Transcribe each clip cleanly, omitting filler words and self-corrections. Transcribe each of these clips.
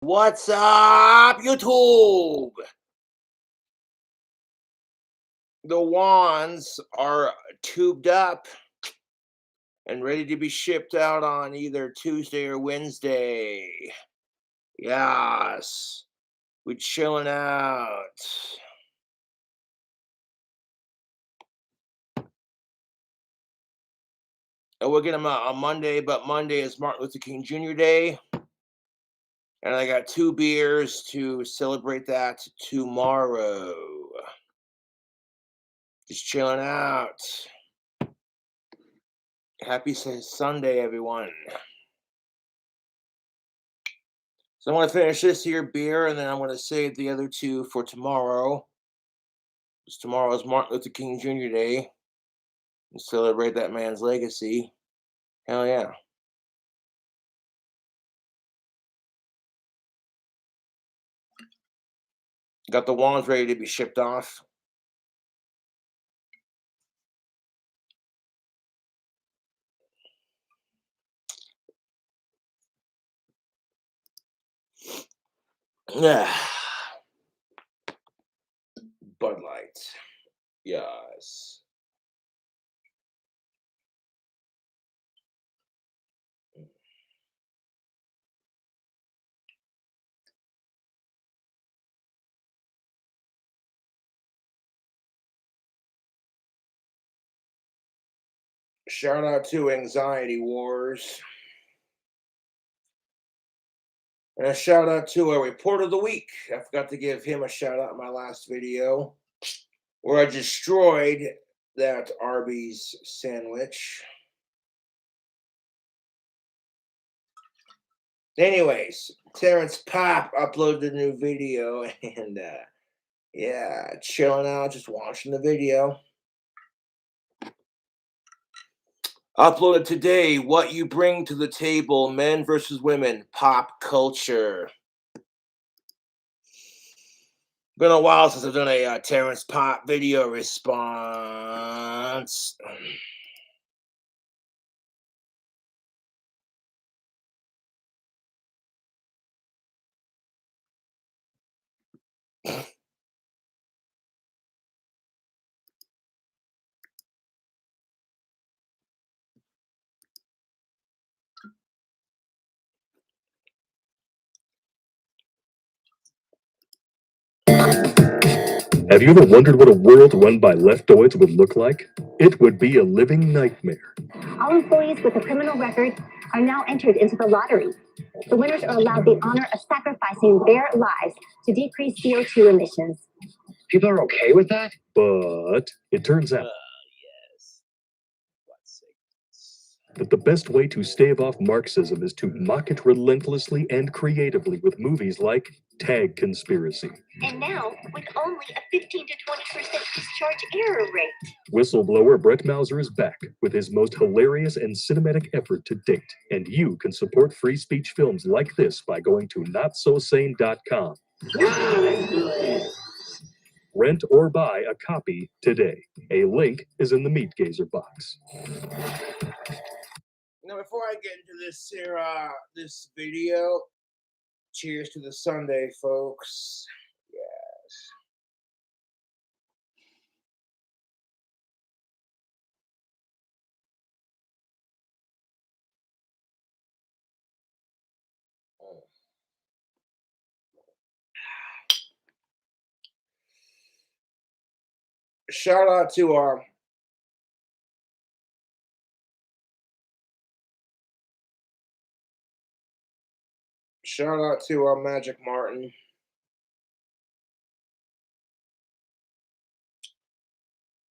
What's up, YouTube? The wands are tubed up and ready to be shipped out on either Tuesday or Wednesday. Yes, we chilling out. And we'll get them out on Monday, but Monday is Martin Luther King Jr. Day. And I got 2 beers to celebrate that tomorrow. Just chilling out. Happy Sunday, everyone. So I'm going to finish this here beer, and then I'm going to save the other 2 for tomorrow. Because tomorrow is Martin Luther King Jr. Day. And celebrate that man's legacy. Hell yeah. Got the wands ready to be shipped off. Yeah. Bud Light. Yes. Shout out to Anxiety Wars. And a shout out to a report of the week. I forgot to give him a shout out in my last video where I destroyed that Arby's sandwich. Anyways, Terrence Pop uploaded a new video and yeah, chilling out, just watching the video. Uploaded today, What You Bring to the Table, Men versus Women, Pop Culture. Been a while since I've done a Terrence Pop video response. Have you ever wondered what a world run by leftoids would look like? It would be a living nightmare. All employees with a criminal record are now entered into the lottery. The winners are allowed the honor of sacrificing their lives to decrease CO2 emissions. People are okay with that? But it turns out Yes. that the best way to stave off Marxism is to mock it relentlessly and creatively with movies like Tag Conspiracy. And now, with only a 15 to 20% discharge error rate. Whistleblower Brett Mauser is back with his most hilarious and cinematic effort to date. And you can support free speech films like this by going to notsosane.com. Rent or buy a copy today. A link is in the Meat Gazer box. Now, before I get into this here, this video, cheers to the Sunday, folks. Yes. Shout out to Magic Martin.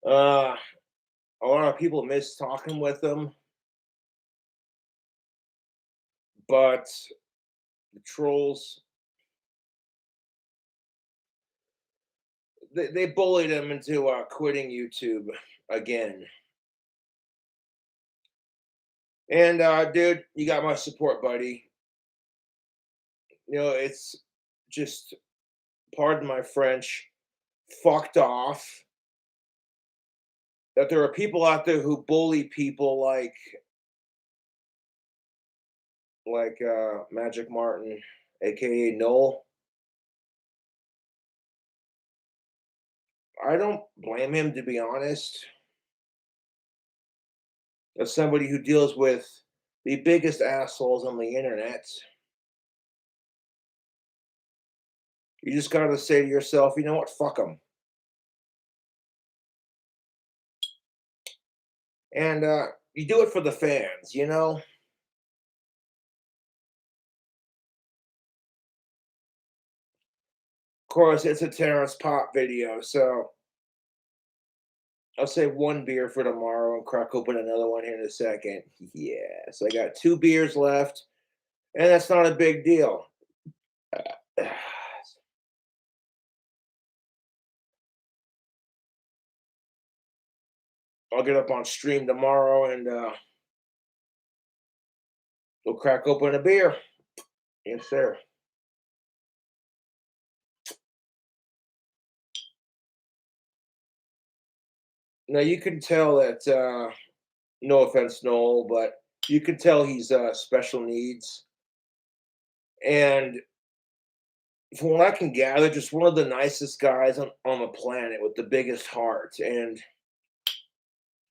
A lot of people miss talking with him, but the trolls, they bullied him into quitting YouTube again. And dude, you got my support, buddy. You know, it's just, pardon my French, fucked off that there are people out there who bully people like Magic Martin aka Noel. I don't blame him, to be honest. As somebody who deals with the biggest assholes on the internet, you just gotta say to yourself, you know what, fuck them. And you do it for the fans, you know? Of course, it's a Terrence Pop video, so I'll save one beer for tomorrow and crack open another one here in a second. Yeah, so I got 2 beers left, and that's not a big deal. I'll get up on stream tomorrow and we'll crack open a beer. Yes, sir. Now you can tell that, no offense, Noel, but you can tell he's special needs. And from what I can gather, just one of the nicest guys on the planet with the biggest heart. And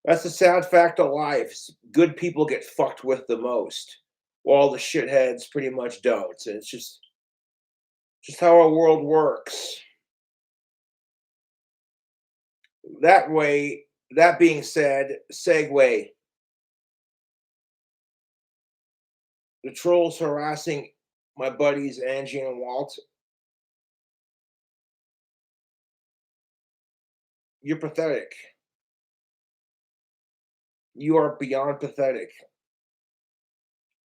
that's the sad fact of life. Good people get fucked with the most, while the shitheads pretty much don't. And it's just how our world works. That way, that being said, segue. The trolls harassing my buddies Angie and Walt. You're pathetic. You are beyond pathetic.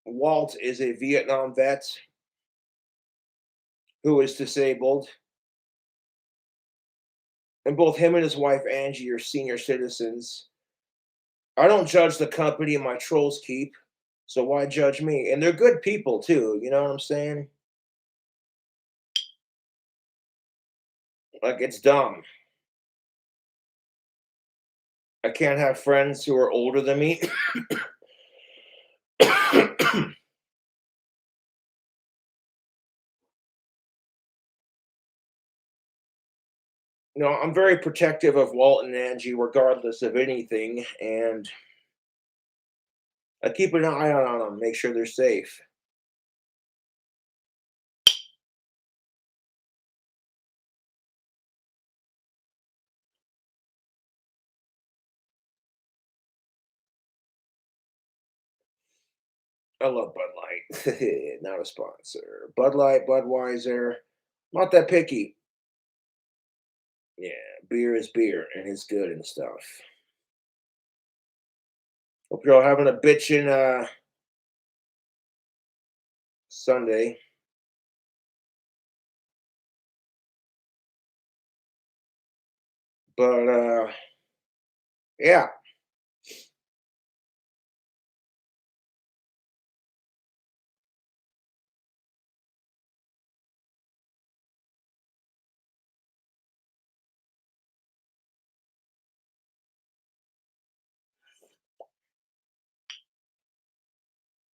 Walt is a Vietnam vet who is disabled, and both him and his wife Angie are senior citizens. I don't judge the company my trolls keep, so why judge me? And they're good people too, you know what I'm saying? Like, it's dumb. I can't have friends who are older than me. No, I'm very protective of Walt and Angie regardless of anything, and I keep an eye on them, make sure they're safe. I love Bud Light. Not a sponsor. Bud Light, Budweiser. Not that picky. Yeah, beer is beer, and it's good and stuff. Hope you're all having a bitchin' Sunday. But yeah.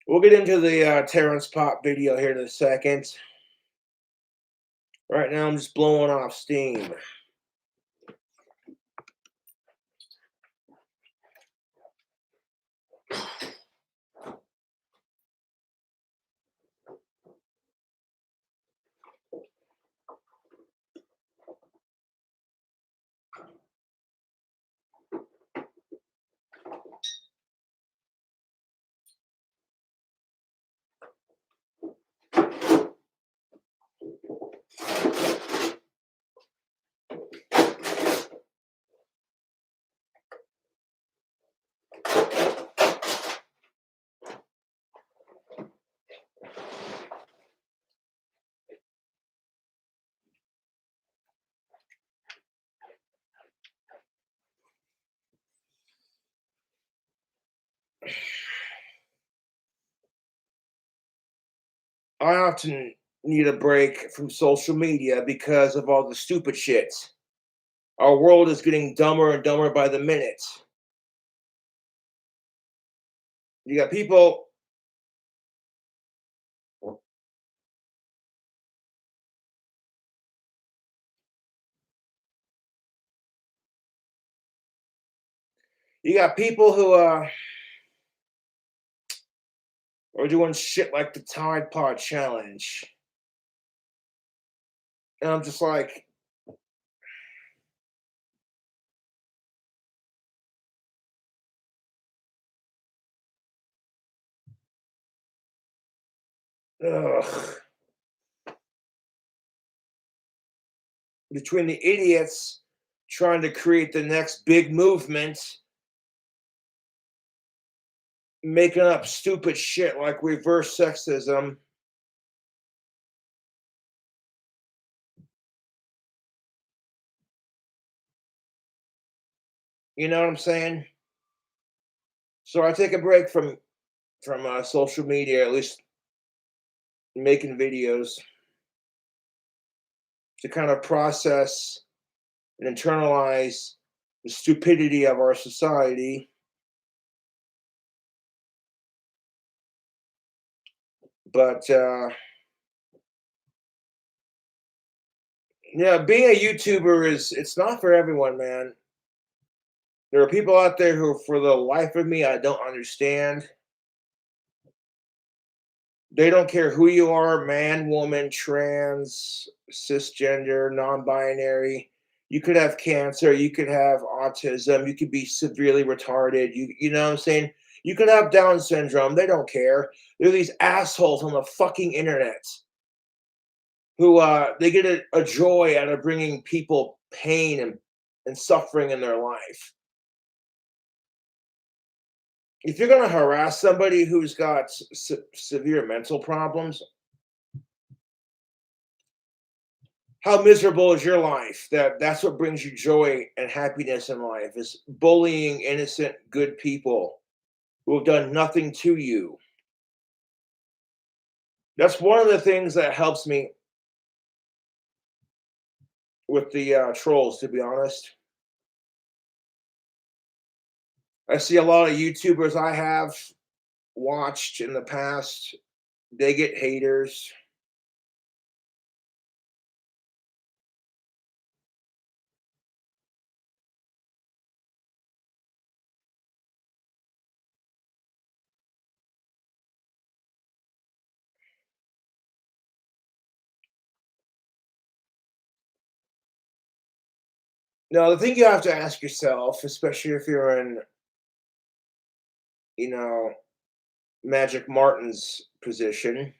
We'll get into the Terrence Pop video here in a second. Right now, I'm just blowing off steam. I often need a break from social media because of all the stupid shit. Our world is getting dumber and dumber by the minute. You got people You got people who are doing shit like the Tide Pod Challenge. And I'm just like, ugh. Between the idiots trying to create the next big movement, making up stupid shit like reverse sexism, you know what I'm saying? So I take a break from social media, at least making videos, to kind of process and internalize the stupidity of our society. But yeah, being a YouTuber it's not for everyone, man. There are people out there who, for the life of me, I don't understand. They don't care who you are, man, woman, trans, cisgender, non-binary. You could have cancer, you could have autism, you could be severely retarded. You know what I'm saying? You could have Down syndrome. They don't care. There are these assholes on the fucking internet who they get a joy out of bringing people pain and suffering in their life. If you're going to harass somebody who's got severe mental problems, how miserable is your life? That's what brings you joy and happiness in life, is bullying innocent, good people who have done nothing to you. That's one of the things that helps me with the trolls, to be honest. I see a lot of YouTubers I have watched in the past, they get haters. Now, the thing you have to ask yourself, especially if you're in, you know, Magic Martin's position,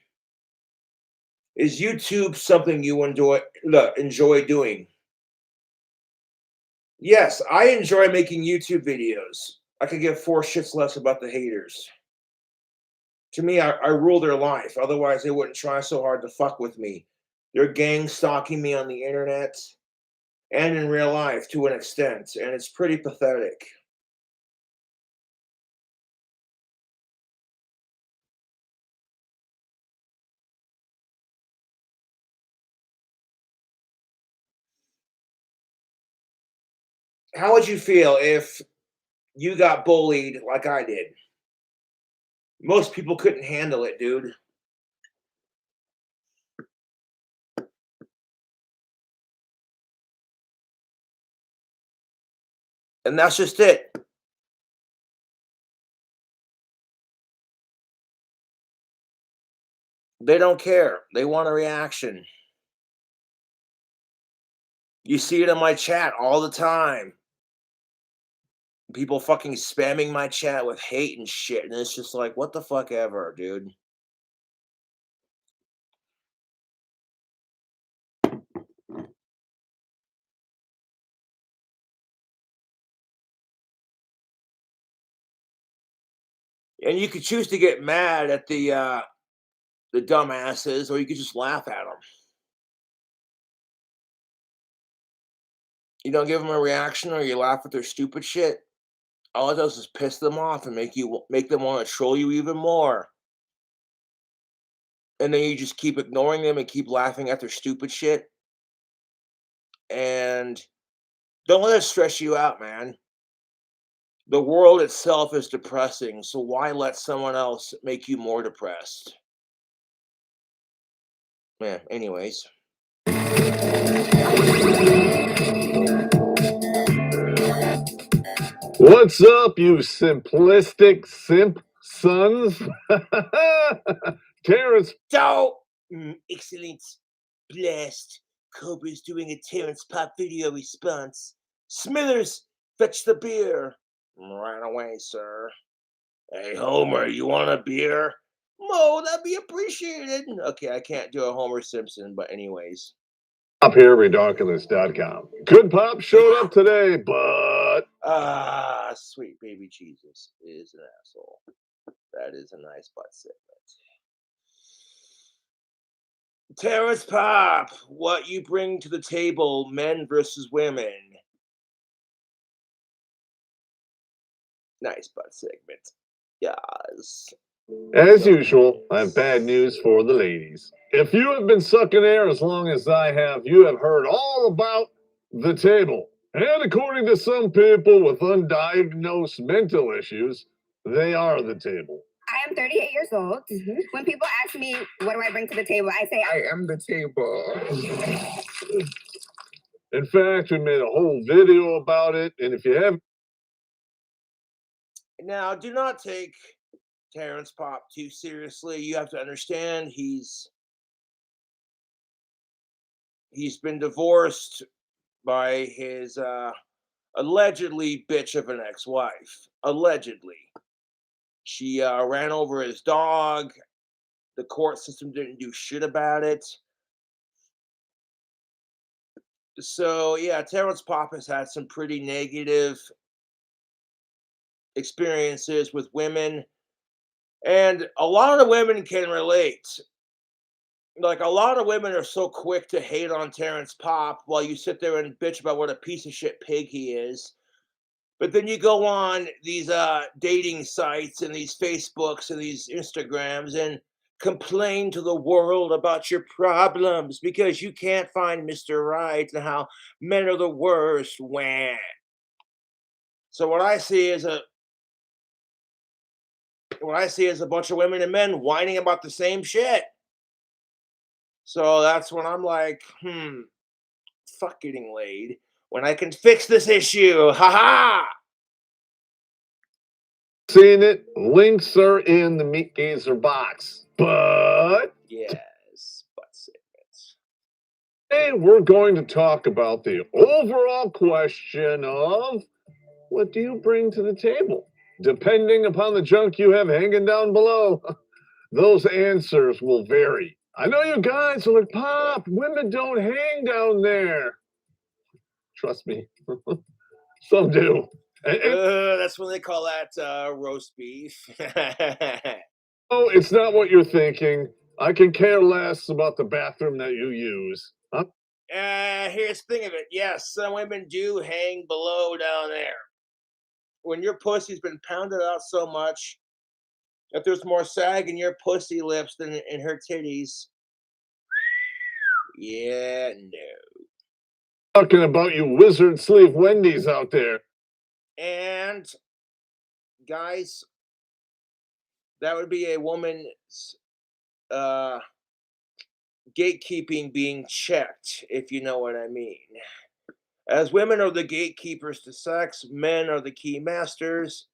is YouTube something you enjoy doing? Yes, I enjoy making YouTube videos. I could give four shits less about the haters. To me, I rule their life. Otherwise, they wouldn't try so hard to fuck with me. They're gang stalking me on the internet and in real life to an extent, and it's pretty pathetic. How would you feel if you got bullied like I did? Most people couldn't handle it, dude. And that's just it. They don't care. They want a reaction. You see it in my chat all the time. People fucking spamming my chat with hate and shit. And it's just like, what the fuck ever, dude. And you could choose to get mad at the dumbasses, or you could just laugh at them. You don't give them a reaction, or you laugh at their stupid shit. All it does is piss them off and make them want to troll you even more. And then you just keep ignoring them and keep laughing at their stupid shit. And don't let it stress you out, man. The world itself is depressing, so why let someone else make you more depressed? Yeah, anyways. What's up, you simplistic simp sons? Terrence. So, excellent. Blessed. Cobra's doing a Terrence Pop video response. Smithers, fetch the beer. Right away, sir. Hey, Homer, you want a beer? Mo, that'd be appreciated. Okay, I can't do a Homer Simpson, but anyways. Pop here, Redonkulous.com. Good Pop showed up today, but Ah, sweet baby Jesus is an asshole. That is a nice butt segment. Terrace Pop, what you bring to the table, men versus women. Nice butt segment. Yes. as usual, I have bad news for the ladies. If you have been sucking air as long as I have, you have heard all about the table. And according to some people with undiagnosed mental issues, they are the table. I am 38 years old. When people ask me, what do I bring to the table? I say, I am the table. In fact, we made a whole video about it, and if you have Now, do not take Terrence Pop too seriously. You have to understand he's been divorced by his allegedly bitch of an ex-wife. Allegedly. She ran over his dog. The court system didn't do shit about it. So, yeah, Terrence Pop has had some pretty negative experiences with women. And a lot of women can relate. Like, a lot of women are so quick to hate on Terrence Pop while you sit there and bitch about what a piece of shit pig he is. But then you go on these dating sites and these Facebooks and these Instagrams and complain to the world about your problems because you can't find Mr. Right and how men are the worst. Wah. So what I see is a bunch of women and men whining about the same shit. So that's when I'm like, fuck getting laid when I can fix this issue. Ha ha! seen it, links are in the Meat Gazer box. But Yes, butt segments. today we're going to talk about the overall question of what do you bring to the table? Depending upon the junk you have hanging down below, those answers will vary. I know you guys are like, Pop, women don't hang down there. Trust me, some do. That's when they call that roast beef. Oh, it's not what you're thinking. I can care less about the bathroom that you use. Huh? Here's the thing of it. Yes, some women do hang below down there. When your pussy's been pounded out so much that there's more sag in your pussy lips than in her titties. Yeah, no. Talking about you wizard sleeve Wendy's out there. And guys, that would be a woman's gatekeeping being checked, if you know what I mean. As women are the gatekeepers to sex, men are the key masters.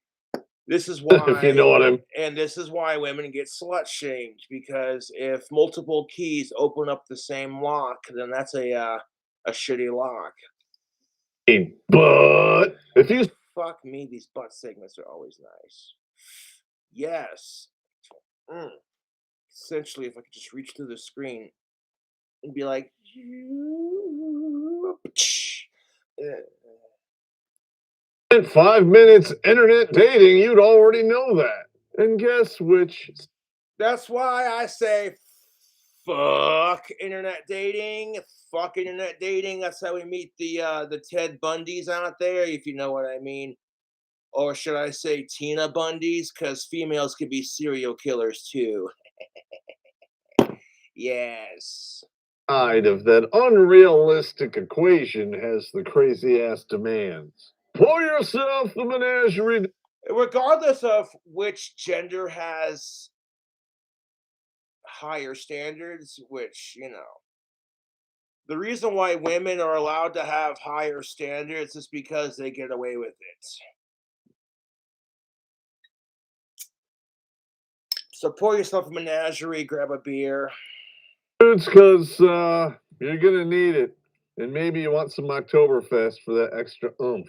This is why, If you know what I'm. and this is why women get slut shamed, because if multiple keys open up the same lock, then that's a shitty lock. But if you Fuck me, these butt segments are always nice. Yes. Essentially, if I could just reach through the screen and be like, spent 5 minutes internet dating, you'd already know that. And guess which? that's why I say fuck internet dating. Fuck internet dating. That's how we meet the Ted Bundys out there, if you know what I mean. Or should I say Tina Bundys? Because females can be serial killers too. Yes. Side of that unrealistic equation has the crazy ass demands. Pour yourself the menagerie. Regardless of which gender has higher standards, which, the reason why women are allowed to have higher standards is because they get away with it. So pour yourself a menagerie, grab a beer. It's because you're going to need it. And maybe you want some Oktoberfest for that extra oomph.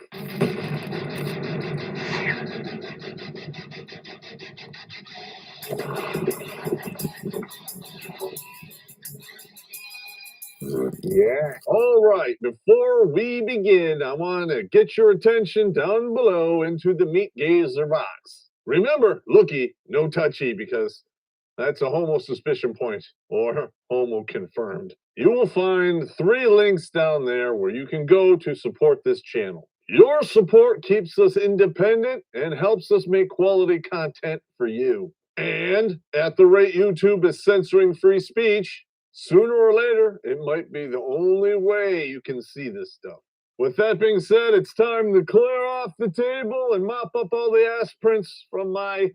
Yeah. All right, before we begin, I want to get your attention down below into the meat gazer box. Remember, looky, no touchy, because that's a homo suspicion point, or homo confirmed. You will find 3 links down there where you can go to support this channel. Your support keeps us independent and helps us make quality content for you. And at the rate YouTube is censoring free speech, sooner or later, it might be the only way you can see this stuff. With that being said, it's time to clear off the table and mop up all the ass prints from my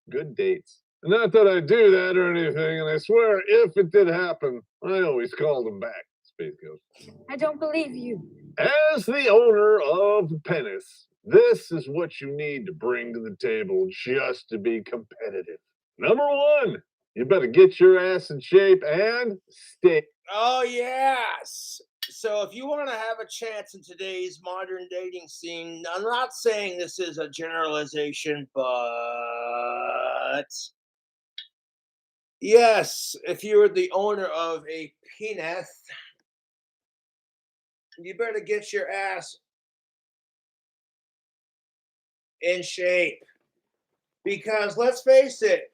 good dates. Not that I do that or anything, and I swear if it did happen, I always called them back. Space Ghost. I don't believe you. As the owner of Penis, this is what you need to bring to the table just to be competitive. Number 1, you better get your ass in shape and stay. Oh, yes. So if you want to have a chance in today's modern dating scene, I'm not saying this is a generalization, but yes, if you're the owner of a penis, you better get your ass in shape. Because let's face it,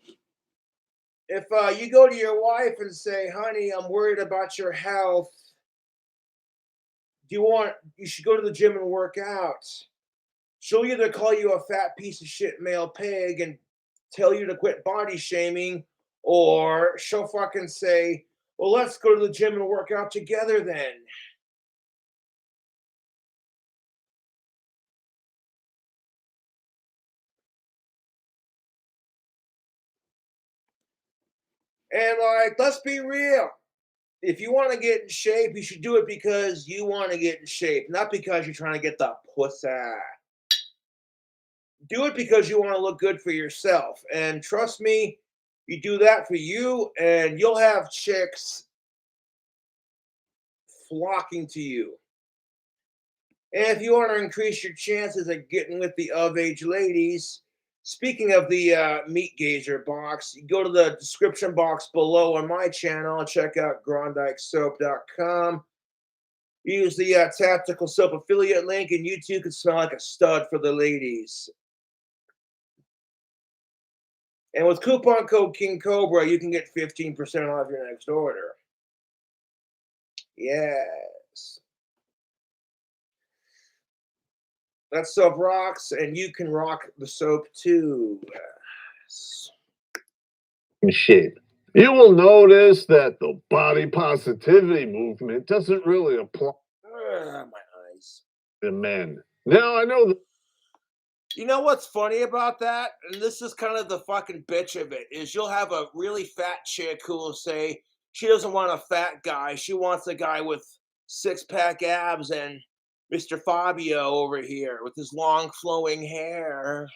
if you go to your wife and say, honey, I'm worried about your health, you should go to the gym and work out. She'll either call you a fat piece of shit male pig and tell you to quit body shaming, or she'll fucking say, well, let's go to the gym and work out together then. And like, let's be real. If you want to get in shape, you should do it because you want to get in shape, not because you're trying to get the pussy. Do it because you want to look good for yourself. And trust me, you do that for you, and you'll have chicks flocking to you. And if you want to increase your chances of getting with the of-age ladies, speaking of the meat gazer box, you go to the description box below on my channel and check out GrondikeSoap.com. Use the tactical soap affiliate link, and you too can smell like a stud for the ladies. And with coupon code King Cobra, you can get 15% off your next order. Yes. That soap rocks, and you can rock the soap too. Yes. In shape. You will notice that the body positivity movement doesn't really apply My eyes. to men. Now, I know that. You know what's funny about that? And this is kind of the fucking bitch of it, is you'll have a really fat chick who will say she doesn't want a fat guy. She wants a guy with 6-pack abs and Mr. Fabio over here with his long flowing hair.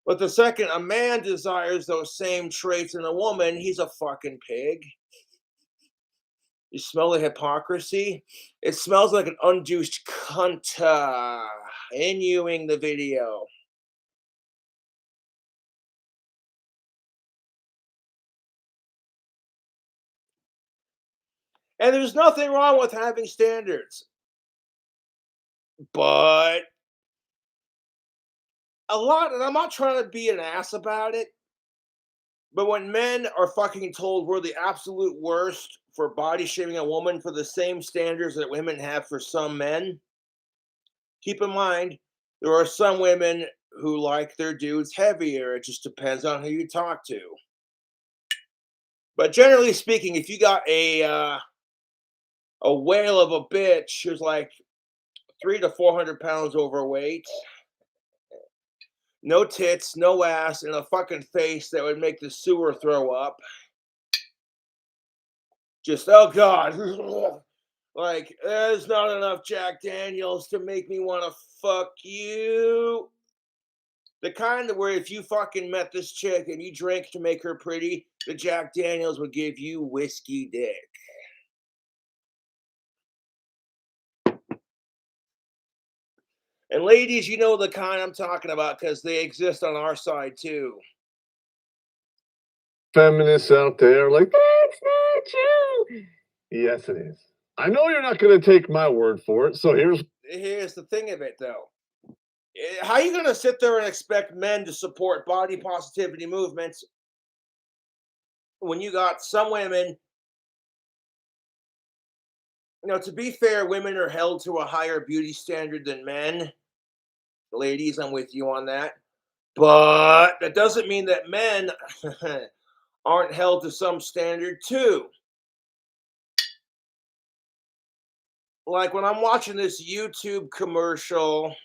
But the second a man desires those same traits in a woman, he's a fucking pig. You smell the hypocrisy? It smells like an unjuiced cunt innuing the video. And there's nothing wrong with having standards. But a lot, and I'm not trying to be an ass about it, but when men are fucking told we're the absolute worst for body shaming a woman for the same standards that women have for some men, keep in mind, there are some women who like their dudes heavier. It just depends on who you talk to. But generally speaking, if you got a whale of a bitch who's like 300 to 400 pounds overweight, no tits, no ass, and a fucking face that would make the sewer throw up. Just, oh God. Like, there's not enough Jack Daniels to make me want to fuck you. The kind that where if you fucking met this chick and you drank to make her pretty, the Jack Daniels would give you whiskey dick. And ladies, you know the kind I'm talking about because they exist on our side too. Feminists out there like, that's not true. Yes, it is. I know you're not going to take my word for it, so Here's the thing of it, though. How are you going to sit there and expect men to support body positivity movements when you got some women? You know, to be fair, women are held to a higher beauty standard than men. Ladies, I'm with you on that. But that doesn't mean that men aren't held to some standard too. Like when I'm watching this YouTube commercial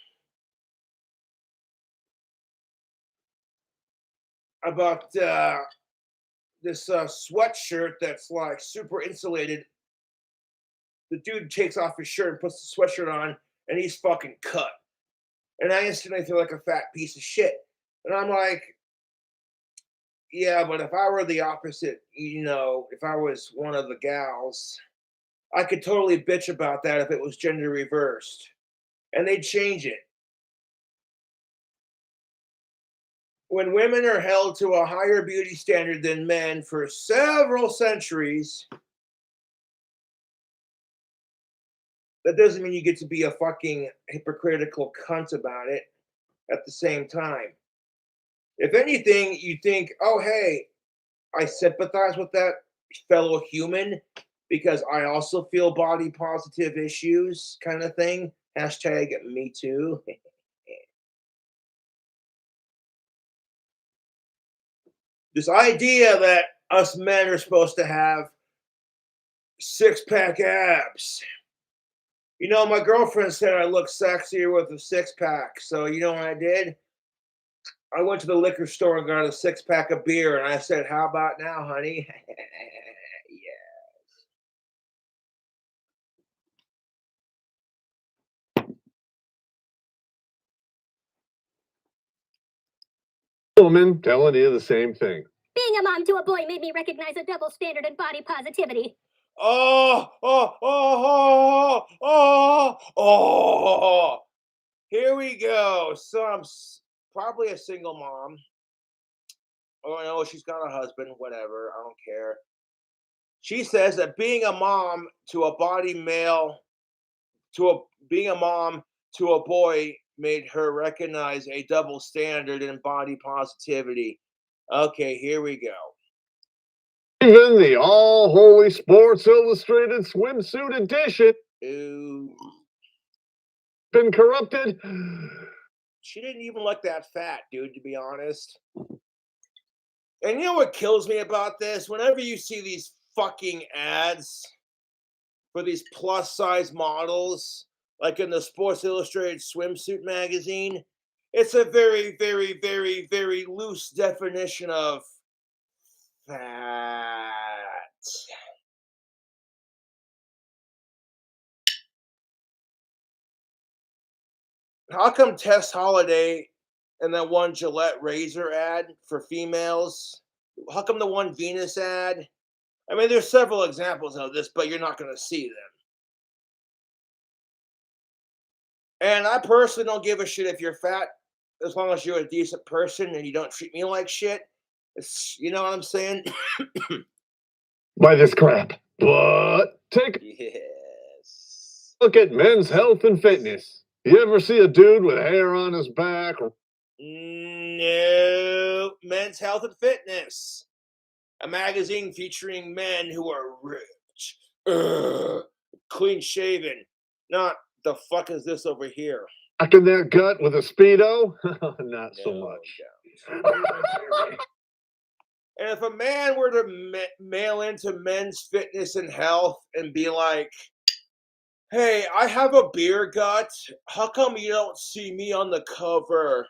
about this sweatshirt that's like super insulated. The dude takes off his shirt and puts the sweatshirt on, and he's fucking cut. And I instantly feel like a fat piece of shit. And I'm like, yeah, but if I were the opposite, you know, if I was one of the gals, I could totally bitch about that if it was gender reversed. And they'd change it. When women are held to a higher beauty standard than men for several centuries, that doesn't mean you get to be a fucking hypocritical cunt about it at the same time. If anything, you think, oh, hey, I sympathize with that fellow human because I also feel body positive issues kind of thing. Hashtag me too. This idea that us men are supposed to have six-pack abs. You know, my girlfriend said I look sexier with a six-pack. So you know what I did? I went to the liquor store and got a six-pack of beer, and I said, how about now, honey? woman telling you the same thing. Being a mom to a boy made me recognize a double standard in body positivity. Oh. Here we go. So I'm probably a single mom. Oh no, she's got a husband, whatever. I don't care. She says that being a mom to a body male, being a mom to a boy made her recognize a double standard in body positivity. Okay, here we go. Even the all holy Sports Illustrated swimsuit edition Ooh. been corrupted. She didn't even look that fat, dude, to be honest. And you know what kills me about this? Whenever you see these fucking ads for these plus size models, like in the Sports Illustrated swimsuit magazine, it's a very, very, very, very loose definition of fat. How come Tess Holiday and that one Gillette razor ad for females? How come the one Venus ad? I mean, there's several examples of this, but you're not going to see them. And I personally don't give a shit if you're fat, as long as you're a decent person and you don't treat me like shit. You know what I'm saying? By this crap. But take Yes. a look at men's health and fitness. You ever see a dude with hair on his back? No. Men's Health and Fitness. A magazine featuring men who are rich, clean shaven. Not the fuck is this over here? Back in their gut with a Speedo? Not so much. And if a man were to mail into Men's Fitness and Health and be like, hey, I have a beer gut. How come you don't see me on the cover?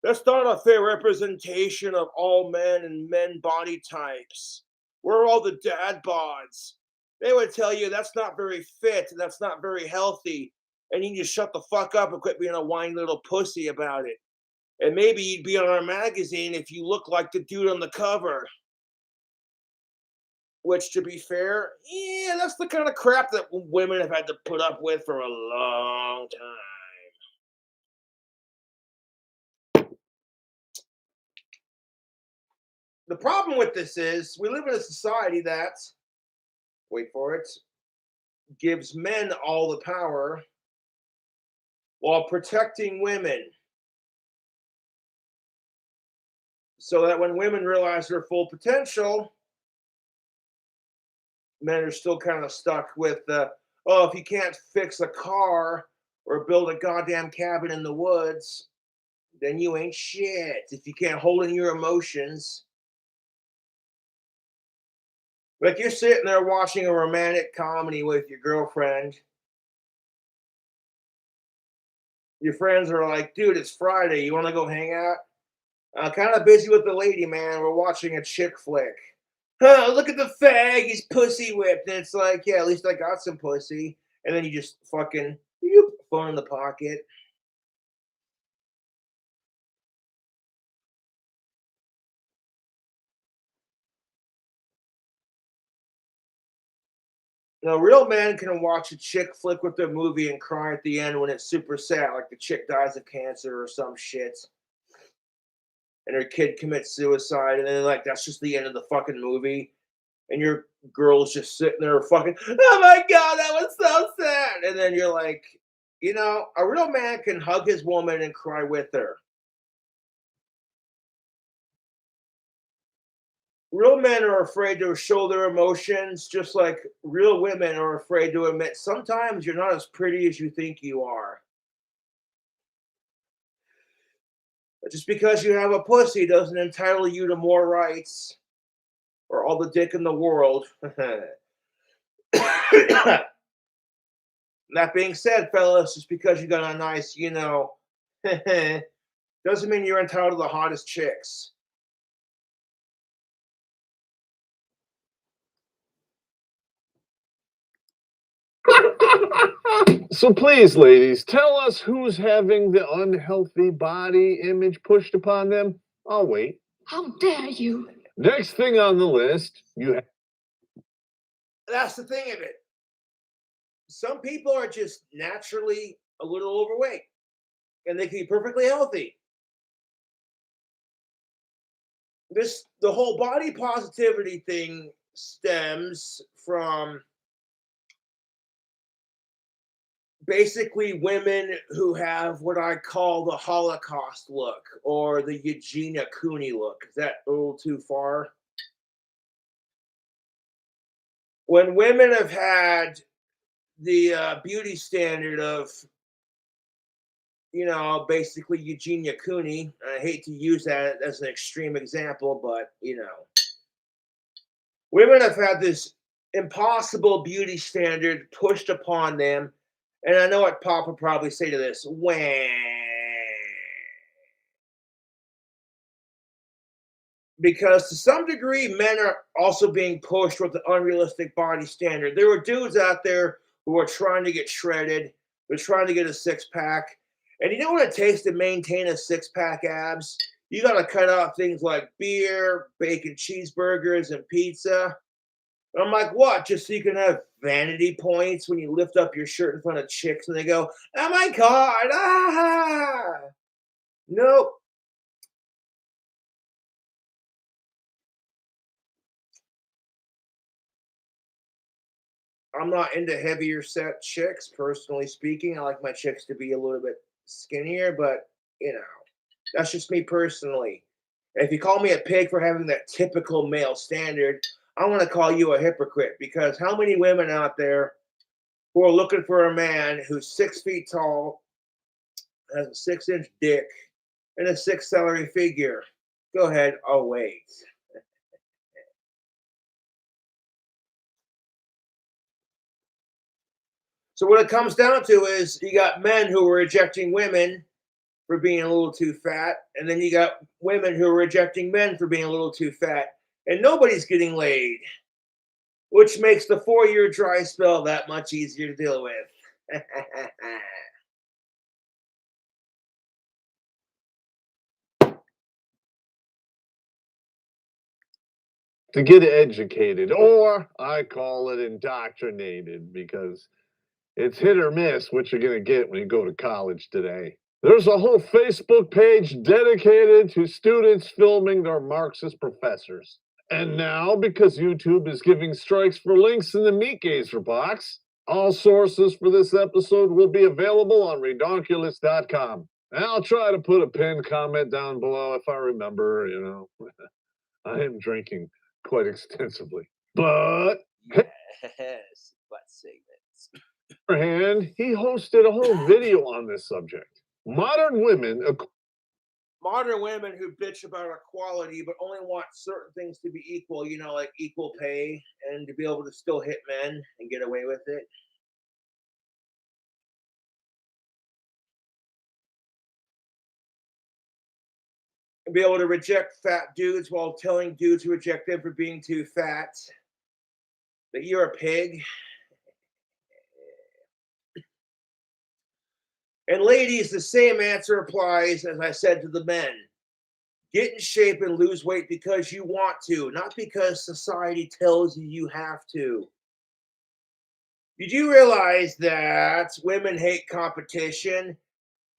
That's not a fair representation of all men and men body types. We're all the dad bods. They would tell you that's not very fit and that's not very healthy. And you need to shut the fuck up and quit being a whiny little pussy about it. And maybe you'd be on our magazine if you look like the dude on the cover. Which, to be fair, yeah, that's the kind of crap that women have had to put up with for a long time. The problem with this is we live in a society that, wait for it, gives men all the power while protecting women. So that when women realize their full potential, men are still kind of stuck with oh, if you can't fix a car or build a goddamn cabin in the woods, then you ain't shit. If you can't hold in your emotions, like you're sitting there watching a romantic comedy with your girlfriend, your friends are like, dude, it's Friday, you want to go hang out? Kind of busy with the lady, man. We're watching a chick flick. Oh, look at the fag, he's pussy whipped. And it's like, yeah, at least I got some pussy. And then you just fucking phone in the pocket. Now, real men can watch a chick flick with their movie and cry at the end when it's super sad, like the chick dies of cancer or some shit, and her kid commits suicide, and then like that's just the end of the fucking movie, and your girl's just sitting there fucking, oh my god, that was so sad, and then you're like, a real man can hug his woman and cry with her. Real men are afraid to show their emotions, just like real women are afraid to admit sometimes you're not as pretty as you think you are. But just because you have a pussy doesn't entitle you to more rights or all the dick in the world. That being said, fellas, just because you got a nice, doesn't mean you're entitled to the hottest chicks. So please, ladies, tell us who's having the unhealthy body image pushed upon them. I'll wait. How dare you? Next thing on the list, you have. That's the thing of it. Some people are just naturally a little overweight, and they can be perfectly healthy. The whole body positivity thing stems from basically women who have what I call the Holocaust look or the Eugenia Cooney look. Is that a little too far? When women have had the beauty standard of, basically Eugenia Cooney, I hate to use that as an extreme example, but, women have had this impossible beauty standard pushed upon them. And I know what Pop would probably say to this. Wah. Because to some degree, men are also being pushed with the unrealistic body standard. There are dudes out there who are trying to get shredded. They're trying to get a six-pack. And you know what it takes to maintain a six-pack abs? You got to cut out things like beer, bacon cheeseburgers, and pizza. And I'm like, what? Just so you can have vanity points when you lift up your shirt in front of chicks and they go, oh my God, ah! Nope. I'm not into heavier set chicks, personally speaking. I like my chicks to be a little bit skinnier, but, that's just me personally. If you call me a pig for having that typical male standard, I want to call you a hypocrite because how many women out there who are looking for a man who's 6 feet tall, has a 6-inch dick, and a 6 celery figure? Go ahead. Oh, wait. So what it comes down to is you got men who are rejecting women for being a little too fat, and then you got women who are rejecting men for being a little too fat, and nobody's getting laid, which makes the 4-year dry spell that much easier to deal with. to get educated, or I call it indoctrinated because it's hit or miss what you're going to get when you go to college today. There's a whole Facebook page dedicated to students filming their Marxist professors. And now, because YouTube is giving strikes for links in the Meat Gazer box, all sources for this episode will be available on redonkulous.com. And I'll try to put a pinned comment down below if I remember, I am drinking quite extensively. But Yes, butt segments. on the other hand, he hosted a whole video on this subject. Modern women, Modern women who bitch about equality but only want certain things to be equal, like equal pay and to be able to still hit men and get away with it. And be able to reject fat dudes while telling dudes who reject them for being too fat that you're a pig. And ladies, the same answer applies as I said to the men. Get in shape and lose weight because you want to, not because society tells you you have to. Did you realize that women hate competition?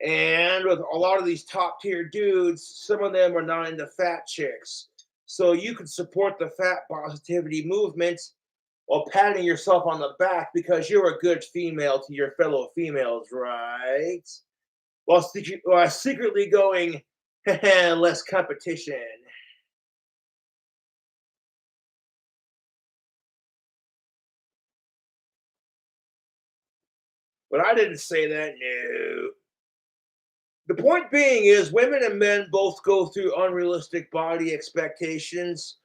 And with a lot of these top tier dudes, some of them are not into fat chicks. So you can support the fat positivity movement while patting yourself on the back because you're a good female to your fellow females, right? While secretly going, less competition. But I didn't say that, no. The point being is women and men both go through unrealistic body expectations.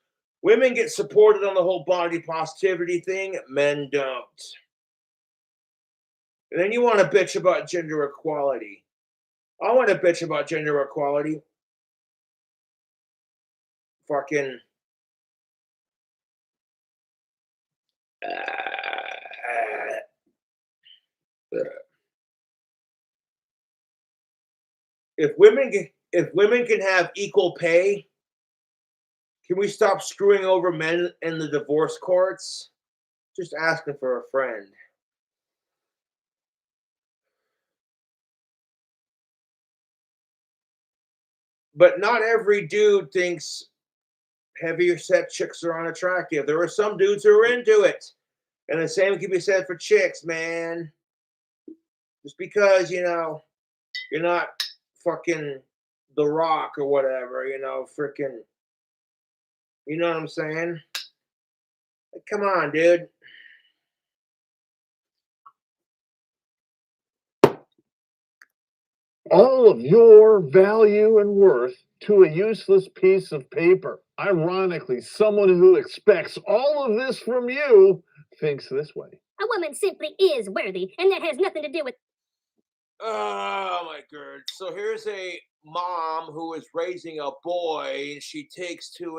Women get supported on the whole body positivity thing, men don't. And then you want to bitch about gender equality. I want to bitch about gender equality. Fucking. If women can have equal pay, can we stop screwing over men in the divorce courts? Just asking for a friend. But not every dude thinks heavier set chicks are unattractive. There are some dudes who are into it. And the same can be said for chicks, man. Just because, you're not fucking The Rock or whatever, freaking, you know what I'm saying? Like, come on, dude. all of your value and worth to a useless piece of paper. Ironically, someone who expects all of this from you thinks this way. A woman simply is worthy, and that has nothing to do with. Oh my god. So here's a mom who is raising a boy and she takes to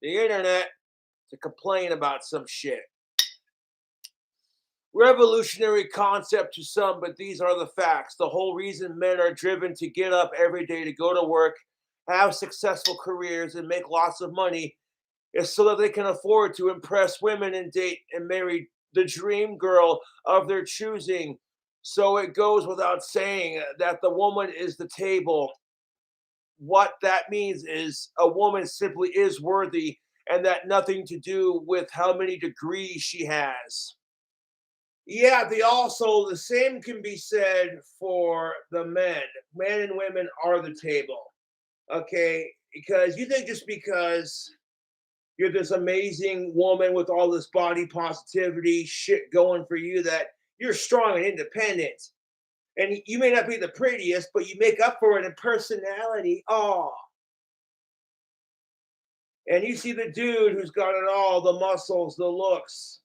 the internet to complain about some shit. Revolutionary concept to some, but these are the facts. The whole reason men are driven to get up every day to go to work, have successful careers, and make lots of money is so that they can afford to impress women and date and marry the dream girl of their choosing. So it goes without saying that the woman is the table. What that means is a woman simply is worthy, and that nothing to do with how many degrees she has. Yeah, the same can be said for the men. Men and women are the table. Okay, because you think just because you're this amazing woman with all this body positivity shit going for you that you're strong and independent. And you may not be the prettiest, but you make up for it in personality. Oh. And you see the dude who's got it all, the muscles, the looks.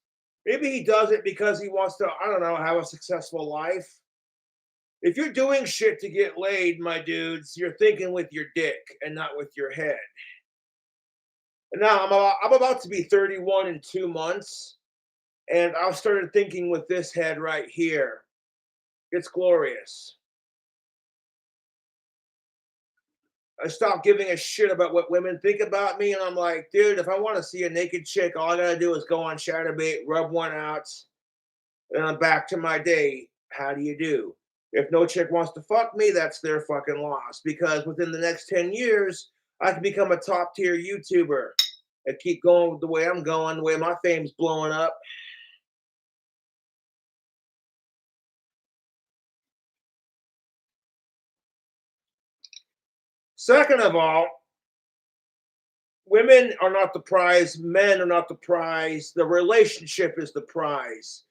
Maybe he does it because he wants to, I don't know, have a successful life. If you're doing shit to get laid, my dudes, you're thinking with your dick and not with your head. And now I'm about to be 31 in 2 months, and I've started thinking with this head right here. It's glorious. I stopped giving a shit about what women think about me, and I'm like, dude, if I want to see a naked chick, all I gotta do is go on Chatterbait, rub one out, and I'm back to my day. How do you do? If no chick wants to fuck me, that's their fucking loss. Because within the next 10 years, I can become a top tier YouTuber and keep going the way I'm going, the way my fame's blowing up. Second of all, women are not the prize, men are not the prize, the relationship is the prize.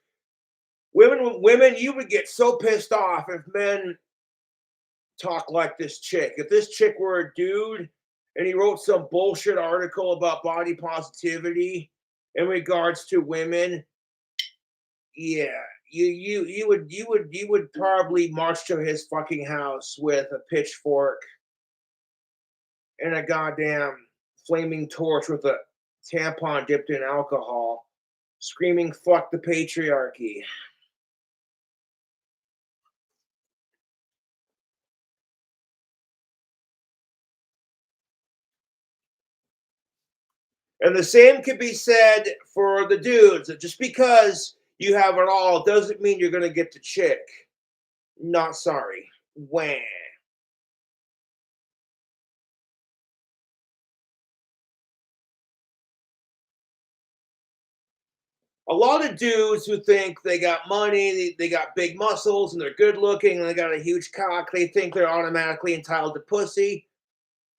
Women, you would get so pissed off if men talk like this chick. If this chick were a dude and he wrote some bullshit article about body positivity in regards to women, yeah, you would probably march to his fucking house with a pitchfork and a goddamn flaming torch with a tampon dipped in alcohol, screaming "fuck the patriarchy." And the same could be said for the dudes. Just because you have it all doesn't mean you're going to get the chick. Not sorry. Wham. A lot of dudes who think they got money, they got big muscles, and they're good looking, and they got a huge cock, they think they're automatically entitled to pussy.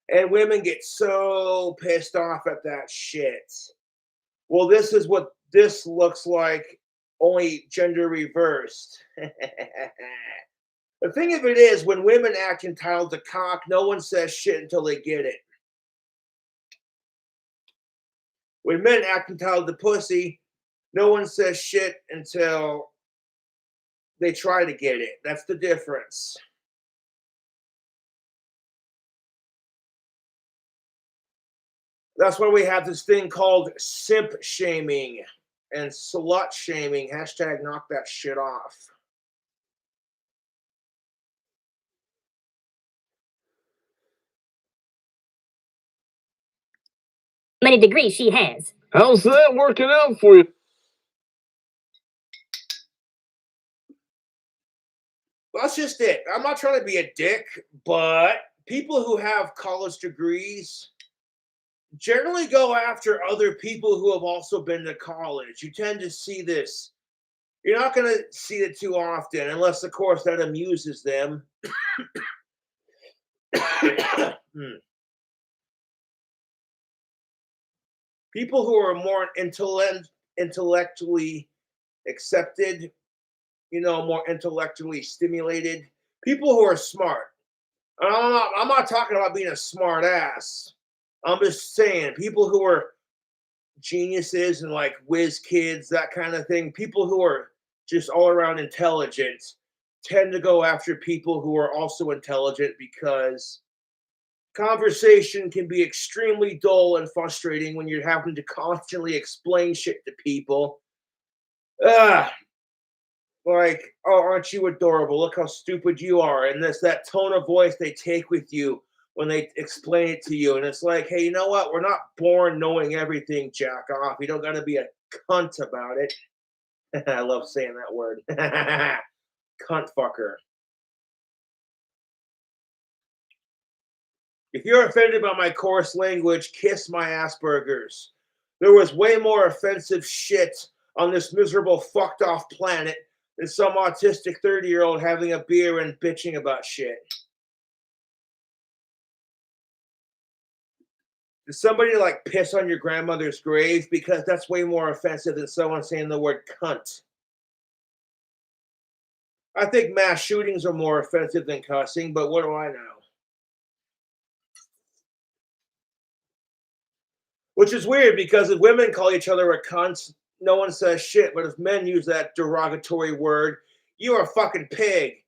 And women get so pissed off at that shit. Well, this is what this looks like, only gender reversed. The thing of it is, when women act entitled to cock, no one says shit until they get it. When men act entitled to pussy, no one says shit until they try to get it. That's the difference. That's why we have this thing called simp shaming and slut shaming. Hashtag knock that shit off. Many degrees she has. How's that working out for you? That's just it. I'm not trying to be a dick, but people who have college degrees generally go after other people who have also been to college. You tend to see this. You're not going to see it too often, unless, of course, that amuses them. People who are more intellectually accepted, more intellectually stimulated, people who are smart. I'm not talking about being a smart ass. I'm just saying people who are geniuses and like whiz kids, that kind of thing. People who are just all around intelligent tend to go after people who are also intelligent because conversation can be extremely dull and frustrating when you're having to constantly explain shit to people. Like, oh, aren't you adorable? Look how stupid you are. And that tone of voice they take with you when they explain it to you. And it's like, hey, you know what? We're not born knowing everything, jack off. You don't got to be a cunt about it. I love saying that word. Cunt fucker. If you're offended by my coarse language, kiss my Asperger's. There was way more offensive shit on this miserable, fucked off planet than some autistic 30-year-old having a beer and bitching about shit. Did somebody like piss on your grandmother's grave? Because that's way more offensive than someone saying the word cunt. I think mass shootings are more offensive than cussing, but what do I know? Which is weird because if women call each other a cunt, no one says shit. But if men use that derogatory word, you are a fucking pig.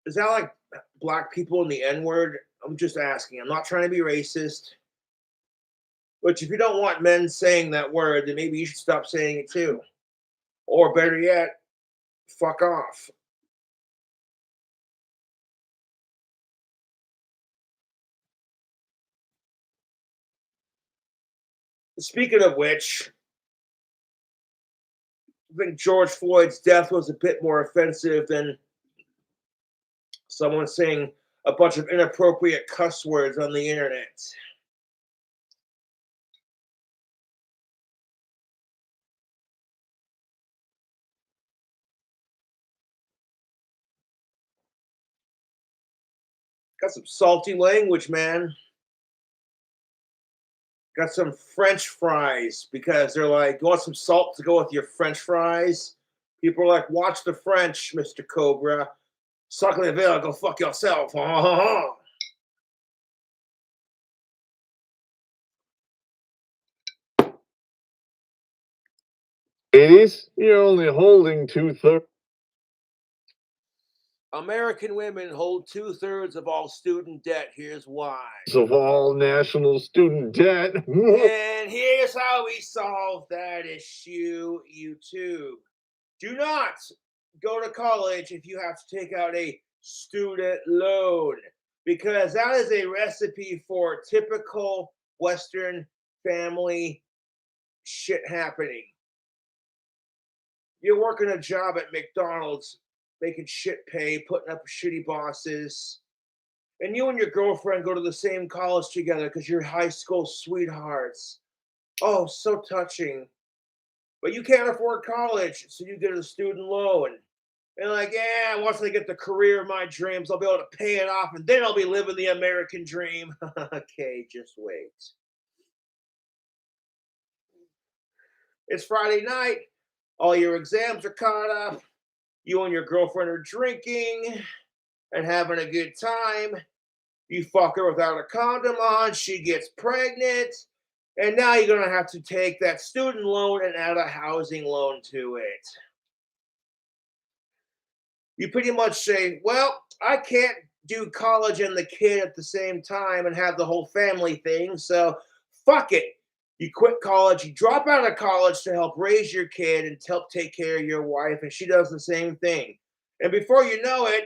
Is that like black people in the N-word? I'm just asking. I'm not trying to be racist. But if you don't want men saying that word, then maybe you should stop saying it too. Or better yet, fuck off. Speaking of which, I think George Floyd's death was a bit more offensive than someone saying a bunch of inappropriate cuss words on the internet. Got some salty language, man. Got some French fries because they're like, you want some salt to go with your French fries? People are like, watch the French, Mr. Cobra. Suckleyville, go fuck yourself. Ha ha ha. 80s, you're only holding 2/3 American women hold 2/3 of all student debt. Here's why. of all national student debt. And here's how we solve that issue, YouTube. Do not go to college if you have to take out a student loan, because that is a recipe for typical Western family shit happening. You're working a job at McDonald's, making shit pay, putting up with shitty bosses, and you and your girlfriend go to the same college together because you're high school sweethearts. Oh, so touching. But you can't afford college, so you get a student loan. And like, yeah, once I get the career of my dreams, I'll be able to pay it off, and then I'll be living the American dream. Okay, just wait. It's Friday night. All your exams are caught up. You and your girlfriend are drinking and having a good time. You fuck her without a condom on. She gets pregnant. And now you're going to have to take that student loan and add a housing loan to it. You pretty much say, well, I can't do college and the kid at the same time and have the whole family thing. So fuck it. You quit college, you drop out of college to help raise your kid and help take care of your wife, and she does the same thing. And before you know it,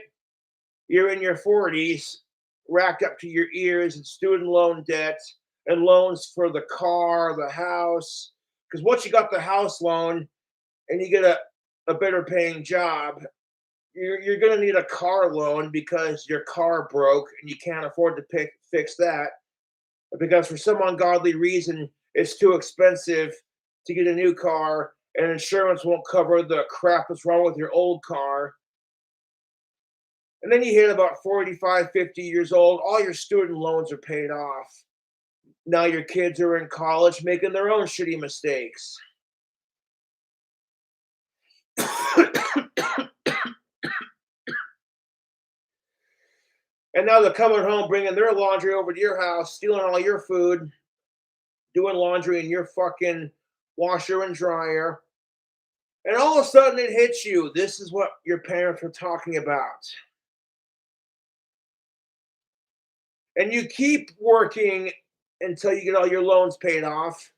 you're in your 40s, racked up to your ears in student loan debt and loans for the car, the house. Because once you got the house loan and you get a better paying job, you're going to need a car loan because your car broke and you can't afford to fix that. Because for some ungodly reason, it's too expensive to get a new car, and insurance won't cover the crap that's wrong with your old car. And then you hit about 45, 50 years old, all your student loans are paid off. Now your kids are in college making their own shitty mistakes. And now they're coming home, bringing their laundry over to your house, stealing all your food, doing laundry in your fucking washer and dryer. And all of a sudden it hits you. This is what your parents were talking about. And you keep working until you get all your loans paid off.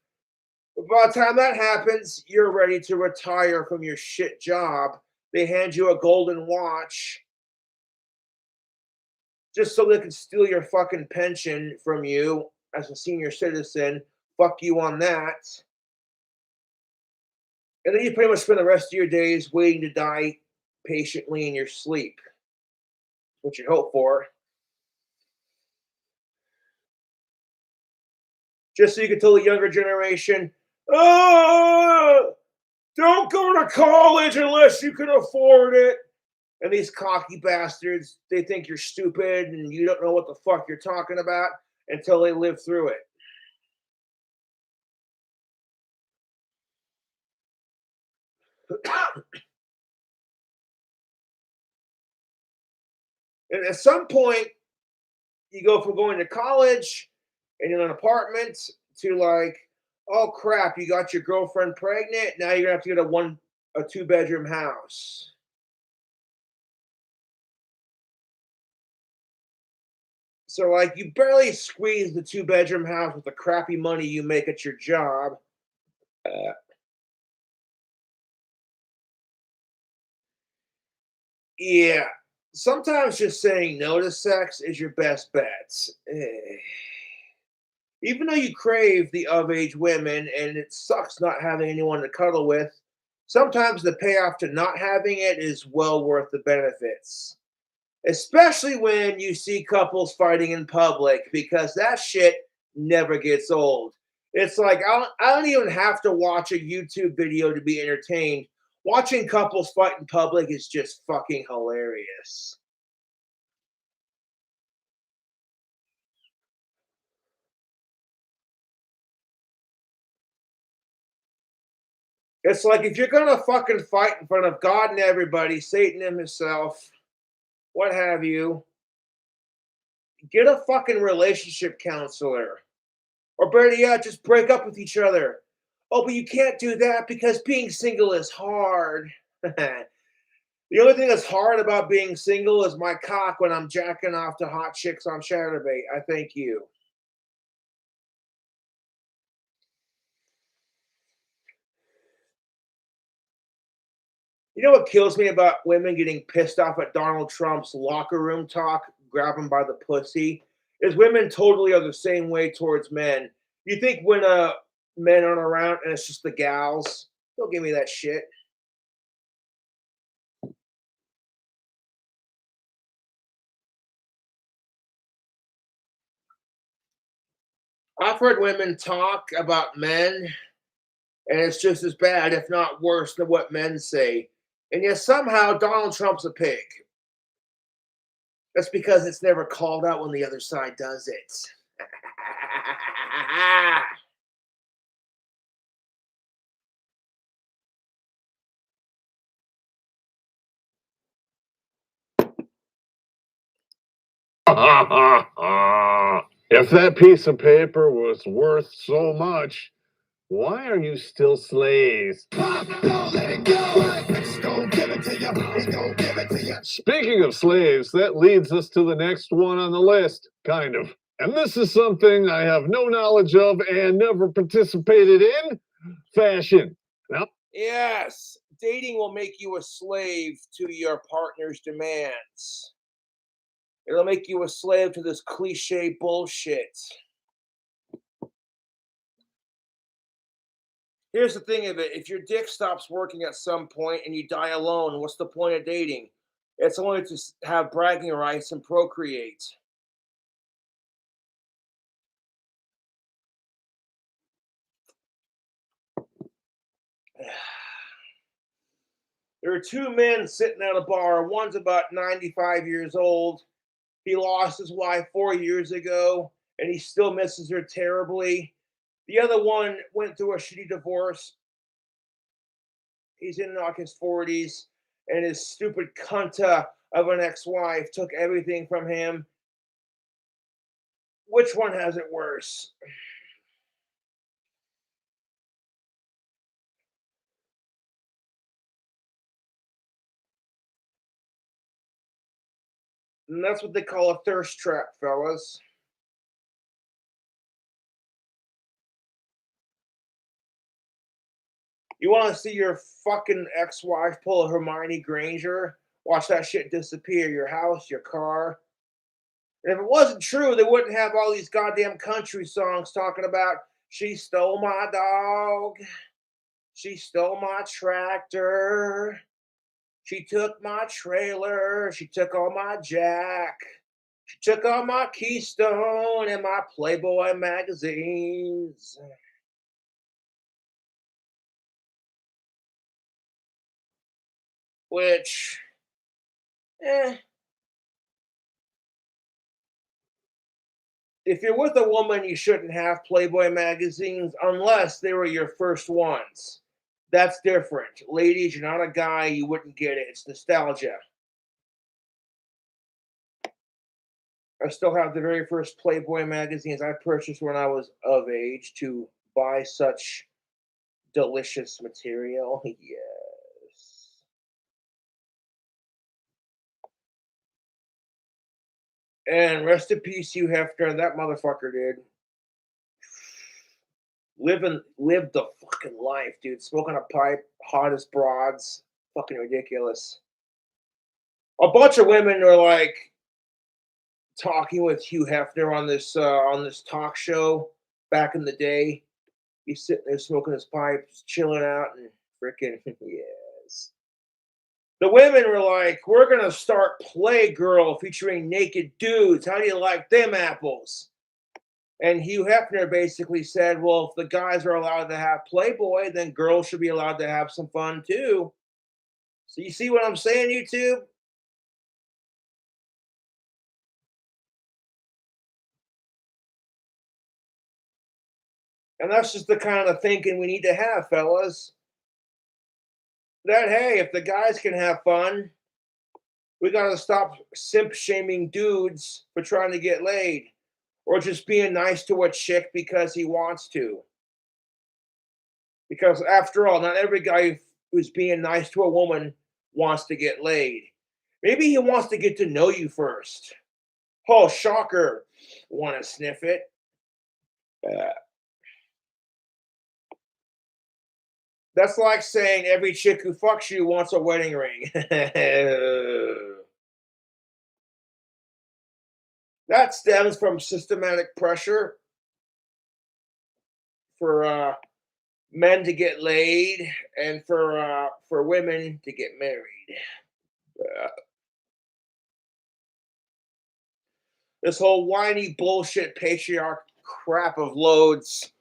But by the time that happens, you're ready to retire from your shit job. They hand you a golden watch just so they can steal your fucking pension from you as a senior citizen. Fuck you on that. And then you pretty much spend the rest of your days waiting to die patiently in your sleep. What you hope for. Just so you can tell the younger generation, oh, don't go to college unless you can afford it. And these cocky bastards, they think you're stupid and you don't know what the fuck you're talking about until they live through it. And at some point, you go from going to college and in an apartment to like, oh crap, you got your girlfriend pregnant. Now you're gonna have to get a 2-bedroom house. So like you barely squeeze the 2-bedroom house with the crappy money you make at your job. Yeah. Sometimes just saying no to sex is your best bet. Even though you crave the of age women and it sucks not having anyone to cuddle with, sometimes the payoff to not having it is well worth the benefits. Especially when you see couples fighting in public because that shit never gets old. It's like I don't even have to watch a YouTube video to be entertained. Watching couples fight in public is just fucking hilarious. It's like if you're gonna fucking fight in front of God and everybody, Satan himself, what have you, get a fucking relationship counselor. Or better yet, just break up with each other. Oh, but you can't do that because being single is hard. The only thing that's hard about being single is my cock when I'm jacking off to hot chicks on Chatterbait. I thank you. You know what kills me about women getting pissed off at Donald Trump's locker room talk, grab him by the pussy, is women totally are the same way towards men. You think when men aren't around and it's just the gals, don't give me that shit. I've heard women talk about men, and it's just as bad, if not worse, than what men say. And yet somehow Donald Trump's a pig. That's because it's never called out when the other side does it. If that piece of paper was worth so much, why are you still slaves? Speaking of slaves, that leads us to the next one on the list, kind of. And this is something I have no knowledge of and never participated in: fashion. Now, Yes, dating will make you a slave to your partner's demands. It'll make you a slave to this cliche bullshit. Here's the thing of it, if your dick stops working at some point and you die alone, what's the point of dating? It's only to have bragging rights and procreate. There are two men sitting at a bar. One's about 95 years old. He lost his wife 4 years ago, and he still misses her terribly. The other one went through a shitty divorce. He's in like his 40s, and his stupid cunta of an ex-wife took everything from him. Which one has it worse? And that's what they call a thirst trap, fellas. You want to see your fucking ex-wife pull a Hermione Granger? Watch that shit disappear. Your house, your car. And if it wasn't true, they wouldn't have all these goddamn country songs talking about she stole my dog, she stole my tractor, she took my trailer, she took all my jack, she took all my Keystone and my Playboy magazines. Which, eh, if you're with a woman, you shouldn't have Playboy magazines unless they were your first ones. That's different. Ladies, you're not a guy, you wouldn't get it. It's nostalgia. I still have the very first Playboy magazines I purchased when I was of age to buy such delicious material. Yes. And rest in peace, Hugh Hefner. That motherfucker did. Lived the fucking life, dude. Smoking a pipe, hottest broads. Fucking ridiculous. A bunch of women are like talking with Hugh Hefner on this talk show. back in the day. He's sitting there smoking his pipe, chilling out, and freaking yes. The women were like, "We're gonna start Playgirl featuring naked dudes. How do you like them apples?" And Hugh Hefner basically said, "Well, if the guys are allowed to have Playboy, then girls should be allowed to have some fun too." So you see what I'm saying, YouTube? And that's just the kind of thinking we need to have, fellas. That hey, if the guys can have fun, we gotta stop simp shaming dudes for trying to get laid or just being nice to a chick because he wants to. Because after all, not every guy who's being nice to a woman wants to get laid. Maybe he wants to get to know you first. Oh, shocker. Want to sniff it? Uh, that's like saying every chick who fucks you wants a wedding ring. That stems from systematic pressure for men to get laid and for women to get married. Uh, this whole whiny bullshit patriarch crap of loads.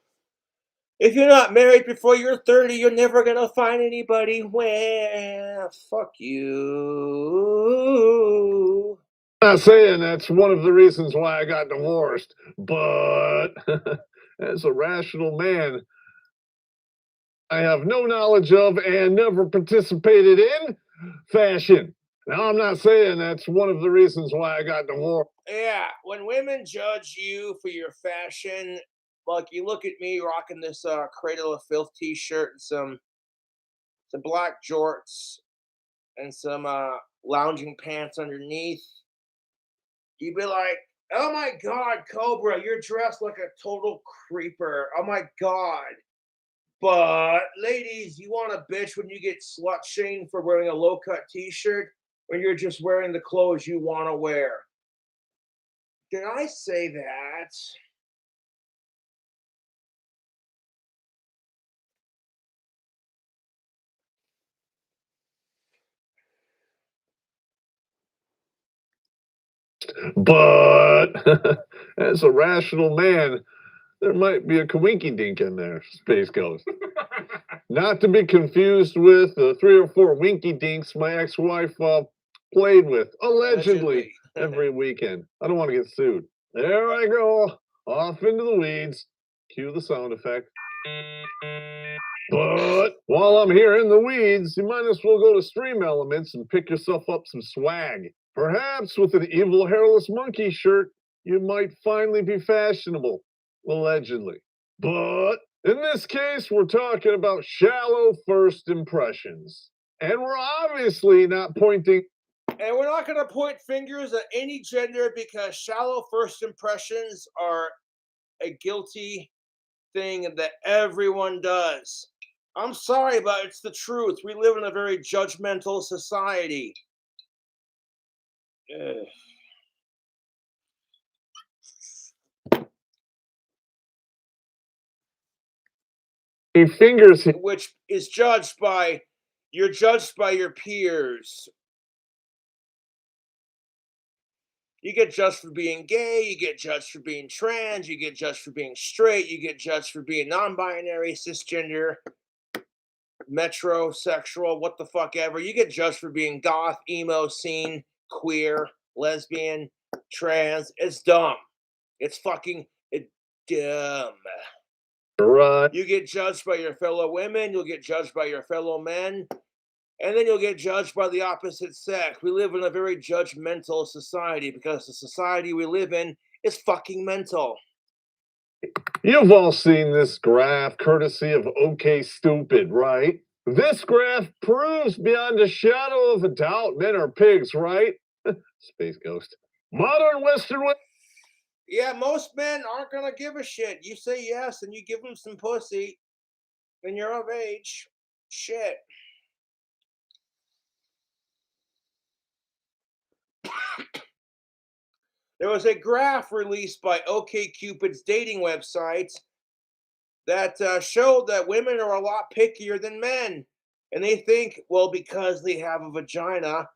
If you're not married before you're 30, you're never gonna find anybody. Well, fuck you. I'm not saying that's one of the reasons why I got divorced, but as a rational man, I have no knowledge of and never participated in fashion. Now, I'm not saying that's one of the reasons why I got divorced. Yeah, when women judge you for your fashion, like you look at me rocking this Cradle of Filth t-shirt and some black jorts and some lounging pants underneath, you'd be like, "Oh my god, Cobra, you're dressed like a total creeper. Oh my god." But ladies, you want a bitch when you get slut shamed for wearing a low cut t-shirt when you're just wearing the clothes you want to wear. Did I say that? But as a rational man, there might be a kawinky dink in there, Space Ghost. Not to be confused with the 3 or 4 winky dinks my ex-wife played with, allegedly, every weekend. I don't want to get sued. There I go, off into the weeds. Cue the sound effect. But while I'm here in the weeds, you might as well go to Stream Elements and pick yourself up some swag. Perhaps with an evil hairless monkey shirt, you might finally be fashionable, allegedly. But in this case, we're talking about shallow first impressions. And we're obviously not pointing. And we're not going to point fingers at any gender because shallow first impressions are a guilty thing that everyone does. I'm sorry, but it's the truth. We live in a very judgmental society. Ugh. Fingers. Which is judged by, you're judged by your peers. You get judged for being gay, you get judged for being trans, you get judged for being straight, you get judged for being non-binary, cisgender, metrosexual, what the fuck ever. You get judged for being goth, emo, scene, queer, lesbian, trans. It's dumb. It's fucking dumb. Right. You get judged by your fellow women, you'll get judged by your fellow men, and then you'll get judged by the opposite sex. We live in a very judgmental society because the society we live in is fucking mental. You've all seen this graph courtesy of OK Stupid, right? This graph proves beyond a shadow of a doubt men are pigs, right? Space Ghost. Modern Western. Yeah, most men aren't gonna give a shit. You say yes and you give them some pussy, and you're of age. Shit. There was a graph released by OkCupid's dating website that showed that women are a lot pickier than men. And they think, well, because they have a vagina,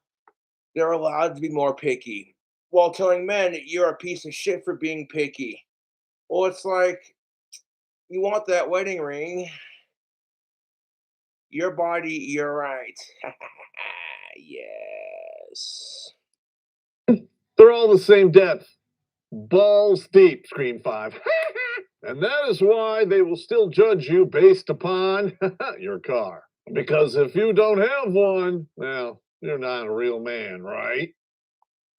they're allowed to be more picky, while telling men you're a piece of shit for being picky. Well, it's like, you want that wedding ring, your body, you're right. Yes. They're all the same depth. Balls deep, Scream 5. And that is why they will still judge you based upon your car. Because if you don't have one, well, you're not a real man, right?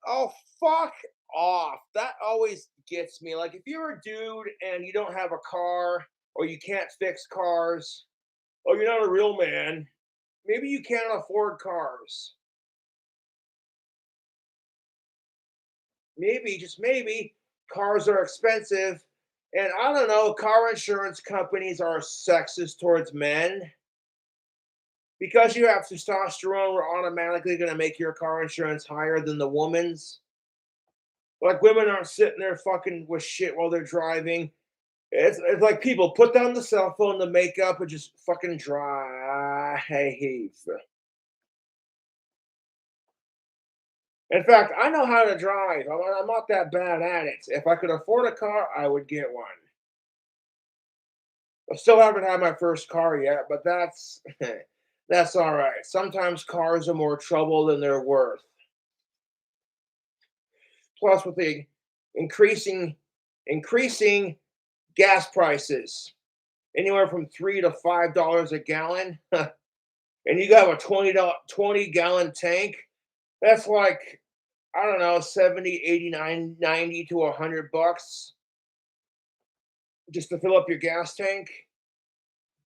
Oh, fuck off. That always gets me. Like, if you're a dude and you don't have a car or you can't fix cars, or you're not a real man, maybe you can't afford cars. Maybe, just maybe, cars are expensive. And I don't know, car insurance companies are sexist towards men. Because you have testosterone, we're automatically going to make your car insurance higher than the woman's. Like, women aren't sitting there fucking with shit while they're driving. It's like, people put down the cell phone, the makeup, and just fucking drive. In fact, I know how to drive. I'm not that bad at it. If I could afford a car, I would get one. I still haven't had my first car yet, but that's that's all right. Sometimes cars are more trouble than they're worth. Plus, with the increasing gas prices, anywhere from $3 to $5 a gallon, and you got a 20 gallon tank. That's like, I don't know, 70, 89, 90 to $100 just to fill up your gas tank.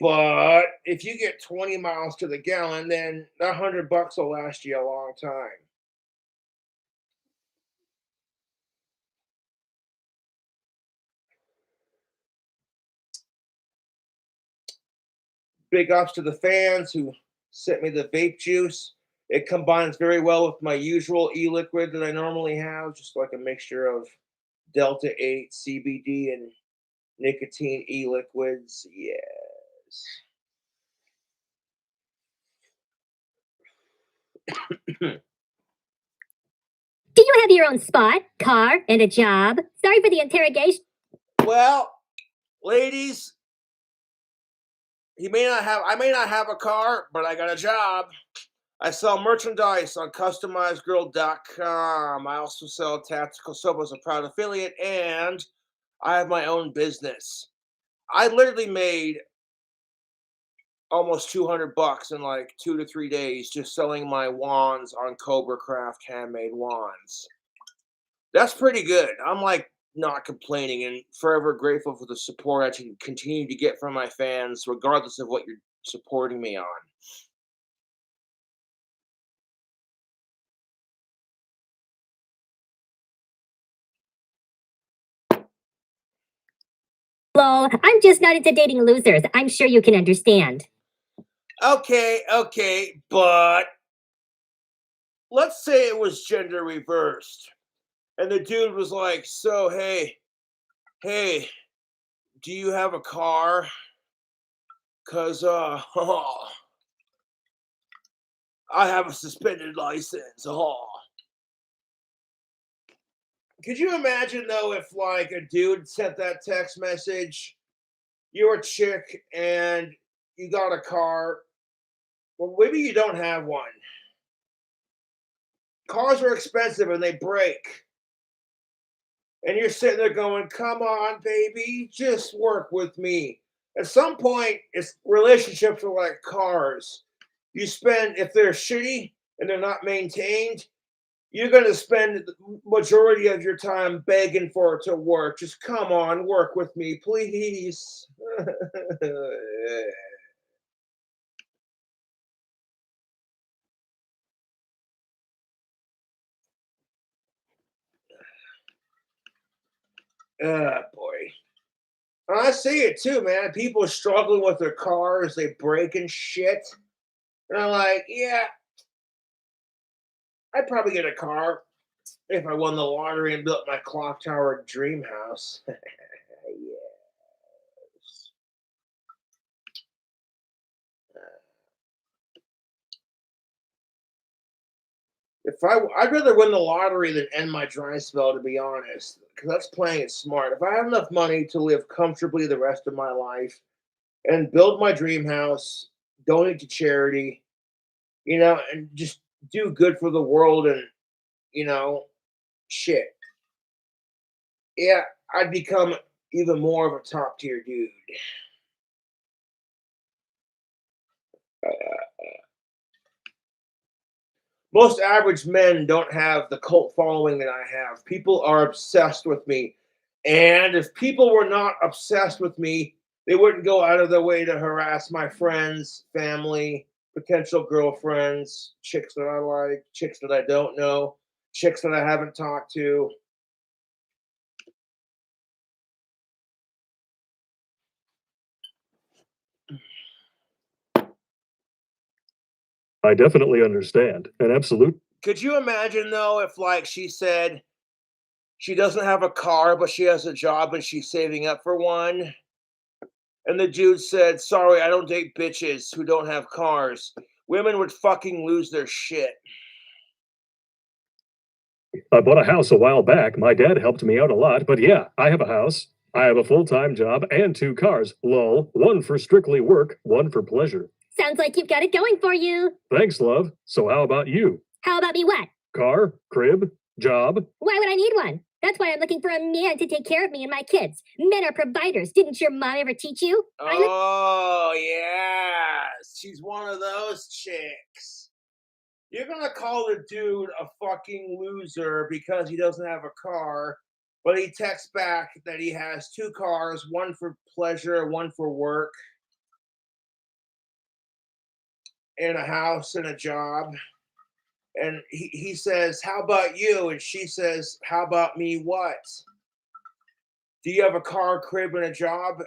But if you get 20 miles to the gallon, then $100 will last you a long time. Big ups to the fans who sent me the vape juice. It combines very well with my usual e-liquid that I normally have, just like a mixture of Delta 8, CBD, and nicotine e-liquids. Yes. Do you have your own spot, car, and a job? Sorry for the interrogation. Well, ladies, I may not have a car, but I got a job. I sell merchandise on customizedgirl.com. I also sell tactical soap as a proud affiliate, and I have my own business. I literally made almost $200 in like 2 to 3 days just selling my wands on Cobra Craft handmade wands. That's pretty good. I'm like not complaining and forever grateful for the support I can continue to get from my fans, regardless of what you're supporting me on. Lol, I'm just not into dating losers. I'm sure you can understand. Okay, but let's say it was gender reversed. And the dude was like, so, hey, do you have a car? Cause, I have a suspended license. Could you imagine though if like a dude sent that text message, you're a chick and you got a car, well, maybe you don't have one. Cars are expensive and they break. And you're sitting there going, come on, baby, just work with me. At some point, it's relationships are like cars. You spend, if they're shitty and they're not maintained, you're going to spend the majority of your time begging for it to work. Just come on, work with me, please. Boy. I see it too, man. People are struggling with their cars, they break and shit. And I'm like, yeah, I'd probably get a car if I won the lottery and built my clock tower dream house. Yes. I'd rather win the lottery than end my dry spell, to be honest, because that's playing it smart. If I have enough money to live comfortably the rest of my life and build my dream house, donate to charity, and just do good for the world and, you know, shit. Yeah, I'd become even more of a top tier dude. Most average men don't have the cult following that I have. People are obsessed with me. And if people were not obsessed with me, they wouldn't go out of their way to harass my friends, family, potential girlfriends, chicks that I like, chicks that I don't know, chicks that I haven't talked to. I definitely understand. An absolute. Could you imagine though if like she said she doesn't have a car but she has a job and she's saving up for one? And the dude said, "Sorry, I don't date bitches who don't have cars." Women would fucking lose their shit. I bought a house a while back. My dad helped me out a lot, but yeah, I have a house. I have a full-time job and 2 cars. Lol. One for strictly work, one for pleasure. Sounds like you've got it going for you. Thanks, love. So how about you? How about me what? Car, crib, job? Why would I need one? That's why I'm looking for a man to take care of me and my kids. Men are providers. Didn't your mom ever teach you? Oh, yeah. She's one of those chicks. You're going to call the dude a fucking loser because he doesn't have a car, but he texts back that he has 2 cars, one for pleasure, one for work, and a house and a job. And he says, "How about you?" And she says, "How about me what? Do you have a car, crib, and a job?"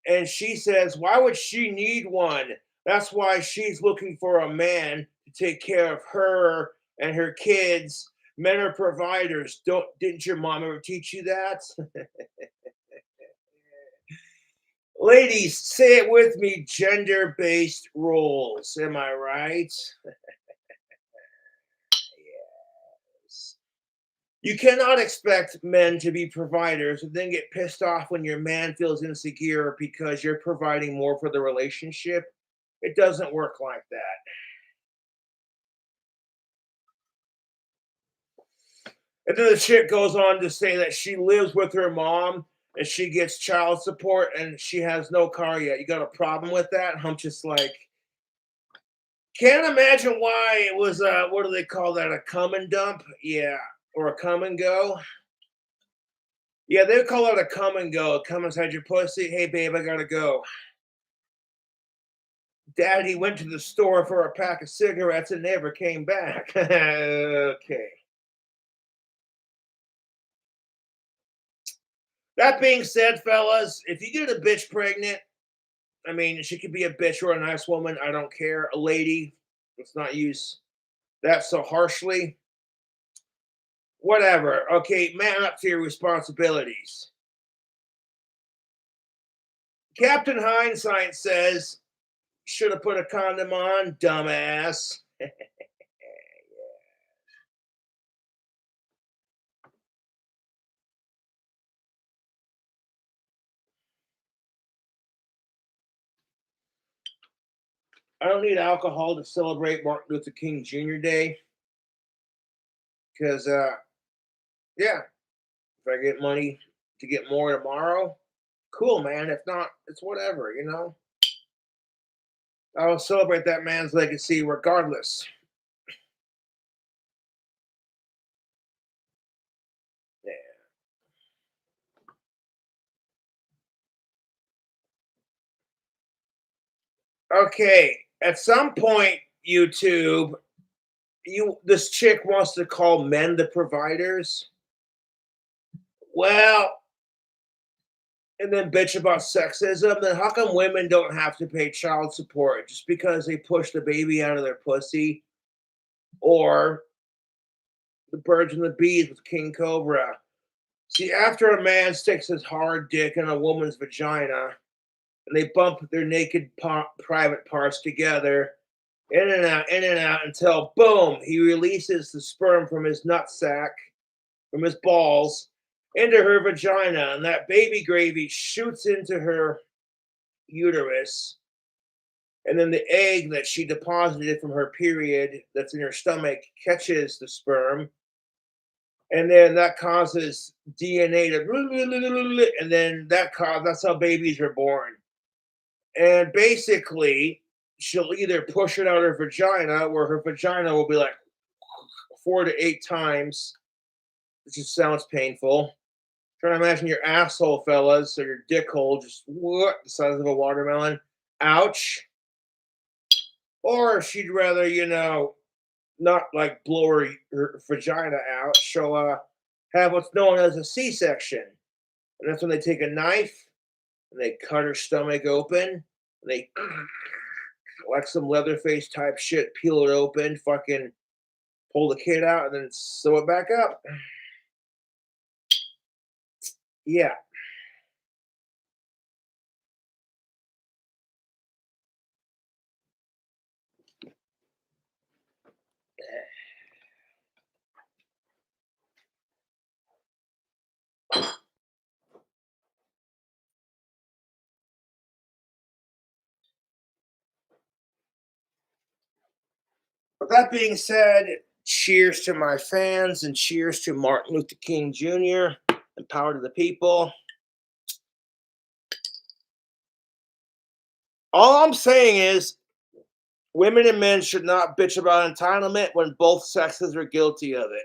And she says, "Why would she need one? That's why she's looking for a man to take care of her and her kids. Men are providers. Didn't your mom ever teach you that?" Ladies, say it with me, gender-based roles. Am I right? Yes. You cannot expect men to be providers and then get pissed off when your man feels insecure because you're providing more for the relationship. It doesn't work like that. And then the chick goes on to say that she lives with her mom and she gets child support and she has no car yet. You got a problem with that? I'm just like, can't imagine why it was what do they call that? A come and dump? Yeah. Or a come and go. Yeah, they would call it a come and go. Come inside your pussy. Hey babe, I gotta go. Daddy went to the store for a pack of cigarettes and never came back. Okay. That being said, fellas, if you get a bitch pregnant, I mean, she could be a bitch or a nice woman. I don't care. A lady, let's not use that so harshly. Whatever. Okay, man up to your responsibilities. Captain Hindsight says, should have put a condom on, dumbass. I don't need alcohol to celebrate Martin Luther King Jr. Day because, yeah, if I get money to get more tomorrow, cool, man. If not, it's whatever. I'll celebrate that man's legacy regardless. Yeah. Okay, at some point, YouTube, this chick wants to call men the providers. Well, and then bitch about sexism, then how come women don't have to pay child support just because they push the baby out of their pussy? Or the birds and the bees with King Cobra. See, after a man sticks his hard dick in a woman's vagina and they bump their naked private parts together, in and out until boom, he releases the sperm from his nutsack, from his balls, into her vagina, and that baby gravy shoots into her uterus. And then the egg that she deposited from her period that's in her stomach catches the sperm. And then that causes DNA to, and then that's how babies are born. And basically, she'll either push it out her vagina, where her vagina will be like 4 to 8 times, which just sounds painful. Try to imagine your asshole, fellas, or your dick hole, just what the size of a watermelon. Ouch. Or if she'd rather, not like blow her vagina out, she'll have what's known as a C-section. And that's when they take a knife and they cut her stomach open and they, like some Leatherface type shit, peel it open, fucking pull the kid out, and then sew it back up. Yeah. With that being said, cheers to my fans and cheers to Martin Luther King Jr. and power to the people. All I'm saying is women and men should not bitch about entitlement when both sexes are guilty of it.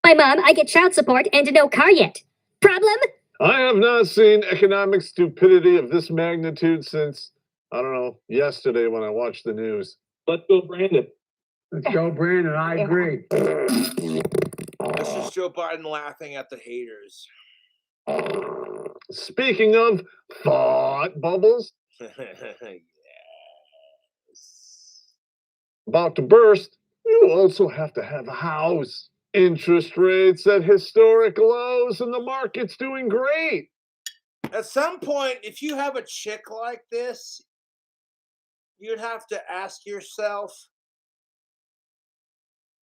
My mom, I get child support and no car yet. Problem? I have not seen economic stupidity of this magnitude since, I don't know, yesterday when I watched the news. Let's go, Brandon. Let's go, Brandon. I agree. This is Joe Biden laughing at the haters. Speaking of thought bubbles, Yes. about to burst, you also have to have a house. Interest rates at historic lows and the market's doing great. At some point, if you have a chick like this, you'd have to ask yourself,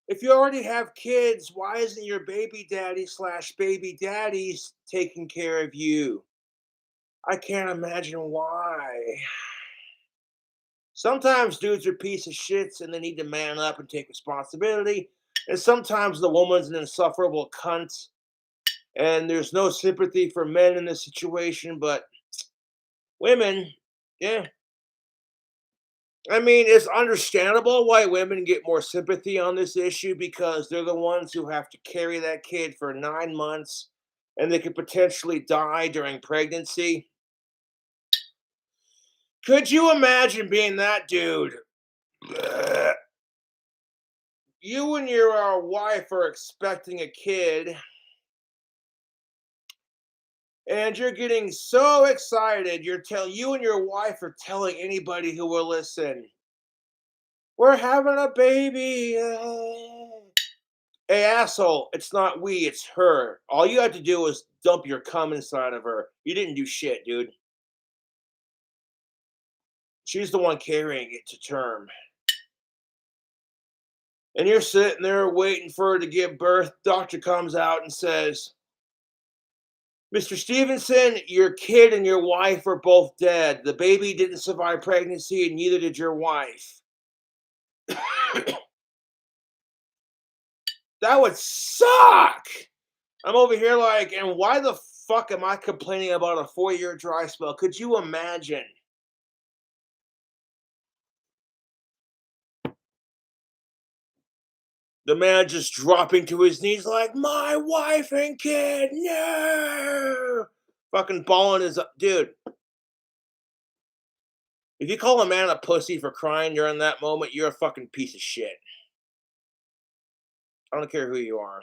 if you already have kids, why isn't your baby daddy / baby daddies taking care of you? I can't imagine why. Sometimes dudes are piece of shits and they need to man up and take responsibility. And sometimes the woman's an insufferable cunt. And there's no sympathy for men in this situation, but women, yeah. I mean, it's understandable why women get more sympathy on this issue because they're the ones who have to carry that kid for 9 months and they could potentially die during pregnancy. Could you imagine being that dude? You and your wife are expecting a kid, and you're getting so excited. You and your wife are telling anybody who will listen, "We're having a baby." Hey, asshole! It's not we, it's her. All you had to do was dump your cum inside of her. You didn't do shit, dude. She's the one carrying it to term. And you're sitting there waiting for her to give birth. Doctor comes out and says, "Mr. Stevenson, your kid and your wife are both dead. The baby didn't survive pregnancy, and neither did your wife." That would suck. I'm over here like, and why the fuck am I complaining about a 4-year dry spell? Could you imagine? The man just dropping to his knees like, "My wife and kid, no!" Fucking bawling his dude. If you call a man a pussy for crying during that moment, you're a fucking piece of shit. I don't care who you are.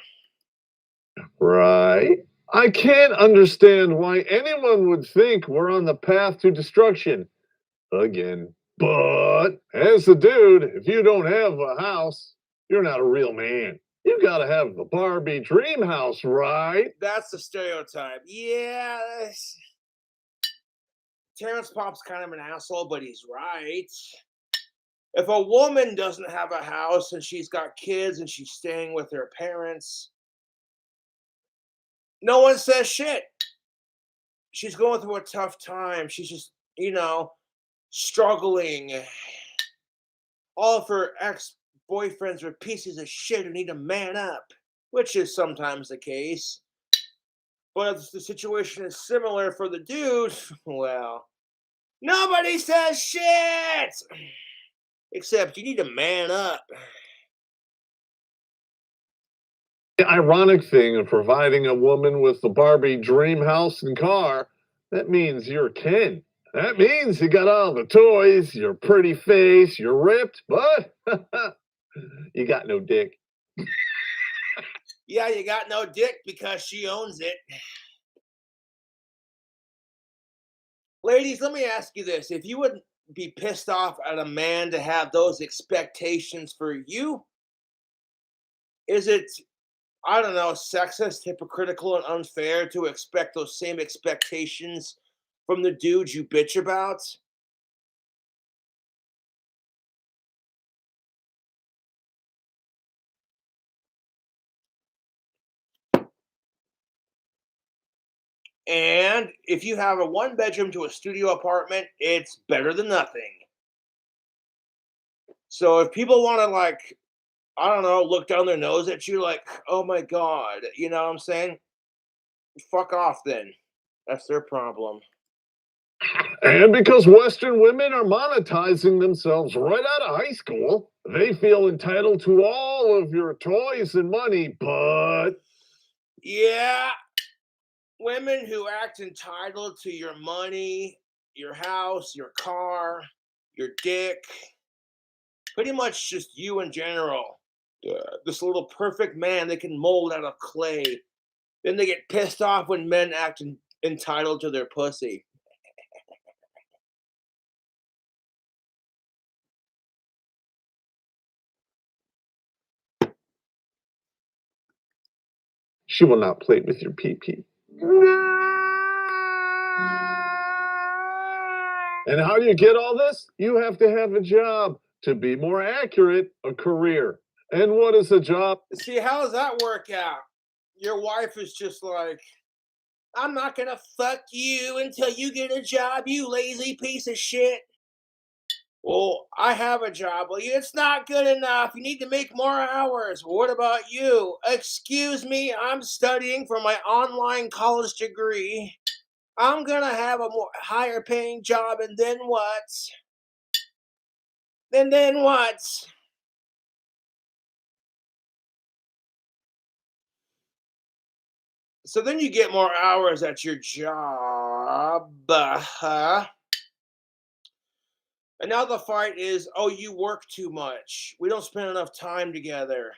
Right. I can't understand why anyone would think we're on the path to destruction again. But as a dude, if you don't have a house, you're not a real man. You gotta have the Barbie dream house, right? That's the stereotype. Yeah. Terrence Pop's kind of an asshole, but he's right. If a woman doesn't have a house and she's got kids and she's staying with her parents, no one says shit. She's going through a tough time. She's just, struggling. All of her ex boyfriends are pieces of shit who need to man up, which is sometimes the case. But if the situation is similar for the dude, well, nobody says shit! Except you need to man up. The ironic thing of providing a woman with the Barbie dream house and car, that means you're Ken. That means you got all the toys, your pretty face, you're ripped, but you got no dick. Yeah, you got no dick because she owns it. Ladies, let me ask you this. If you would be pissed off at a man to have those expectations for you, is it, I don't know, sexist, hypocritical, and unfair to expect those same expectations from the dude you bitch about? And if you have a one bedroom to a studio apartment, it's better than nothing. So if people want to, like, I don't know, look down their nose at you like, oh my God, you know what I'm saying? Fuck off then. That's their problem. And because Western women are monetizing themselves right out of high school, they feel entitled to all of your toys and money, but Yeah, women who act entitled to your money, your house, your car, your dick, pretty much just you in general. This little perfect man they can mold out of clay. Then they get pissed off when men act entitled to their pussy. she will not play with your pee-pee. And how do you get all this? You have to have a job. To be more accurate, a career. And what is a job? See, how does that work out? Your wife is just like, I'm not gonna fuck you until you get a job, you lazy piece of shit. Well, I have a job. Well, it's not good enough. You need to make more hours. What about you? Excuse me, I'm studying for my online college degree. I'm gonna have a more higher paying job, and then what? Then what? So then you get more hours at your job. And now the fight is, oh, you work too much. We don't spend enough time together.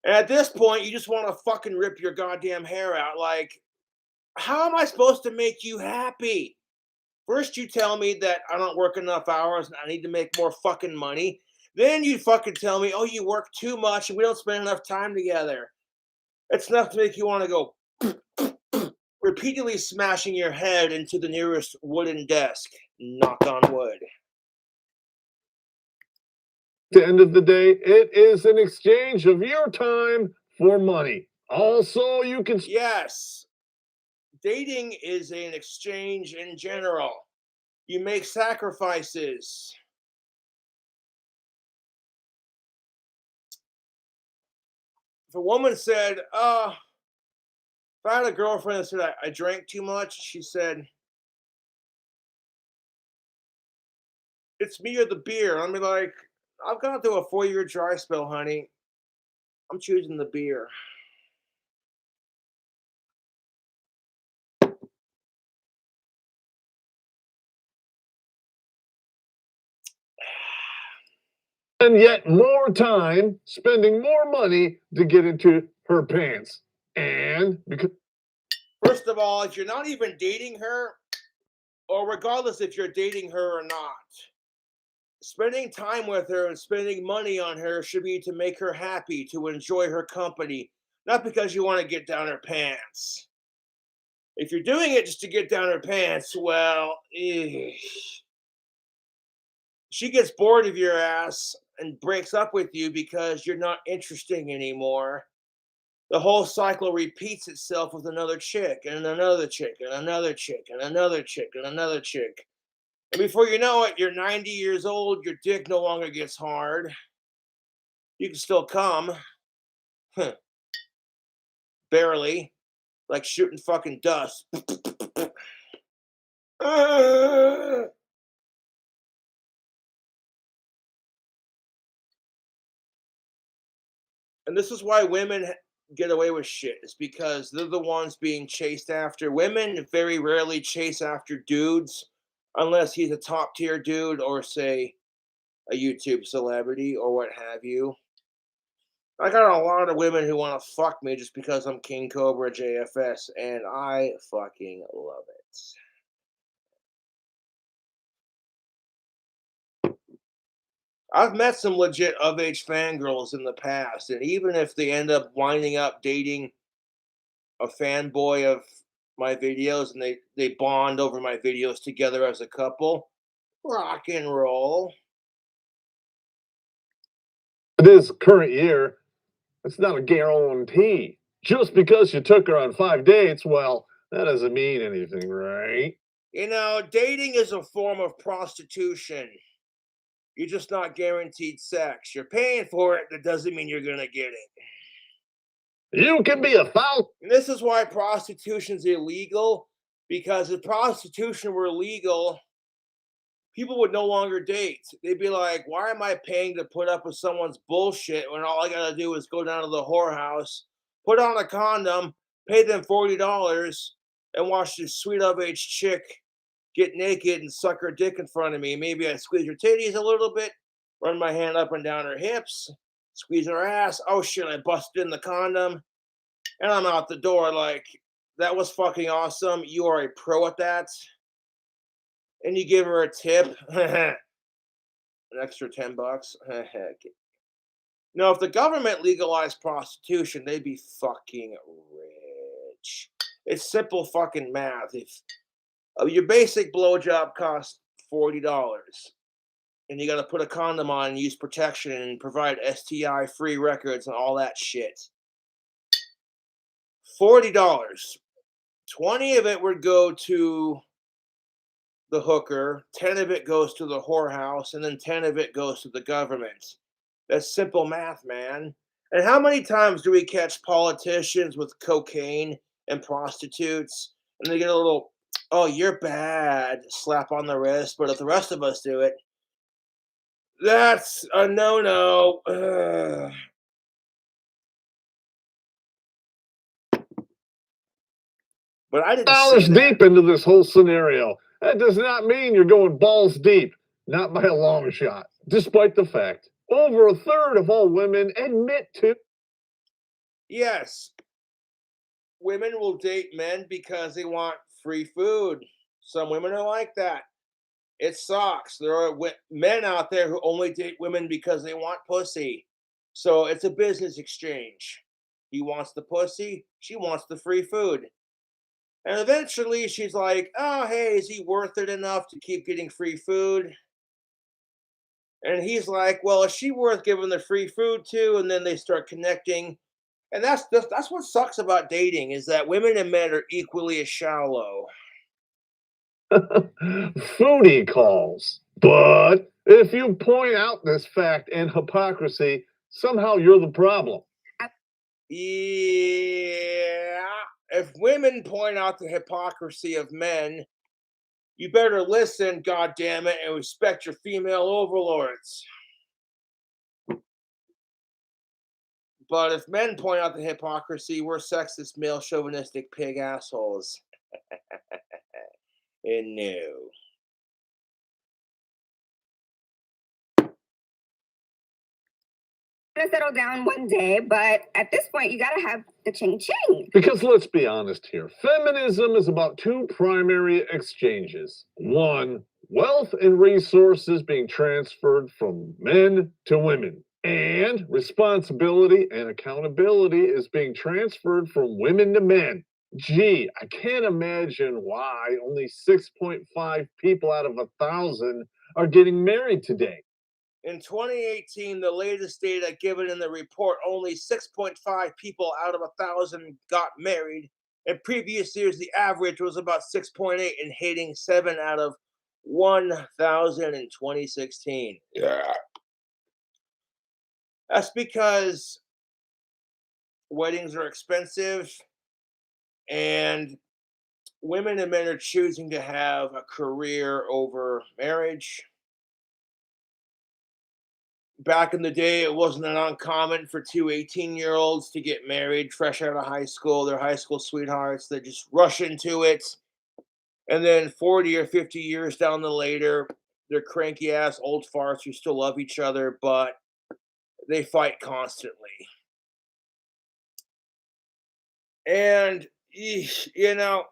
And at this point, you just want to fucking rip your goddamn hair out. Like, how am I supposed to make you happy? First, you tell me that I don't work enough hours and I need to make more fucking money. Then you fucking tell me, oh, you work too much and we don't spend enough time together. It's enough to make you want to go repeatedly smashing your head into the nearest wooden desk. Knock on wood. At the end of the day, it is an exchange of your time for money. Also, you can. Yes. Dating is an exchange in general. You make sacrifices. If a woman said, if I had a girlfriend that said I drank too much, she said, it's me or the beer. I'd be like, I've gone through a 4-year dry spell, honey. I'm choosing the beer. And yet more time spending more money to get into her pants. And because First of all, if you're not even dating her, or regardless if you're dating her or not, spending time with her and spending money on her should be to make her happy, to enjoy her company, not because you want to get down her pants. If you're doing it just to get down her pants, well, she gets bored of your ass and breaks up with you because you're not interesting anymore. The whole cycle repeats itself with another chick and another chick and another chick and another chick and another chick. And before you know it, you're 90 years old, your dick no longer gets hard. You can still come. Barely. Like shooting fucking dust. And this is why women get away with shit. It's because they're the ones being chased after. Women very rarely chase after dudes unless he's a top tier dude or, say, a YouTube celebrity or what have you. I got a lot of women who want to fuck me just because I'm King Cobra JFS, and I fucking love it. I've met some legit of age fangirls in the past, and even if they end up winding up dating a fanboy of my videos and they bond over my videos together as a couple, rock and roll. This current year, it's not a guarantee. Just because you took her on 5 dates, well, that doesn't mean anything, right? You know, dating is a form of prostitution. You're just not guaranteed sex. You're paying for it. That doesn't mean you're going to get it. You can be a foul. And this is why prostitution's illegal. Because if prostitution were legal, people would no longer date. They'd be like, why am I paying to put up with someone's bullshit when all I got to do is go down to the whorehouse, put on a condom, pay them $40, and watch this sweet of age chick get naked and suck her dick in front of me. Maybe I squeeze her titties a little bit, run my hand up and down her hips, squeeze her ass. Oh shit, I busted in the condom. And I'm out the door like, that was fucking awesome. You are a pro at that. And you give her a tip. An extra $10. No, if the government legalized prostitution, they'd be fucking rich. It's simple fucking math. If your basic blowjob costs $40, and you got to put a condom on and use protection and provide STI-free records and all that shit. $40. 20 of it would go to the hooker, 10 of it goes to the whorehouse, and then 10 of it goes to the government. That's simple math, man. And how many times do we catch politicians with cocaine and prostitutes, and they get a little, oh, you're bad, slap on the wrist, but if the rest of us do it, that's a no-no. But I didn't Dollars say that. deep into this whole scenario. That does not mean you're going balls deep, not by a long shot, despite the fact over a third of all women admit to. Yes, women will date men because they want free food. Some women are like that. It sucks. There are men out there who only date women because they want pussy. So it's a business exchange. He wants the pussy, she wants the free food. And eventually she's like, oh, hey, is he worth it enough to keep getting free food? And he's like, well, is she worth giving the free food to? And then they start connecting. And that's what sucks about dating, is that women and men are equally as shallow. Foodie calls. But if you point out this fact and hypocrisy, somehow you're the problem. Yeah. If women point out the hypocrisy of men, you better listen, goddammit, and respect your female overlords. But if men point out the hypocrisy, we're sexist, male chauvinistic pig assholes. And no. To settle down one day, but at this point, you gotta have the ching ching. Because let's be honest here, feminism is about two primary exchanges. One, wealth and resources being transferred from men to women. And responsibility and accountability is being transferred from women to men. Gee, I can't imagine why only 6.5 people out of 1,000 are getting married today. In 2018, the latest data given in the report, only 6.5 people out of 1,000 got married. In previous years, the average was about 6.8 and hitting 7 out of 1,000 in 2016. Yeah. That's because weddings are expensive and women and men are choosing to have a career over marriage. Back in the day, it wasn't an uncommon for two 18-year-olds to get married fresh out of high school. Their high school sweethearts, they just rush into it. And then 40 or 50 years down the later, they're cranky ass old farts who still love each other, but they fight constantly. And, you know,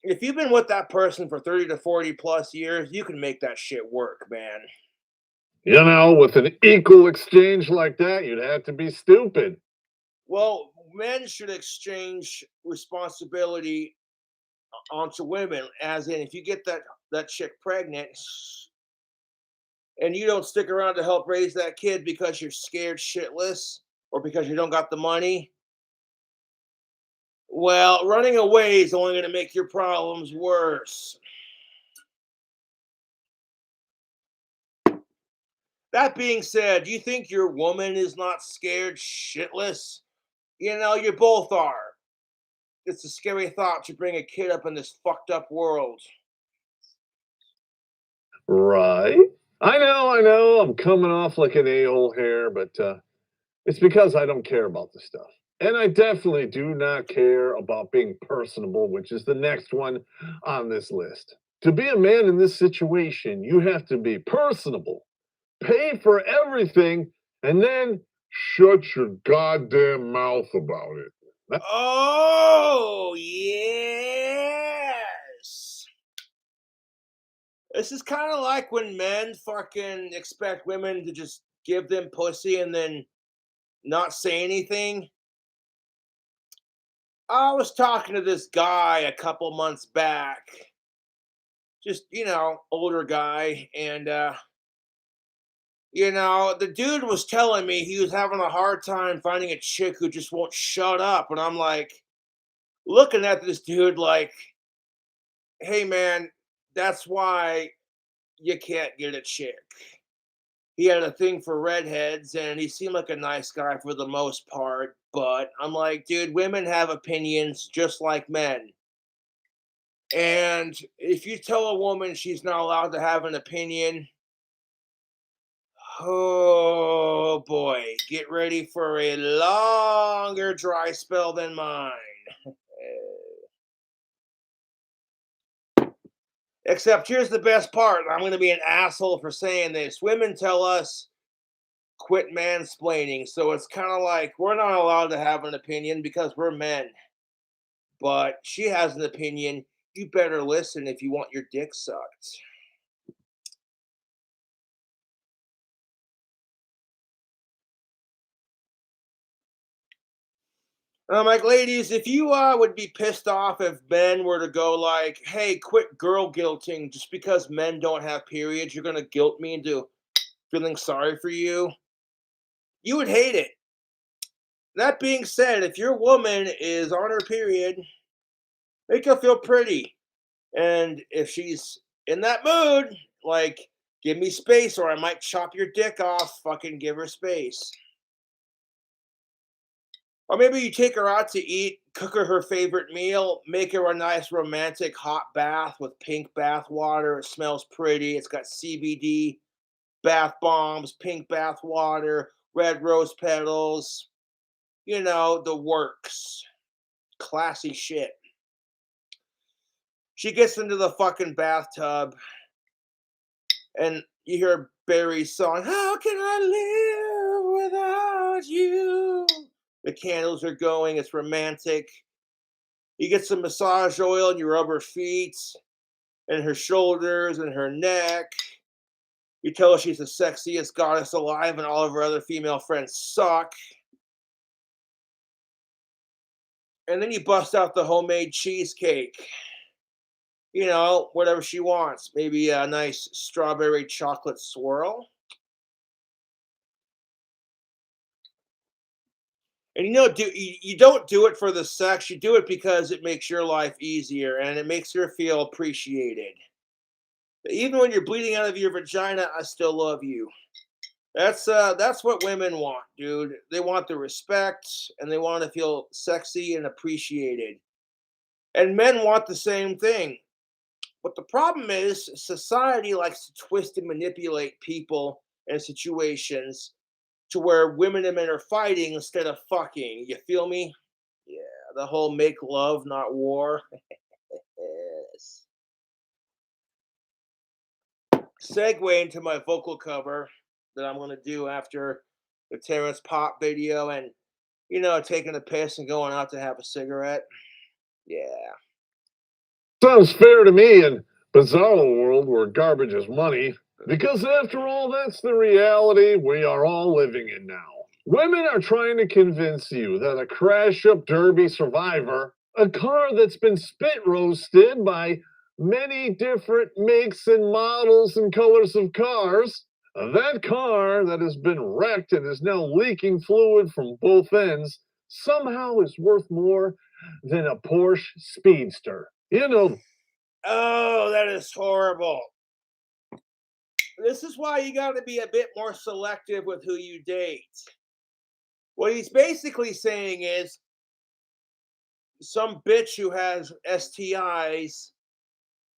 if you've been with that person for 30 to 40 plus years, you can make that shit work, man. With an equal exchange like that, you'd have to be stupid. Well, men should exchange responsibility onto women, as in, if you get that chick pregnant and you don't stick around to help raise that kid because you're scared shitless or because you don't got the money, well, running away is only going to make your problems worse. That being said, do you think your woman is not scared shitless? You both are. It's a scary thought to bring a kid up in this fucked up world. Right. I know. I'm coming off like an a-hole here, but it's because I don't care about this stuff. And I definitely do not care about being personable, which is the next one on this list. To be a man in this situation, you have to be personable, pay for everything, and then shut your goddamn mouth about it. Oh, yes. This is kind of like when men fucking expect women to just give them pussy and then not say anything. I was talking to this guy a couple months back, just, older guy, and, the dude was telling me he was having a hard time finding a chick who just won't shut up. And I'm like, looking at this dude like, hey, man, that's why you can't get a chick. He had a thing for redheads and he seemed like a nice guy for the most part. But I'm like, dude, women have opinions just like men. And if you tell a woman she's not allowed to have an opinion, oh boy, get ready for a longer dry spell than mine. Except here's the best part. I'm going to be an asshole for saying this. Women tell us quit mansplaining. So it's kind of like we're not allowed to have an opinion because we're men. But she has an opinion. You better listen if you want your dick sucked. And I'm like, ladies, if you would be pissed off if men were to go like, hey, quit girl guilting just because men don't have periods, you're going to guilt me into feeling sorry for you, you would hate it. That being said, if your woman is on her period, make her feel pretty. And if she's in that mood, like, give me space or I might chop your dick off, fucking give her space. Or maybe you take her out to eat, cook her favorite meal, make her a nice romantic hot bath with pink bath water. It smells pretty. It's got CBD, bath bombs, pink bath water, red rose petals. The works. Classy shit. She gets into the fucking bathtub and you hear Barry's song, How Can I Live Without You? The candles are going. It's romantic. You get some massage oil and you rub her feet and her shoulders and her neck. You tell her she's the sexiest goddess alive and all of her other female friends suck. And then you bust out the homemade cheesecake. You know, whatever she wants. Maybe a nice strawberry chocolate swirl. And you don't do it for the sex. You do it because it makes your life easier and it makes her feel appreciated. Even when you're bleeding out of your vagina, I still love you. That's what women want, dude. They want the respect and they want to feel sexy and appreciated. And men want the same thing. But the problem is society likes to twist and manipulate people and situations to where women and men are fighting instead of fucking. You feel me? Yeah, the whole make love, not war. Yes. Segue into my vocal cover that I'm gonna do after the Terrence Pop video and taking a piss and going out to have a cigarette. Yeah. Sounds fair to me in bizarro world where garbage is money. Because after all, that's the reality we are all living in now. Women are trying to convince you that a crash up derby survivor, a car that's been spit roasted by many different makes and models and colors of cars, that car that has been wrecked and is now leaking fluid from both ends, somehow is worth more than a Porsche Speedster. You know, Oh, that is horrible. This is why you got to be a bit more selective with who you date. What he's basically saying is some bitch who has STIs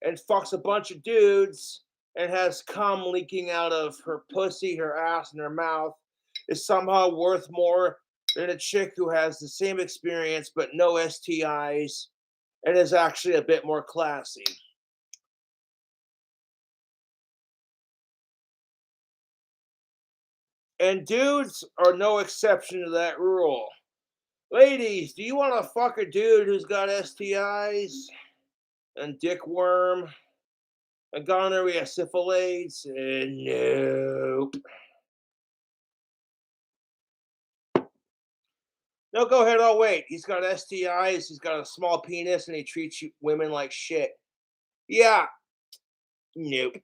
and fucks a bunch of dudes and has cum leaking out of her pussy, her ass, and her mouth is somehow worth more than a chick who has the same experience but no STIs and is actually a bit more classy. And dudes are no exception to that rule. Ladies, do you want to fuck a dude who's got STIs and dick worm and gonorrhea syphilis? Nope. No, go ahead. I'll wait. He's got STIs. He's got a small penis, and he treats women like shit. Yeah. Nope.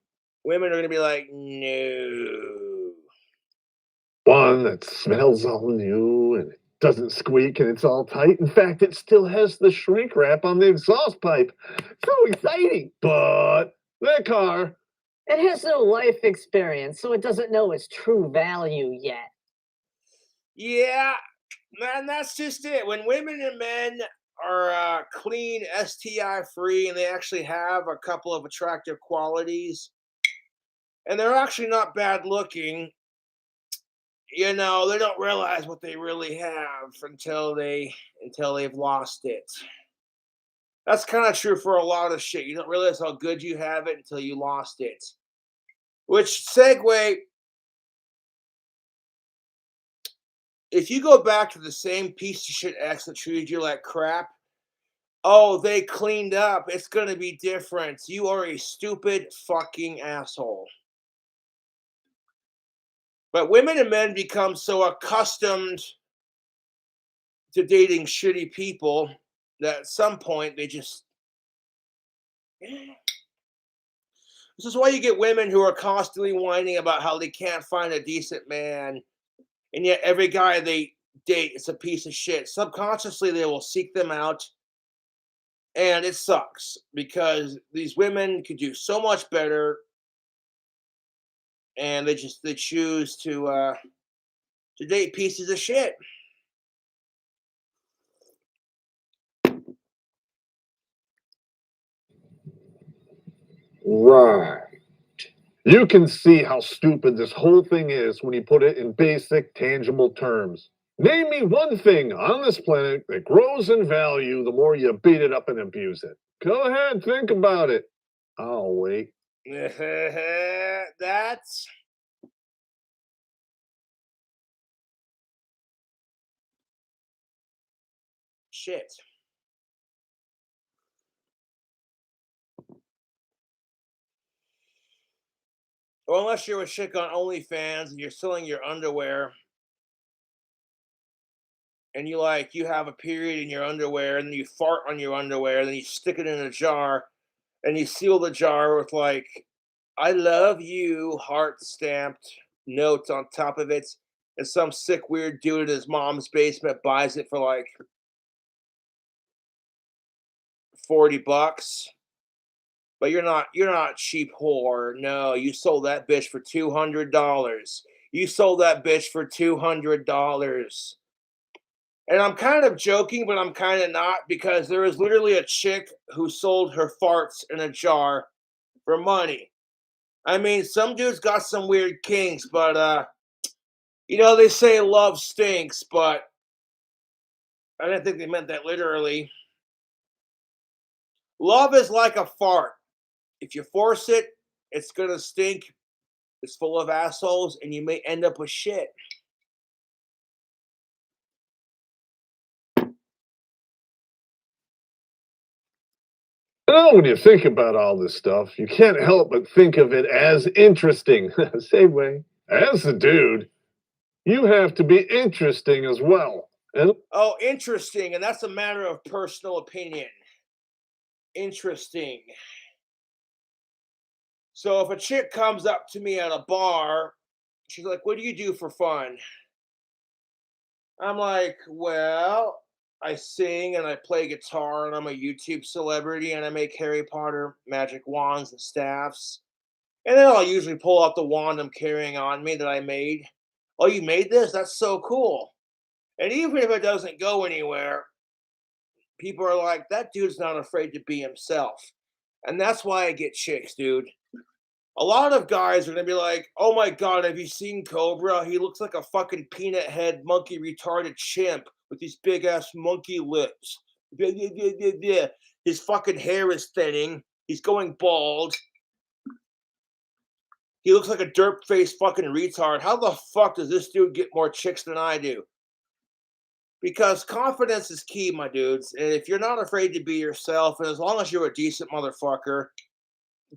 Women are gonna be like, no. one that smells all new and it doesn't squeak and it's all tight. In fact, it still has the shrink wrap on the exhaust pipe. So exciting. But that car, It has no life experience, so it doesn't know its true value yet. Yeah, man, that's just it. When women and men are clean, STI free, and they actually have a couple of attractive qualities, and they're actually not bad looking, they don't realize what they really have until they've lost it. That's kind of true for a lot of shit. You don't realize how good you have it until you lost it. Which segue, if you go back to the same piece of shit ex that treated you like crap, oh, they cleaned up. It's going to be different. You are a stupid fucking asshole. But women and men become so accustomed to dating shitty people that at some point they just. This is why you get women who are constantly whining about how they can't find a decent man, and yet every guy they date is a piece of shit. Subconsciously, they will seek them out, and it sucks because these women could do so much better, and they choose to date pieces of shit. right. You can see how stupid this whole thing is when you put it in basic, tangible terms. Name me one thing on this planet that grows in value the more you beat it up and abuse it. Go ahead, think about it. I'll wait. That's shit. Well, unless you're a chick on OnlyFans and you're selling your underwear and you have a period in your underwear, and then you fart on your underwear, and then you stick it in a jar, and you seal the jar with like "I love you" heart stamped notes on top of it, and some sick weird dude in his mom's basement buys it for like $40. But you're not cheap whore. No, you sold that bitch for $200. You sold that bitch for $200. And I'm kind of joking, but I'm kind of not, because there is literally a chick who sold her farts in a jar for money. I mean, some dudes got some weird kinks, but they say love stinks, but I didn't think they meant that literally. Love is like a fart. If you force it, it's gonna stink. It's full of assholes, and you may end up with shit. When you think about all this stuff, you can't help but think of it as interesting. Same way. As a dude, you have to be interesting as well. And Oh, interesting, and that's a matter of personal opinion. Interesting. So if a chick comes up to me at a bar, she's like, "What do you do for fun?" I'm like, "Well, I sing and I play guitar and I'm a YouTube celebrity and I make Harry Potter magic wands and staffs." And then I'll usually pull out the wand I'm carrying on me that I made. "Oh, you made this? That's so cool." And even if it doesn't go anywhere, people are like, "That dude's not afraid to be himself." And that's why I get chicks, dude. A lot of guys are gonna be like, "Oh my god, have you seen Cobra? He looks like a fucking peanut head monkey retarded chimp with these big ass monkey lips. Yeah, yeah, yeah, yeah, yeah. His fucking hair is thinning. He's going bald. He looks like a derp faced fucking retard. How the fuck does this dude get more chicks than I do?" Because confidence is key, my dudes. And if you're not afraid to be yourself, and as long as you're a decent motherfucker,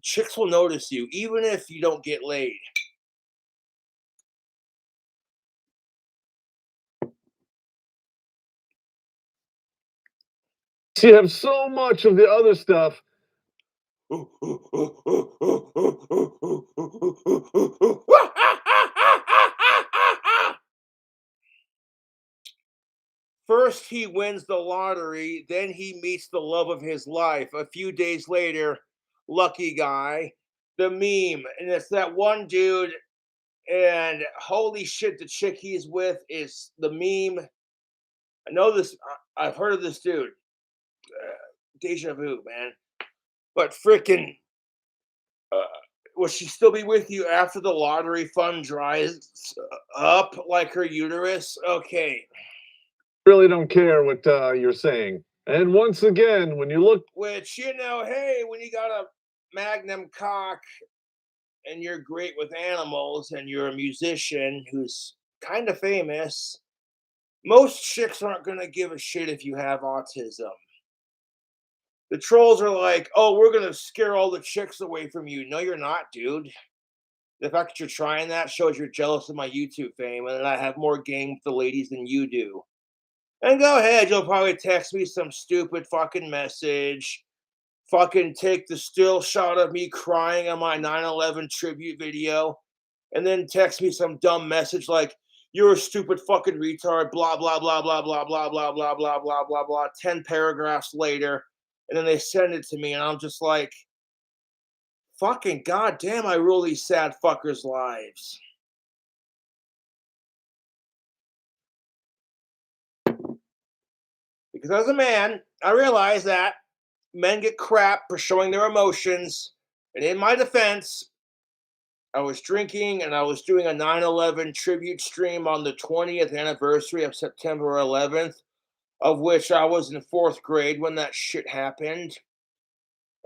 chicks will notice you, even if you don't get laid. you have so much of the other stuff. First, he wins the lottery, then he meets the love of his life. A few days later, lucky guy, the meme. And it's that one dude, and holy shit, the chick he's with is the meme. I know this, I've heard of this dude. Deja vu, man. But freaking, uh, will she still be with you after the lottery fund dries up like her uterus? Okay. Really don't care what you're saying. And once again, when you look, Which, hey, when you got a magnum cock and you're great with animals and you're a musician who's kind of famous, most chicks aren't going to give a shit if you have autism. The trolls are like, "Oh, we're going to scare all the chicks away from you." No, you're not, dude. The fact that you're trying that shows you're jealous of my YouTube fame and that I have more game with the ladies than you do. And go ahead, you'll probably text me some stupid fucking message. Fucking take the still shot of me crying on my 9/11 tribute video, and then text me some dumb message like, "You're a stupid fucking retard," blah, blah, blah, blah, blah, blah, blah, blah, blah, blah, blah, blah, 10 paragraphs later. And then they send it to me, and I'm just like, fucking goddamn, I rule these sad fuckers' lives. Because as a man, I realize that men get crap for showing their emotions. And in my defense, I was drinking and I was doing a 9/11 tribute stream on the 20th anniversary of September 11th, of which I was in fourth grade when that shit happened.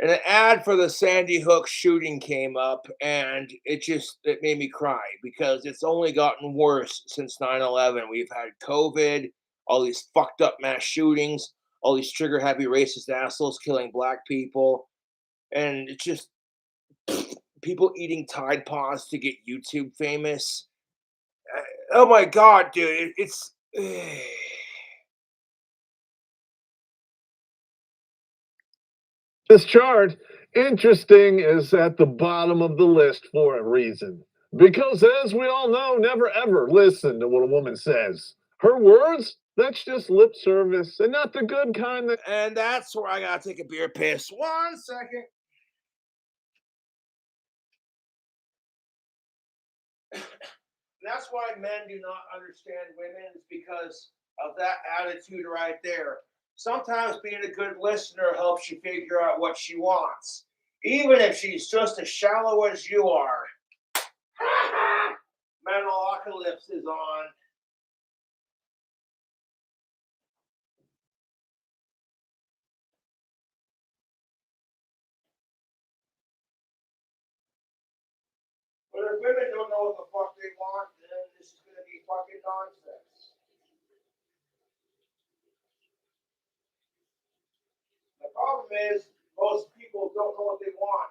And an ad for the Sandy Hook shooting came up, and it made me cry because it's only gotten worse since 9/11. We've had COVID, all these fucked up mass shootings, all these trigger happy racist assholes killing black people, and it's just people eating Tide Pods to get YouTube famous. Oh my god, dude, it's This chart, interesting, is at the bottom of the list for a reason. Because as we all know, never ever listen to what a woman says. Her words, that's just lip service, and not the good kind that. And that's where I gotta take a beer piss. 1 second. That's why men do not understand women, is because of that attitude right there. Sometimes being a good listener helps you figure out what she wants, even if she's just as shallow as you are. Metalocalypse is on. But if women don't know what the fuck they want, then this is going to be fucking nonsense. The problem is, most people don't know what they want.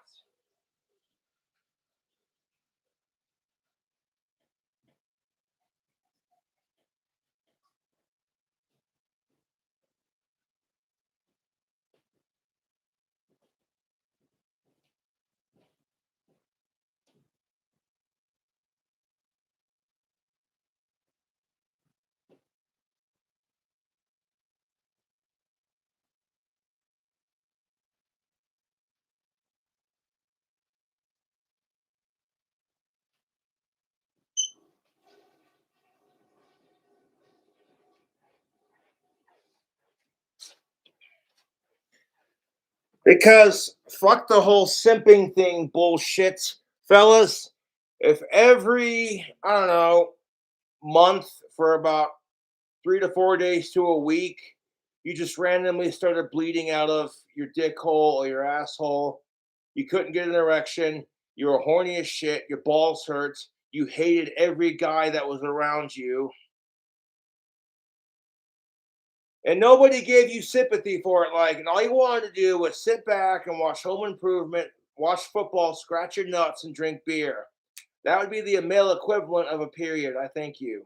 Because fuck the whole simping thing bullshit, fellas. If every, I don't know, month for about 3 to 4 days to a week, you just randomly started bleeding out of your dick hole or your asshole, you couldn't get an erection, you were horny as shit, your balls hurt, you hated every guy that was around you, and nobody gave you sympathy for it. Like, and all you wanted to do was sit back and watch Home Improvement, watch football, scratch your nuts, and drink beer. That would be the male equivalent of a period. I thank you.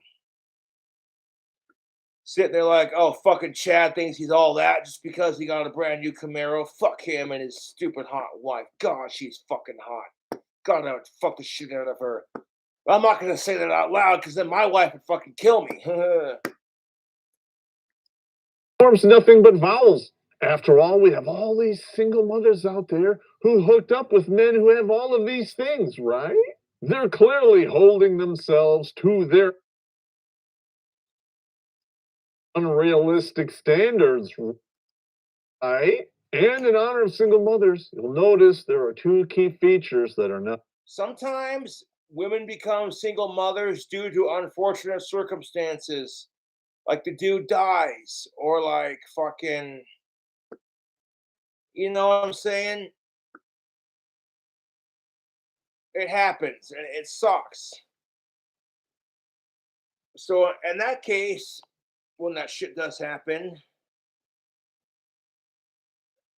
Sitting there like, oh, fucking Chad thinks he's all that just because he got a brand new Camaro. Fuck him and his stupid hot wife. God, she's fucking hot. God, I would fuck the shit out of her. But I'm not going to say that out loud because then my wife would fucking kill me. Forms nothing but vowels. After all, we have all these single mothers out there who hooked up with men who have all of these things, right? They're clearly holding themselves to their unrealistic standards, right? And in honor of single mothers, you'll notice there are two key features that are not. Sometimes women become single mothers due to unfortunate circumstances. Like the dude dies, or like fucking, you know what I'm saying? It happens and it sucks. So in that case, when that shit does happen,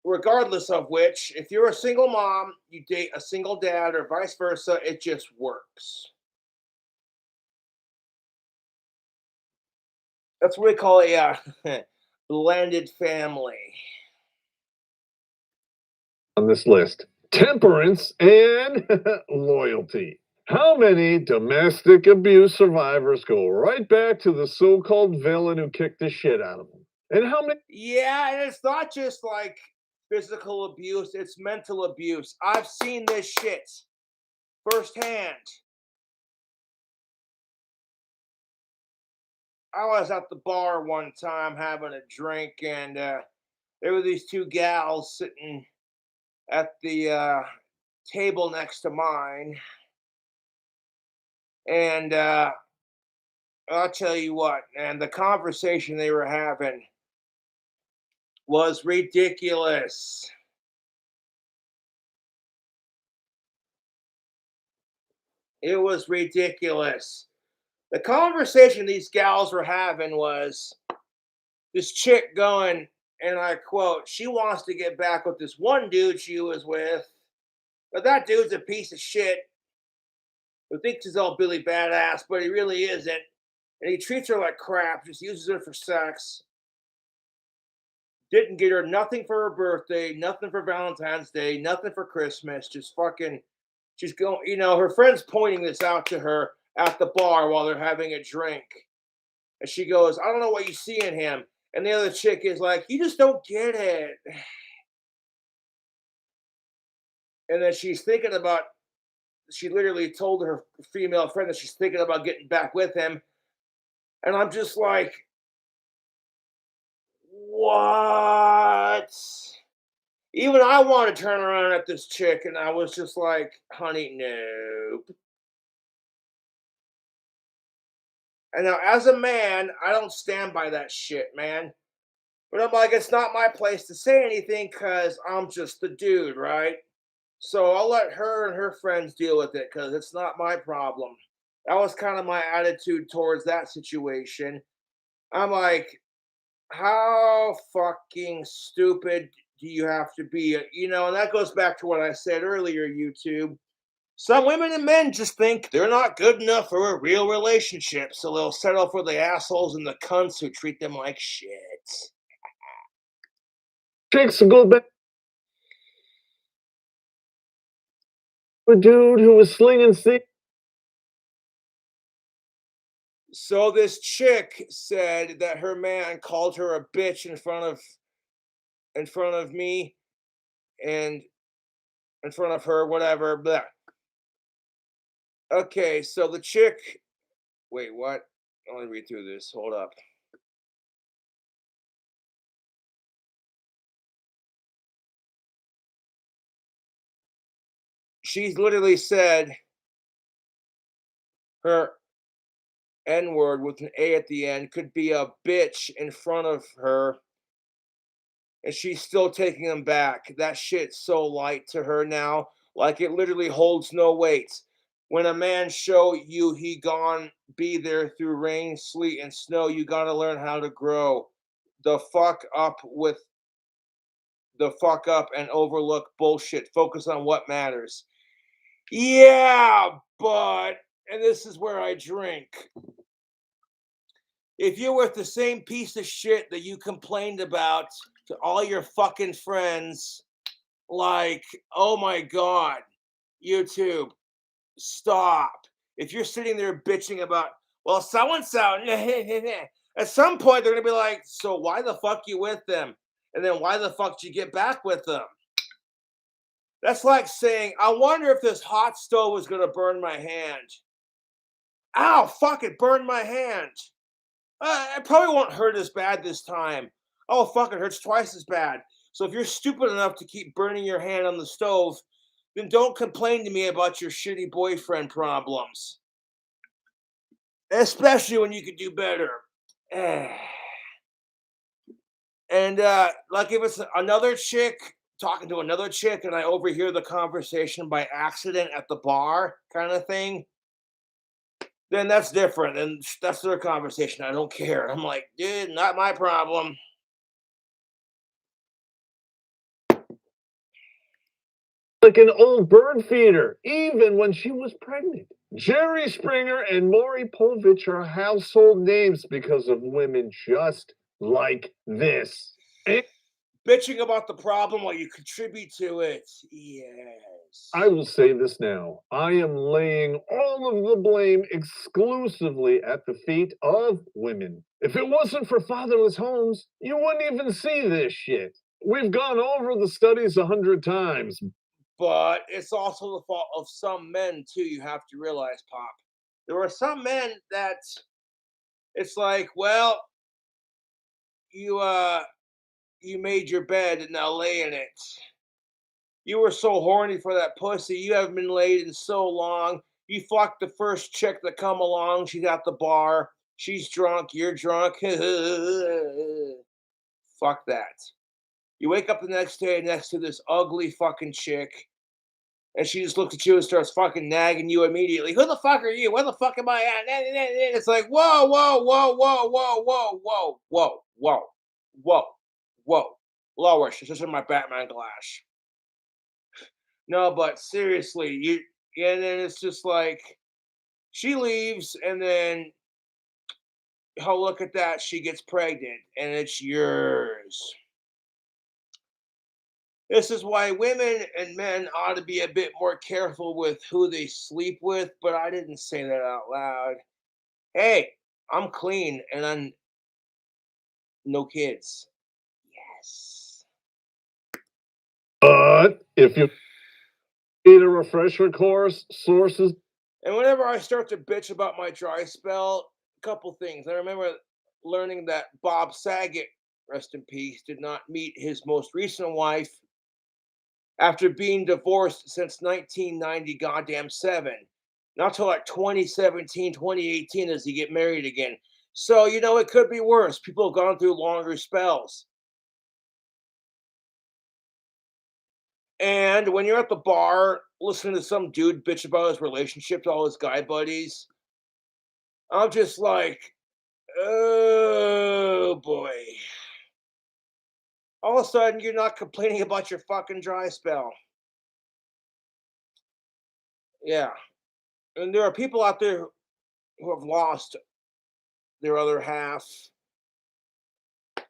regardless of which, if you're a single mom, you date a single dad, or vice versa, it just works. That's what we call a blended family. On this list: temperance and loyalty. How many domestic abuse survivors go right back to the so called villain who kicked the shit out of them? And how many? Yeah, and it's not just like physical abuse, it's mental abuse. I've seen this shit firsthand. I was at the bar one time having a drink, and there were these two gals sitting at the table next to mine. And I'll tell you what, and the conversation they were having was ridiculous. It was ridiculous. The conversation these gals were having was this chick going, and I quote, she wants to get back with this one dude she was with, but that dude's a piece of shit who thinks he's all Billy Badass, but he really isn't. And he treats her like crap, just uses her for sex. Didn't get her nothing for her birthday, nothing for Valentine's Day, nothing for Christmas. Just fucking, she's going, her friend's pointing this out to her at the bar while they're having a drink. And she goes, I don't know what you see in him. And the other chick is like, you just don't get it. And then she's thinking about, she literally told her female friend that she's thinking about getting back with him. And I'm just like, what? Even I want to turn around at this chick, and I was just like, honey, nope. And now, as a man, I don't stand by that shit, man. But I'm like, it's not my place to say anything because I'm just the dude, right? So I'll let her and her friends deal with it because it's not my problem. That was kind of my attitude towards that situation. I'm like, how fucking stupid do you have to be? And that goes back to what I said earlier, YouTube. Some women and men just think they're not good enough for a real relationship, so they'll settle for the assholes and the cunts who treat them like shit. Chicks go back. A dude who was slinging seeds. So this chick said that her man called her a bitch in front of me and in front of her, whatever. Blah. Okay, so the chick. Wait, what? Let me read through this. Hold up. She's literally said her N word with an A at the end could be a bitch in front of her, and she's still taking them back. That shit's so light to her now, like it literally holds no weight. When a man show you he gone be there through rain, sleet, and snow, you gotta learn how to grow. The fuck up with the fuck up and overlook bullshit. Focus on what matters. Yeah, but, and this is where I drink. If you're with the same piece of shit that you complained about to all your fucking friends, like, oh my God, YouTube, stop. If you're sitting there bitching about, well, so and so, at some point they're going to be like, so why the fuck you with them? And then why the fuck did you get back with them? That's like saying, I wonder if this hot stove is going to burn my hand. Ow, fuck, it burned my hand. It probably won't hurt as bad this time. Oh, fuck, it hurts twice as bad. So if you're stupid enough to keep burning your hand on the stove, then don't complain to me about your shitty boyfriend problems. Especially when you could do better. And like if it's another chick talking to another chick and I overhear the conversation by accident at the bar kind of thing, then that's different. And that's their conversation. I don't care. I'm like, dude, not my problem. Like an old bird feeder, even when she was pregnant. Jerry Springer and Maury Povich are household names because of women just like this. Bitching about the problem while you contribute to it. Yes. I will say this now. I am laying all of the blame exclusively at the feet of women. If it wasn't for fatherless homes, you wouldn't even see this shit. We've gone over the studies 100 times. But it's also the fault of some men, too, you have to realize, Pop. There are some men that it's like, well, you made your bed and now lay in it. You were so horny for that pussy. You haven't been laid in so long. You fucked the first chick that come along. She's at the bar. She's drunk. You're drunk. Fuck that. You wake up the next day next to this ugly fucking chick, and she just looks at you and starts fucking nagging you immediately. Who the fuck are you? Where the fuck am I at? It's like, whoa, whoa, whoa, whoa, whoa, whoa, whoa, whoa, whoa, whoa, whoa. Lower. She's just in my Batman glass. No, but seriously, and then it's just like she leaves, and then oh look at that, she gets pregnant, and it's yours. This is why women and men ought to be a bit more careful with who they sleep with, but I didn't say that out loud. Hey, I'm clean and I'm no kids. Yes. But if you need a refresher course, sources. And whenever I start to bitch about my dry spell, a couple things. I remember learning that Bob Saget, rest in peace, did not meet his most recent wife after being divorced since 1990 goddamn 7. Not till like 2017, 2018 does he get married again. So, it could be worse. People have gone through longer spells. And when you're at the bar listening to some dude bitch about his relationship to all his guy buddies, I'm just like, oh boy. All of a sudden, you're not complaining about your fucking dry spell. Yeah. And there are people out there who have lost their other half.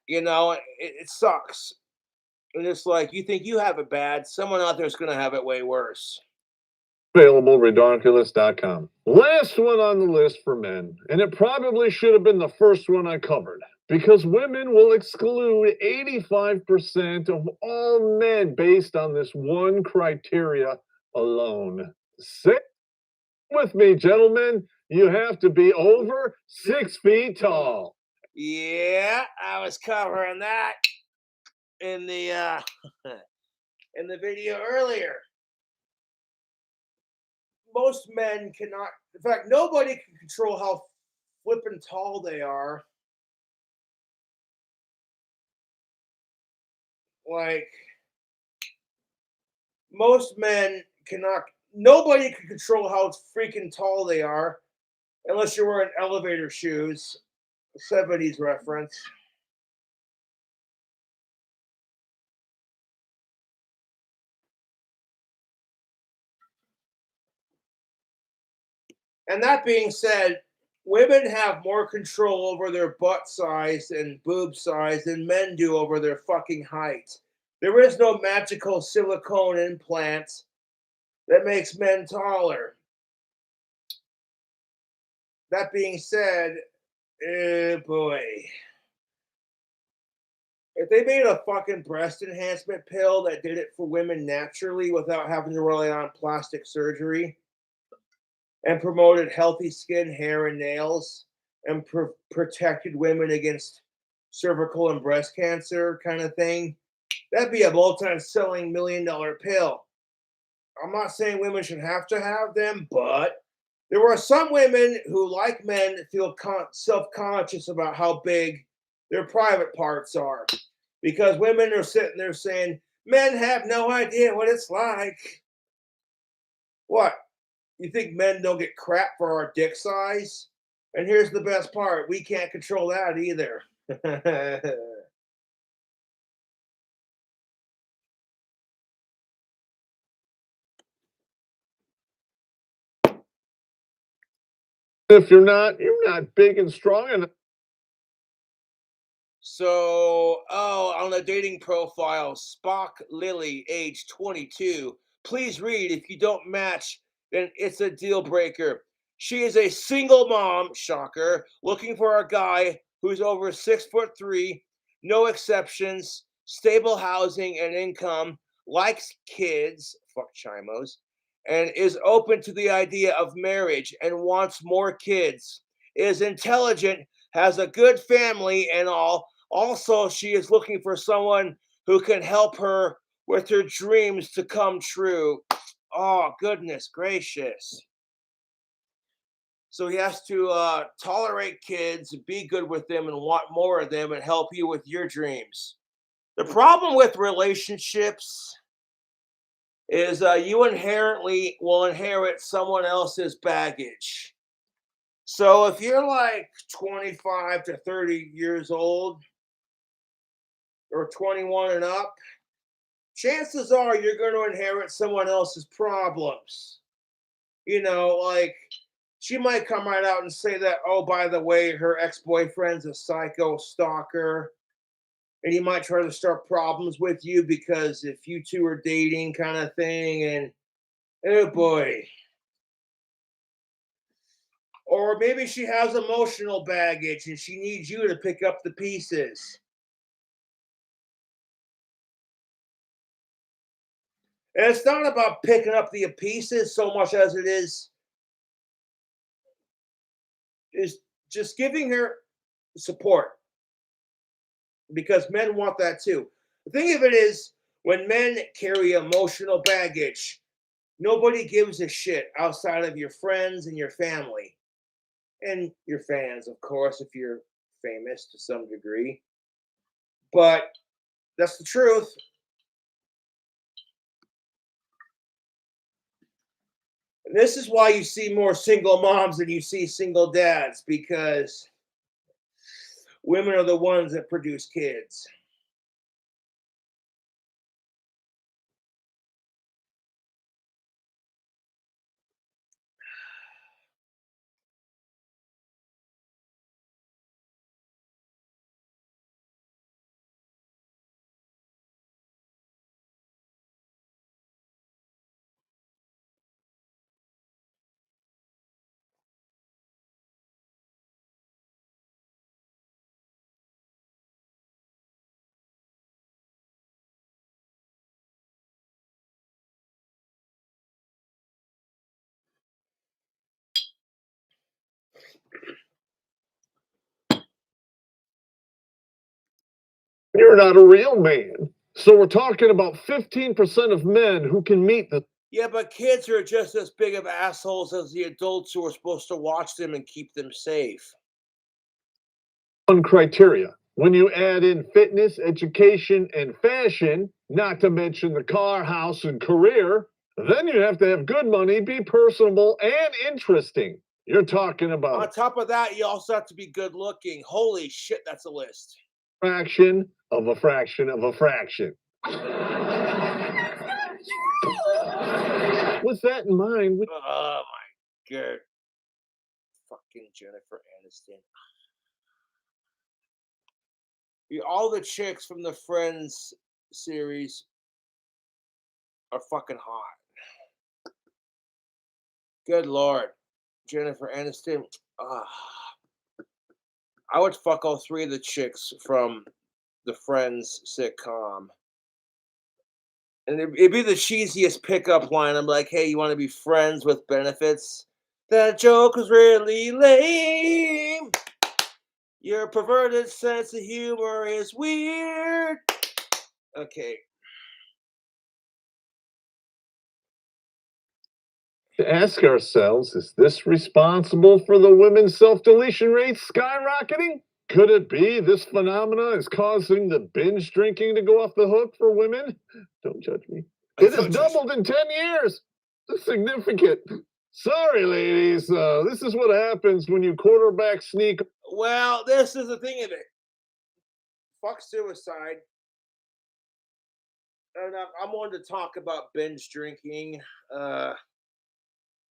It sucks. And it's like, you think you have it bad, someone out there is going to have it way worse. Available redonkulous.com. Last one on the list for men, and it probably should have been the first one I covered, because women will exclude 85% of all men based on this one criteria alone. Sit with me, gentlemen. You have to be over 6 feet tall. Yeah, I was covering that in the in the video earlier. Most men cannot, in fact, nobody can control how flippin' tall they are. Like, most men cannot, nobody can control how freaking tall they are unless you're wearing elevator shoes. 70s reference. And that being said, women have more control over their butt size and boob size than men do over their fucking height. There is no magical silicone implant that makes men taller. That being said, boy. If they made a fucking breast enhancement pill that did it for women naturally without having to rely on plastic surgery and promoted healthy skin, hair, and nails and protected women against cervical and breast cancer kind of thing, that'd be a multi-selling $1 million pill. I'm not saying women should have to have them, but there are some women who, like men, feel self-conscious about how big their private parts are. Because women are sitting there saying, men have no idea what it's like. What? You think men don't get crap for our dick size? And here's the best part, we can't control that either. If you're not big and strong enough. So, on the dating profile, Spock Lily, age 22. Please read. If you don't match, then it's a deal breaker. She is a single mom, shocker, looking for a guy who's over 6'3", no exceptions, stable housing and income, likes kids, fuck chimos, and is open to the idea of marriage and wants more kids. Is intelligent, has a good family and all. Also, she is looking for someone who can help her with her dreams to come true. Oh, goodness gracious. So he has to tolerate kids, be good with them, and want more of them and help you with your dreams. The problem with relationships is you inherently will inherit someone else's baggage. So if you're like 25 to 30 years old or 21 and up, chances are you're going to inherit someone else's problems. Like she might come right out and say that, oh, by the way, her ex-boyfriend's a psycho stalker and he might try to start problems with you because if you two are dating kind of thing, and oh boy. Or maybe she has emotional baggage and she needs you to pick up the pieces. And it's not about picking up the pieces so much as it is just giving her support, because men want that too. The thing of it is, when men carry emotional baggage, nobody gives a shit outside of your friends and your family and your fans, of course, if you're famous to some degree. But that's the truth. And this is why you see more single moms than you see single dads, because women are the ones that produce kids. You're not a real man. So we're talking about 15% of men who can meet the Yeah, but kids are just as big of assholes as the adults who are supposed to watch them and keep them safe. one criteria. When you add in fitness, education, and fashion, not to mention the car, house, and career, then you have to have good money, be personable, and interesting. You're talking about On top of that, you also have to be good looking. Holy shit, that's a list. a fraction of a fraction of a fraction. With that in mind, Oh my god. Fucking Jennifer Aniston. All the chicks from the Friends series are fucking hot. Good lord. Jennifer Aniston. Ah. I would fuck all three of the chicks from the Friends sitcom. And it'd be the cheesiest pickup line. I'm like, hey, you want to be friends with benefits? That joke was really lame. Your perverted sense of humor is weird. Okay. to ask ourselves, is this responsible for the women's self-deletion rates skyrocketing? Could it be this phenomena is causing the binge drinking to go off the hook for women? Don't judge me. It has doubled in 10 years. That's significant. Sorry, ladies. This is what happens when you quarterback sneak. Well, this is the thing of it. Fuck suicide. And I'm wanting to talk about binge drinking.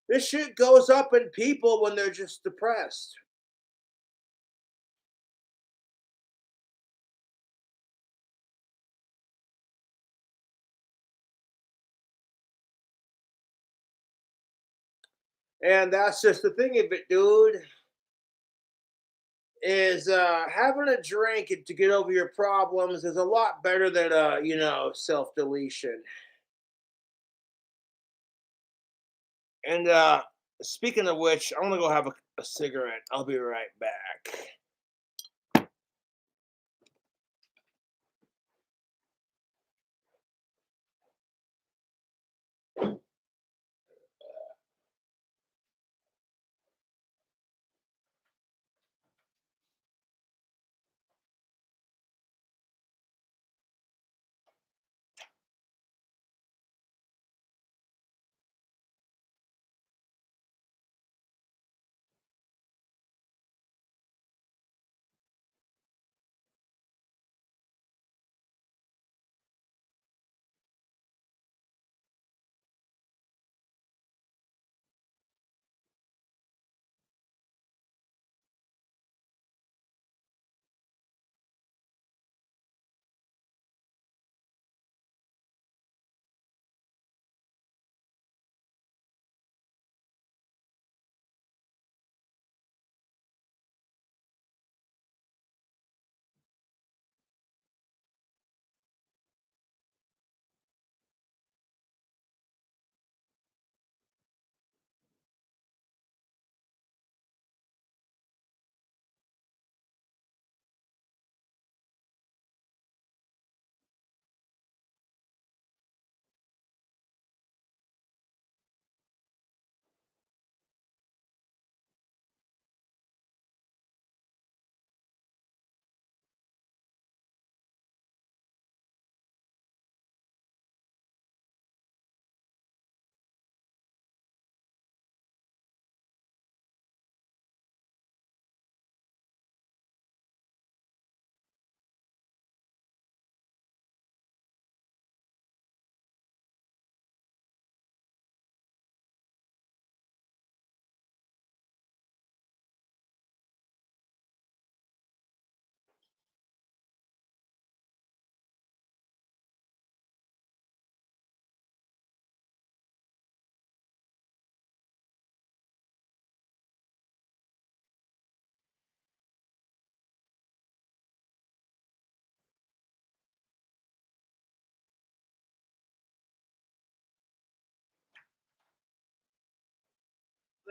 This shit goes up in people when they're just depressed. And that's just the thing of it, dude. Is having a drink to get over your problems is a lot better than self deletion. And speaking of which, I'm gonna go have a cigarette. I'll be right back.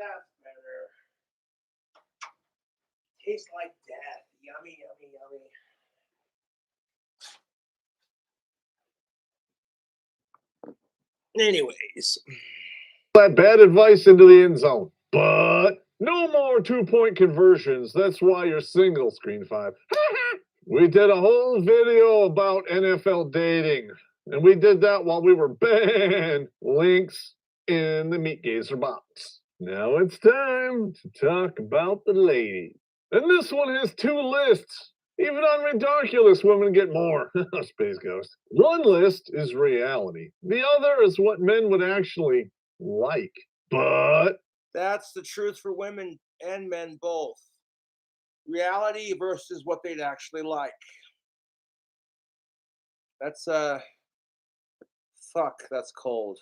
that's better. Tastes like death. Yummy, yummy, yummy. Anyways. That bad advice into the end zone. But no more 2-point conversions. That's why you're single, Screen 5. We did a whole video about NFL dating. And we did that while we were banned. Links in the Meat Gazer box. Now it's time to talk about the ladies. And this one has 2 lists. Even on Redonkulous, women get more. Space Ghost. One list is reality. The other is what men would actually like. But that's the truth for women and men both. Reality versus what they'd actually like. That's fuck, that's cold.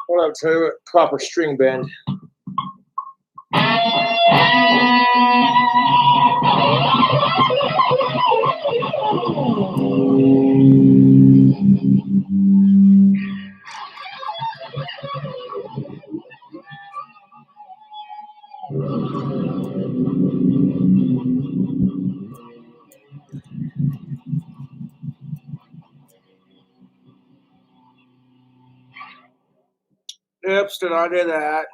What up, to proper string bend. Oops, did I do that?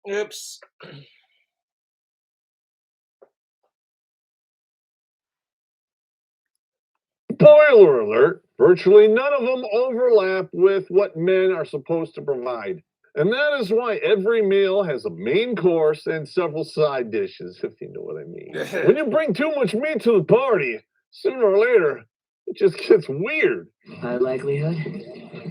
Oops. Spoiler alert, virtually none of them overlap with what men are supposed to provide. And that is why every meal has a main course and several side dishes, if you know what I mean. When you bring too much meat to the party, sooner or later, it just gets weird. High likelihood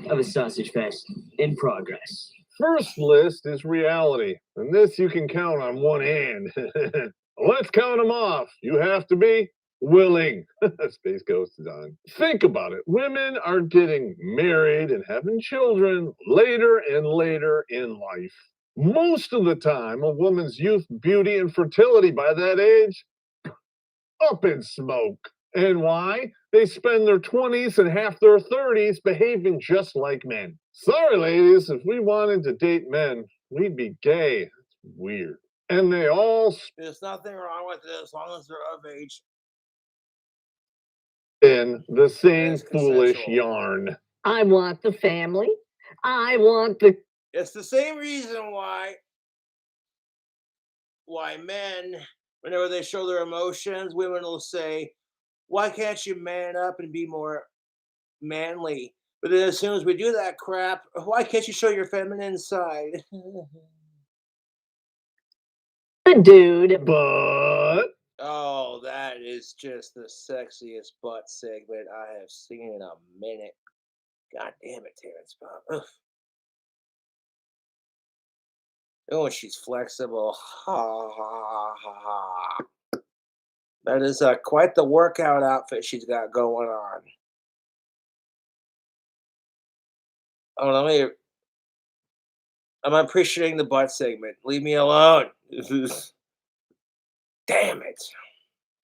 of a sausage fest in progress. First list is reality, and this you can count on one hand. Let's count them off. You have to be willing. Space Ghost is on. Think about it. Women are getting married and having children later and later in life. Most of the time, a woman's youth, beauty, and fertility by that age, up in smoke. And why? They spend their 20s and half their 30s behaving just like men. Sorry, ladies, if we wanted to date men, we'd be gay. It's weird. And they all There's nothing wrong with it as long as they're of age. spin the same It's foolish consensual. yarn. I want the family. I want the. It's the same reason why men, whenever they show their emotions, women will say, "Why can't you man up and be more manly?" But then as soon as we do that crap, why can't you show your feminine side? Dude. But Oh, that is just the sexiest butt segment I have seen in a minute. God damn it, Terrence Bob. Ugh. Oh, she's flexible. Ha ha ha ha. That is quite the workout outfit she's got going on. Oh, let me. I'm appreciating the butt segment. Leave me alone. Damn it.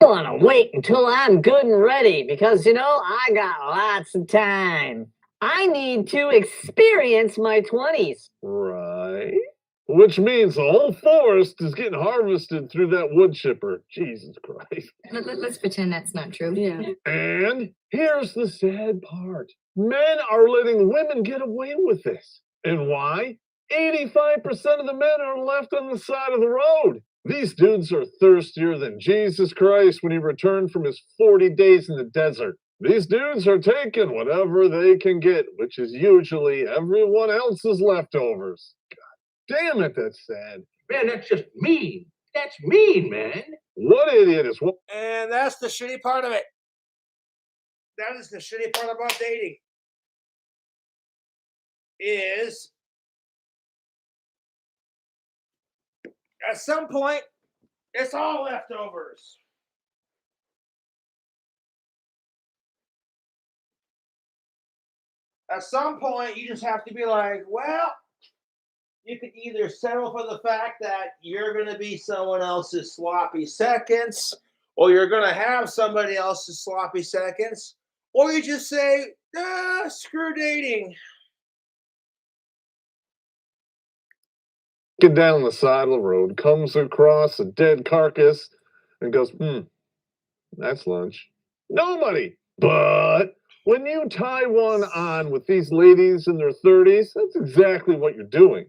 I want to wait until I'm good and ready because, I got lots of time. I need to experience my 20s. right. Which means the whole forest is getting harvested through that wood chipper. Jesus Christ. Let's pretend that's not true. Yeah. And here's the sad part. Men are letting women get away with this. And why? 85% of the men are left on the side of the road. These dudes are thirstier than Jesus Christ when he returned from his 40 days in the desert. These dudes are taking whatever they can get, which is usually everyone else's leftovers. God damn it, that's sad. Man, that's just mean. That's mean, man. What idiot is what? And that's the shitty part of it. That is the shitty part about dating. Is at some point, it's all leftovers. At some point, you just have to be like, well, you could either settle for the fact that you're going to be someone else's sloppy seconds, or you're going to have somebody else's sloppy seconds, or you just say, screw dating. Get down the side of the road, comes across a dead carcass, and goes, that's lunch. Nobody. But when you tie one on with these ladies in their 30s, that's exactly what you're doing.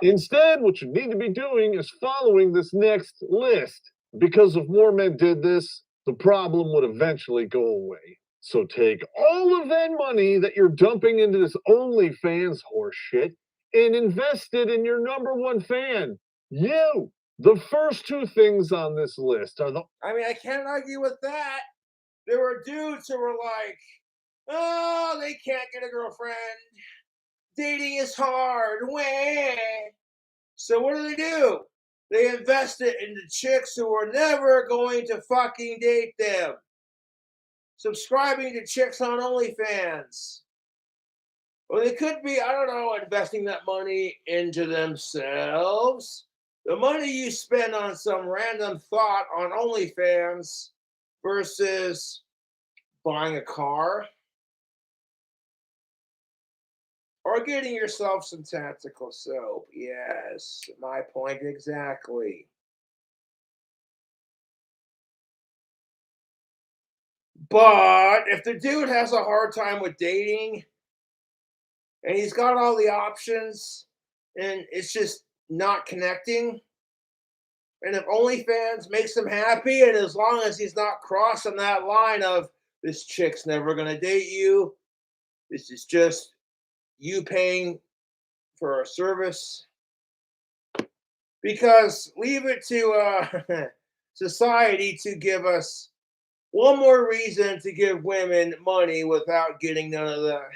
Instead, what you need to be doing is following this next list. Because if more men did this, the problem would eventually go away. So take all of that money that you're dumping into this OnlyFans horseshit and invest it in your number one fan, you. The first two things on this list are I can't argue with that. There were dudes who were like, oh, they can't get a girlfriend. Dating is hard. Wah. So what do? They invest it into chicks who are never going to fucking date them. Subscribing to chicks on OnlyFans. Or they could be, I don't know, investing that money into themselves. The money you spend on some random thought on OnlyFans versus buying a car or getting yourself some tactical soap. Yes, my point exactly. But if the dude has a hard time with dating and he's got all the options and it's just not connecting, and if OnlyFans makes him happy, and as long as he's not crossing that line of this chick's never going to date you, this is just you paying for a service. Because leave it to society to give us one more reason to give women money without getting none of that.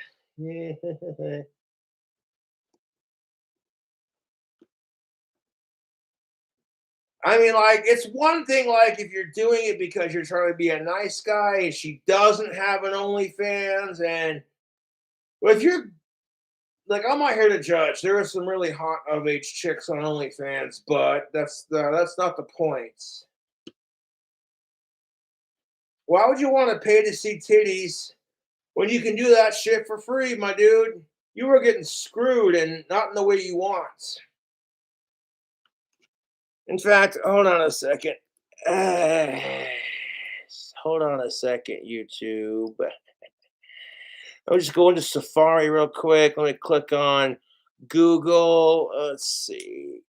It's one thing, if you're doing it because you're trying to be a nice guy and she doesn't have an OnlyFans, but if you're, I'm not here to judge. There are some really hot of age chicks on OnlyFans, but that's not the point. Why would you want to pay to see titties when you can do that shit for free, my dude? You were getting screwed and not in the way you want. In fact, hold on a second. Hold on a second, YouTube. I'll just go into Safari real quick. Let me click on Google. Let's see.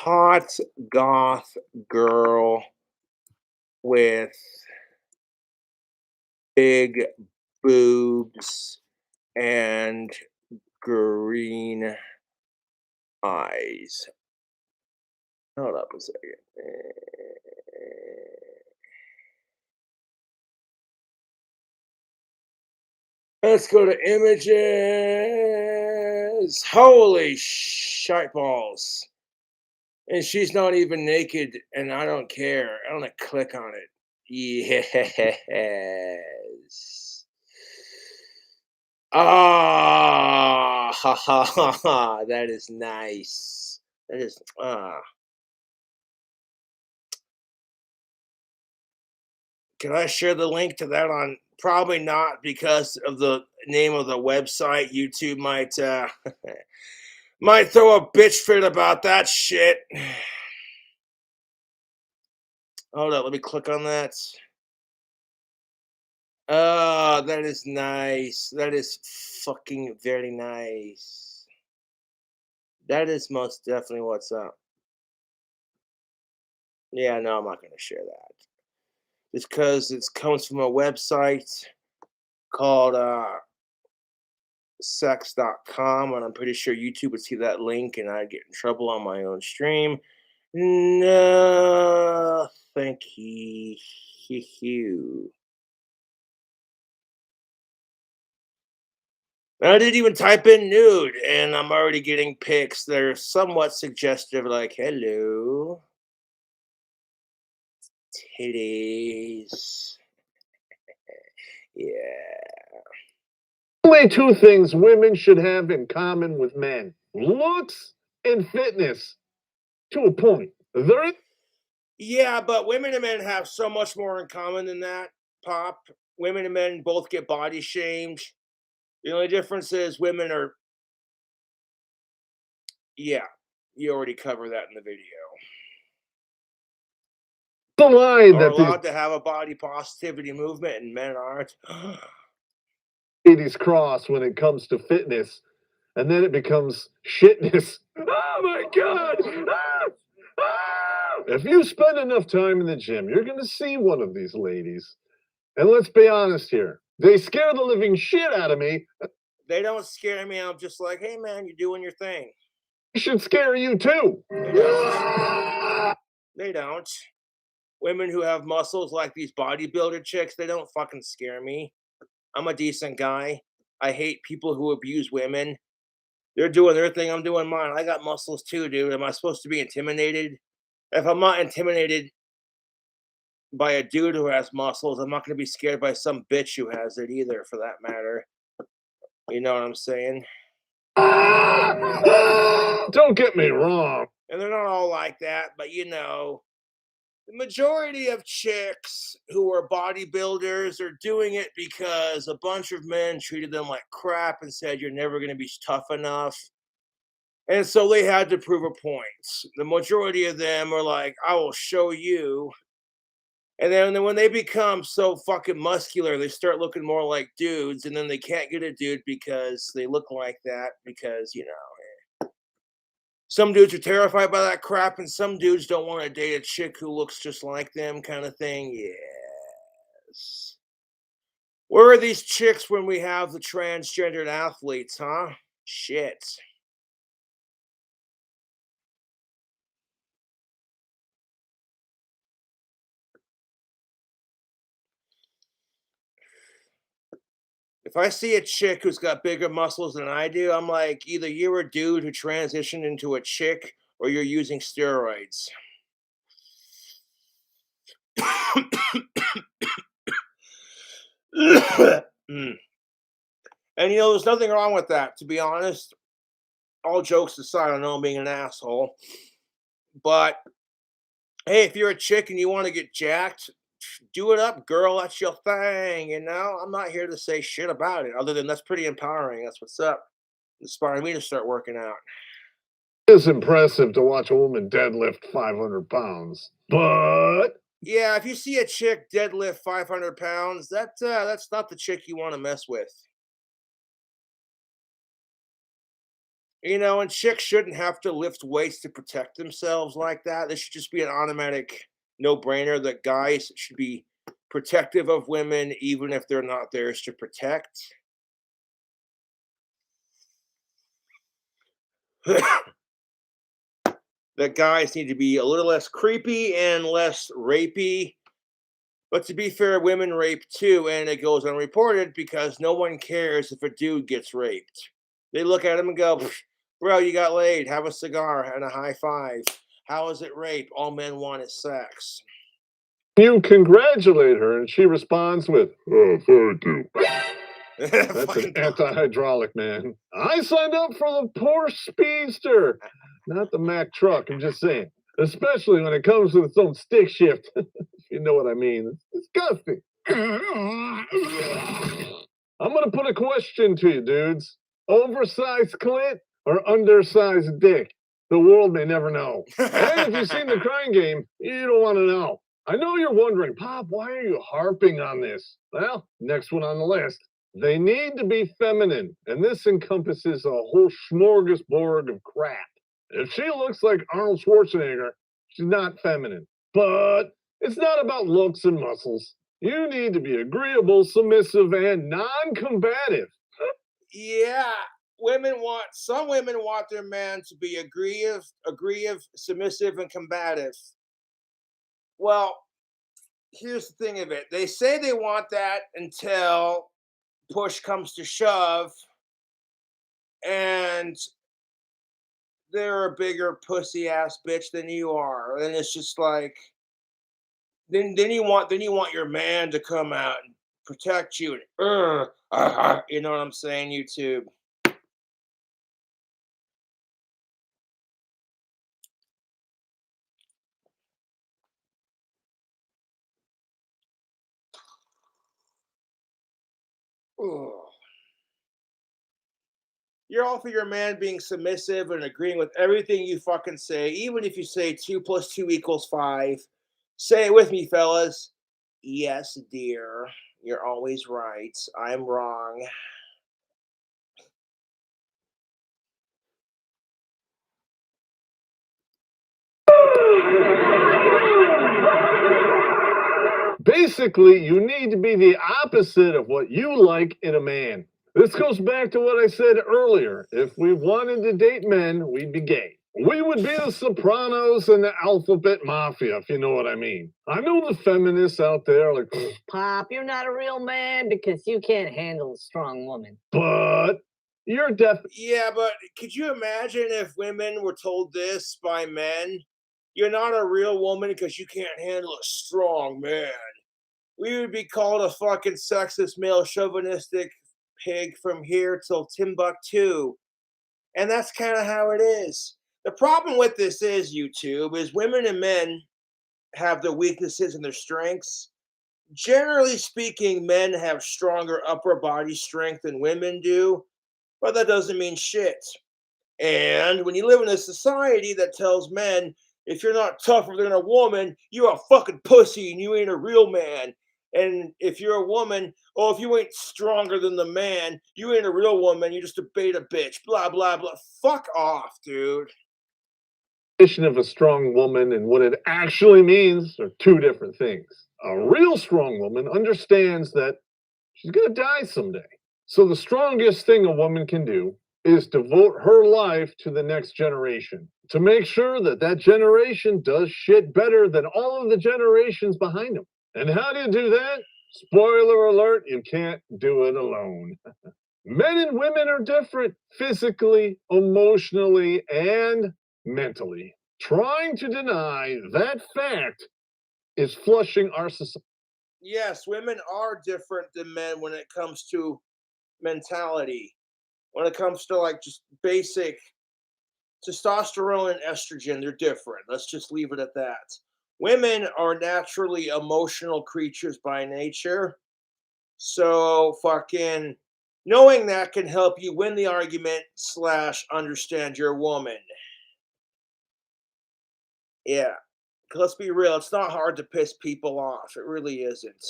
hot goth girl with big boobs and green eyes. Hold up a second. Let's go to images. Holy shite balls. And she's not even naked, and I don't care. I'm gonna click on it. Yes. Ah, ha, ha, ha, ha. That is nice. That is, Can I share the link to that on? Probably not because of the name of the website. YouTube might might throw a bitch fit about that shit. Hold up, let me click on that. Oh, that is nice. That is fucking very nice. That is most definitely what's up. Yeah, no, I'm not gonna share that. Just because it comes from a website called sex.com, and I'm pretty sure YouTube would see that link and I'd get in trouble on my own stream. No, thank you. I didn't even type in nude, and I'm already getting pics that are somewhat suggestive, like, hello, titties. Yeah. Only two things women should have in common with men: looks and fitness. To a point. Yeah, but women and men have so much more in common than that, Pop. Women and men both get body shamed. The only difference is women are, yeah, you already covered that in the video. The line Are that these allowed to have a body positivity movement and men aren't. ladies cross when it comes to fitness, and then it becomes shitness. Oh my god! Ah! Ah! If you spend enough time in the gym, you're gonna see one of these ladies. And let's be honest here, they scare the living shit out of me. They don't scare me. I'm just like, hey man, you're doing your thing. They should scare you too. They don't. They don't. Women who have muscles like these bodybuilder chicks, they don't fucking scare me. I'm a decent guy. I hate people who abuse women. They're doing their thing. I'm doing mine. I got muscles too, dude. Am I supposed to be intimidated? If I'm not intimidated by a dude who has muscles, I'm not going to be scared by some bitch who has it either, for that matter. You know what I'm saying? Don't get me wrong. And they're not all like that, but you know, the majority of chicks who are bodybuilders are doing it because a bunch of men treated them like crap and said, you're never going to be tough enough. And so they had to prove a point. The majority of them are like, I will show you. And then when they become so fucking muscular, they start looking more like dudes. And then they can't get a dude because they look like that because, you know, some dudes are terrified by that crap, and some dudes don't want to date a chick who looks just like them, kind of thing. Yes. Where are these chicks when we have the transgendered athletes, huh? Shit. If I see a chick who's got bigger muscles than I do, I'm like, either you're a dude who transitioned into a chick or you're using steroids. Mm. And you know, there's nothing wrong with that, to be honest. All jokes aside, I know I'm being an asshole. But hey, if you're a chick and you want to get jacked, do it up, girl. That's your thing. You know, I'm not here to say shit about it, other than that's pretty empowering. That's what's up. Inspiring me to start working out. It's impressive to watch a woman deadlift 500 pounds, but Yeah, if you see a chick deadlift 500 pounds, that's not the chick you want to mess with. And chicks shouldn't have to lift weights to protect themselves like that. This should just be an automatic no-brainer that guys should be protective of women even if they're not theirs to protect. That guys need to be a little less creepy and less rapey. But to be fair, women rape too, and it goes unreported because no one cares if a dude gets raped. They look at him and go, "Pff, bro, you got laid. Have a cigar and a high five. How is it rape? All men want is sex." You congratulate her, and she responds with, "Oh, thank you." That's an Fucking- anti-hydraulic, man. I signed up for the Porsche Speedster, not the Mack truck. I'm just saying, especially when it comes with its own stick shift. If you know what I mean. It's disgusting. I'm gonna put a question to you, dudes. Oversized clit or undersized dick? The world may never know. And if you've seen the Crying Game, you don't want to know. I know you're wondering, Pop, why are you harping on this? Well, next one on the list. They need to be feminine, and this encompasses a whole smorgasbord of crap. If she looks like Arnold Schwarzenegger, she's not feminine. But it's not about looks and muscles. You need to be agreeable, submissive, and non-combative. Yeah, some women want their man to be agreeable, submissive, and combative. Well, here's the thing of it. They say they want that until push comes to shove, and they're a bigger pussy ass bitch than you are. And it's just like then you want your man to come out and protect you and you know what I'm saying, YouTube. Ugh. You're all for your man being submissive and agreeing with everything you fucking say, even if you say 2 plus 2 equals 5. Say it with me, fellas. Yes, dear. You're always right. I'm wrong. Basically, you need to be the opposite of what you like in a man. This goes back to what I said earlier. If we wanted to date men, we'd be gay. We would be the Sopranos and the Alphabet Mafia, if you know what I mean. I know the feminists out there like, Pop, you're not a real man because you can't handle a strong woman. but you're Yeah, but could you imagine if women were told this by men? You're not a real woman because you can't handle a strong man. We would be called a fucking sexist, male chauvinistic pig from here till Timbuktu. And that's kind of how it is. The problem with this is, YouTube, is women and men have their weaknesses and their strengths. Generally speaking, men have stronger upper body strength than women do, but that doesn't mean shit. And when you live in a society that tells men, if you're not tougher than a woman, you're a fucking pussy and you ain't a real man. And if you're a woman, oh, if you ain't stronger than the man, you ain't a real woman, you're just a beta bitch. Blah, blah, blah. Fuck off, dude. definition of a strong woman and what it actually means are two different things. A real strong woman understands that she's going to die someday. So the strongest thing a woman can do is devote her life to the next generation to make sure that that generation does shit better than all of the generations behind them. And how do you do that? Spoiler alert, you can't do it alone. Men and women are different physically, emotionally, and mentally. Trying to deny that fact is flushing our society. Yes, women are different than men when it comes to mentality. When it comes to like just basic testosterone and estrogen, they're different. Let's just leave it at that. Women are naturally emotional creatures by nature. So fucking knowing that can help you win the argument slash understand your woman. Yeah. Let's be real, it's not hard to piss people off. It really isn't.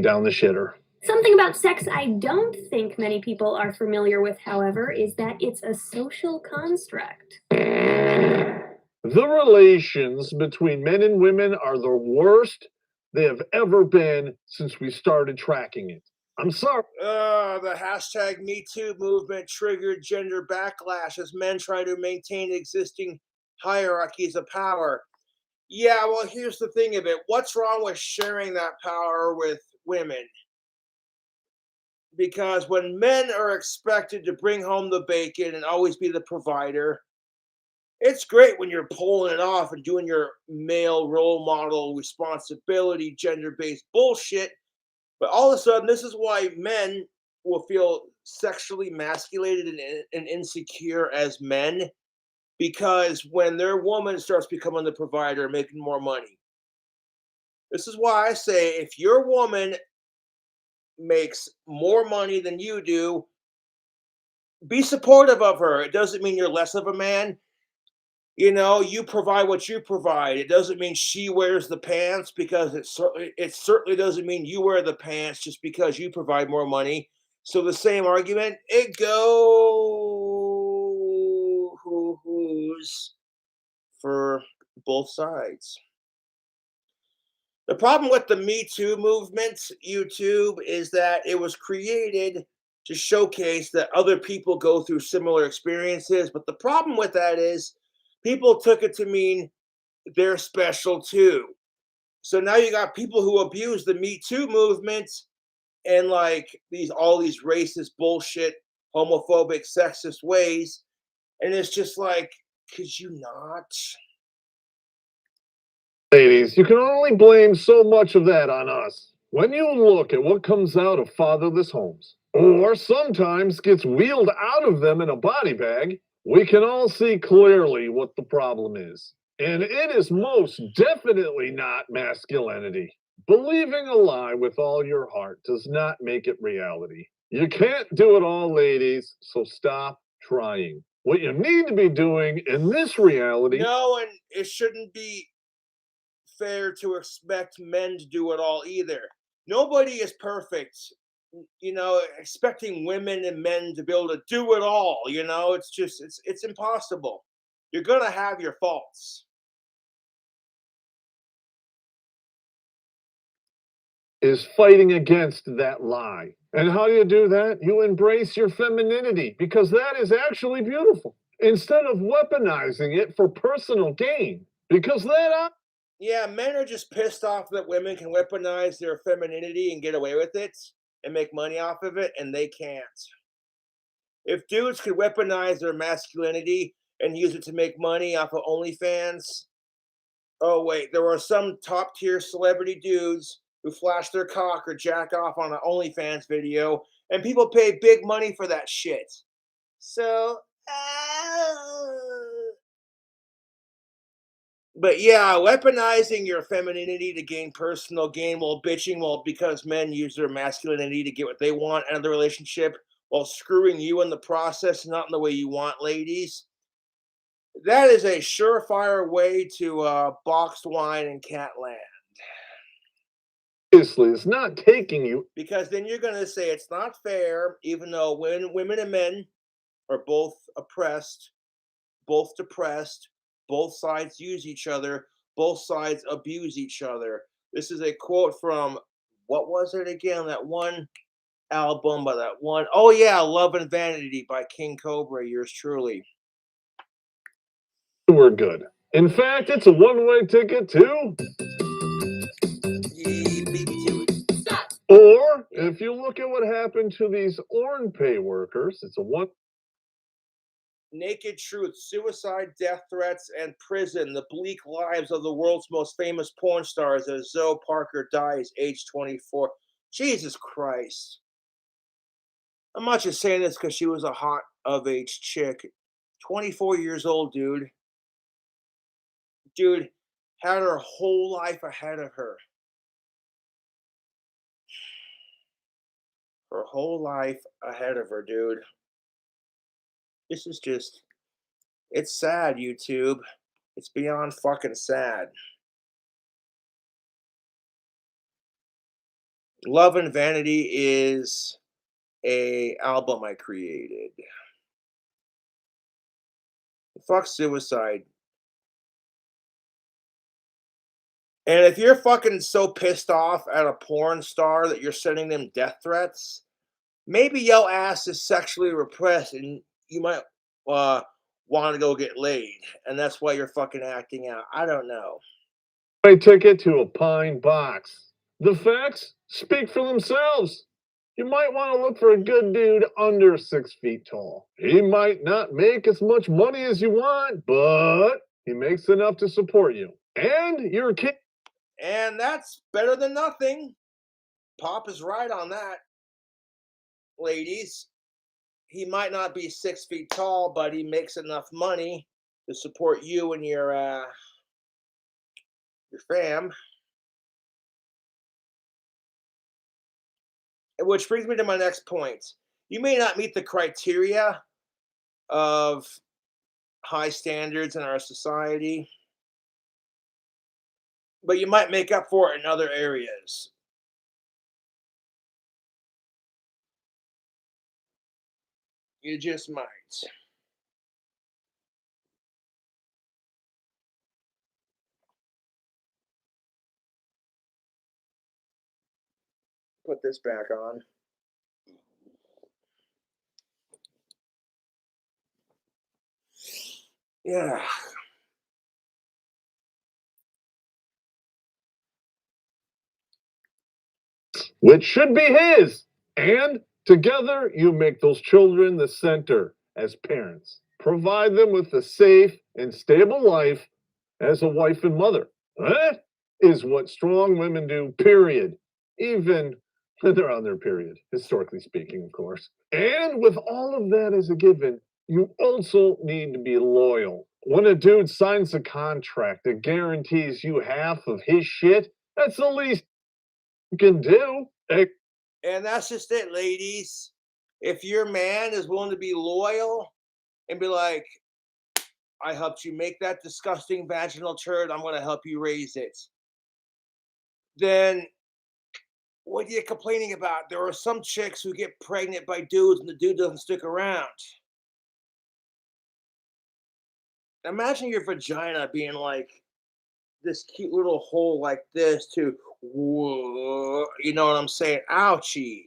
Down the shitter. Something about sex I don't think many people are familiar with, however, is that it's a social construct. The relations between men and women are the worst they have ever been since we started tracking it. I'm sorry. The hashtag Me Too movement triggered gender backlash as men try to maintain existing hierarchies of power. Yeah, well, here's the thing of it. What's wrong with sharing that power with women? Because when men are expected to bring home the bacon and always be the provider, it's great when you're pulling it off and doing your male role model responsibility, gender based bullshit. But all of a sudden, this is why men will feel sexually emasculated and insecure as men because when their woman starts becoming the provider, making more money. This is why I say if your woman makes more money than you do, be supportive of her. It doesn't mean you're less of a man. You know, you provide what you provide. It doesn't mean she wears the pants because it certainly doesn't mean you wear the pants just because you provide more money. So the same argument, it goes for both sides. The problem with the Me Too movement, YouTube, is that it was created to showcase that other people go through similar experiences. But the problem with that is people took it to mean they're special too. So now you got people who abuse the Me Too movement and like these all these racist bullshit, homophobic, sexist ways. And it's just like, could you not? Ladies, you can only blame so much of that on us. When you look at what comes out of fatherless homes, or sometimes gets wheeled out of them in a body bag, we can all see clearly what the problem is. And it is most definitely not masculinity. Believing a lie with all your heart does not make it reality. You can't do it all, ladies, so stop trying. What you need to be doing in this reality. No, and it shouldn't be fair to expect men to do it all either. Nobody is perfect. You know, expecting women and men to be able to do it all, you know, it's impossible. You're gonna have your faults. Is fighting against that lie. And how do you do that? You embrace your femininity because that is actually beautiful instead of weaponizing it for personal gain. Because Yeah, men are just pissed off that women can weaponize their femininity and get away with it and make money off of it, and they can't. If dudes could weaponize their masculinity and use it to make money off of OnlyFans, oh wait, there are some top tier celebrity dudes who flash their cock or jack off on an OnlyFans video, and people pay big money for that shit. So, but yeah, weaponizing your femininity to gain personal gain while bitching, well, because men use their masculinity to get what they want out of the relationship while screwing you in the process, not in the way you want, ladies. That is a surefire way to boxed wine and Catland. obviously is not taking you. Because then you're going to say it's not fair, even though when women and men are both oppressed, both depressed, both sides use each other, both sides abuse each other. This is a quote from, what was it again? That one album by that one, oh yeah, Love and Vanity by King Cobra, yours truly. We're good. In fact, it's a one-way ticket to. Or if you look at what happened to these Orn pay workers, it's a one. Naked Truth, Suicide, Death Threats, and Prison, the bleak lives of the world's most famous porn stars as Zoe Parker dies, age 24. Jesus Christ. I'm not just saying this because she was a hot of age chick. 24 years old, dude. Dude had her whole life ahead of her. Her whole life ahead of her, dude. This is just, it's sad, YouTube. It's beyond fucking sad. Love and Vanity is a album I created. Fuck suicide. And if you're fucking so pissed off at a porn star that you're sending them death threats, maybe your ass is sexually repressed and you might want to go get laid. And that's why you're fucking acting out. I don't know. My ticket to a pine box. The facts speak for themselves. You might want to look for a good dude under 6 feet tall. He might not make as much money as you want, but he makes enough to support you. And your kid. And that's better than nothing. Pop is right on that, ladies. He might not be 6 feet tall, but he makes enough money to support you and your fam. Which brings me to my next point. You may not meet the criteria of high standards in our society, but you might make up for it in other areas. You just might. Put this back on. Yeah. Which should be his. And together you make those children the center as parents. Provide them with a safe and stable life as a wife and mother. That is what strong women do, period. Even when they're on their period, historically speaking, of course. And with all of that as a given, you also need to be loyal. When a dude signs a contract that guarantees you half of his shit, that's the least you can do. And that's just it, ladies. If your man is willing to be loyal and be like, I helped you make that disgusting vaginal turd, I'm going to help you raise it, then what are you complaining about? There are some chicks who get pregnant by dudes and the dude doesn't stick around. Imagine your vagina being like this cute little hole like this, too. You know what I'm saying? Ouchie.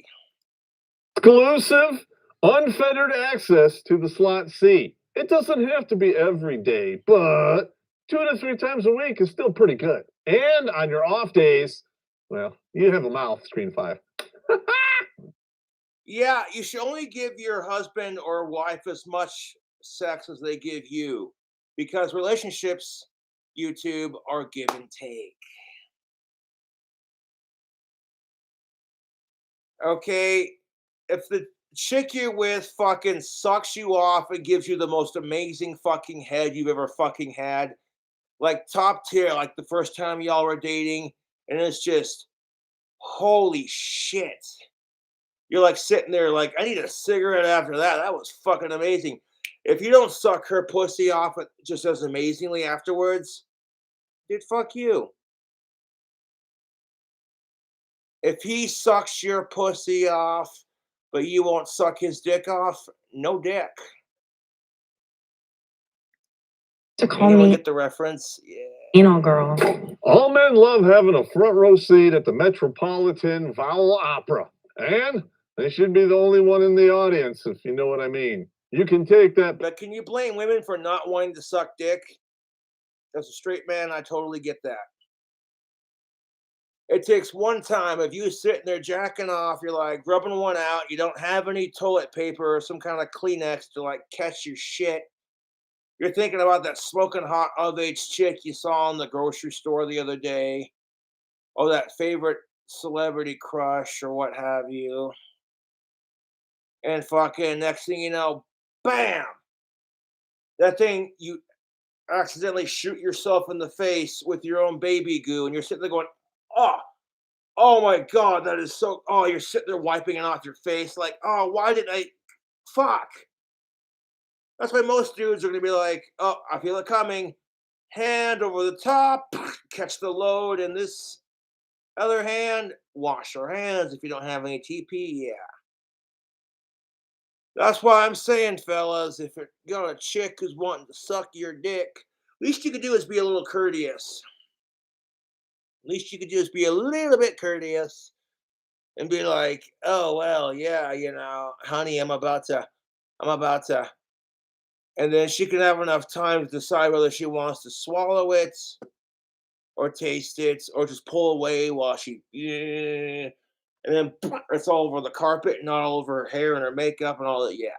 Exclusive, unfettered access to the slot C. It doesn't have to be every day, but 2 to 3 times a week is still pretty good. And on your off days, well, you have a mouth, screen 5. Yeah, you should only give your husband or wife as much sex as they give you because relationships, YouTube, are give and take. Okay, if the chick you're with fucking sucks you off and gives you the most amazing fucking head you've ever fucking had, like top tier, like the first time y'all were dating, and it's just holy shit. You're like sitting there like, I need a cigarette after that. That was fucking amazing. If you don't suck her pussy off just as amazingly afterwards, dude, fuck you. If he sucks your pussy off, but you won't suck his dick off, no dick. To call Anyone me get the reference? Yeah. anal girl. All men love having a front row seat at the Metropolitan Vowel Opera. And they should be the only one in the audience, if you know what I mean. You can take that. But can you blame women for not wanting to suck dick? As a straight man, I totally get that. It takes one time of you sitting there jacking off, you're like rubbing one out, you don't have any toilet paper or some kind of Kleenex to like catch your shit. You're thinking about that smoking hot of-age chick you saw in the grocery store the other day, or that favorite celebrity crush or what have you. And fucking next thing you know, bam! That thing, you accidentally shoot yourself in the face with your own baby goo, and you're sitting there going, oh, oh my God, that is so, oh, you're sitting there wiping it off your face, like, oh, why did I, fuck. That's why most dudes are going to be like, oh, I feel it coming, hand over the top, catch the load, and this Other hand, wash your hands if you don't have any TP. Yeah. That's why I'm saying, fellas, if you got a chick who's wanting to suck your dick, least you could do is be a little courteous. Least you could do is be a little bit courteous and be like, "Oh well, yeah, honey, I'm about to," and then she can have enough time to decide whether she wants to swallow it or taste it or just pull away while she, yeah, and then it's all over the carpet, not all over her hair and her makeup and all that. Yeah.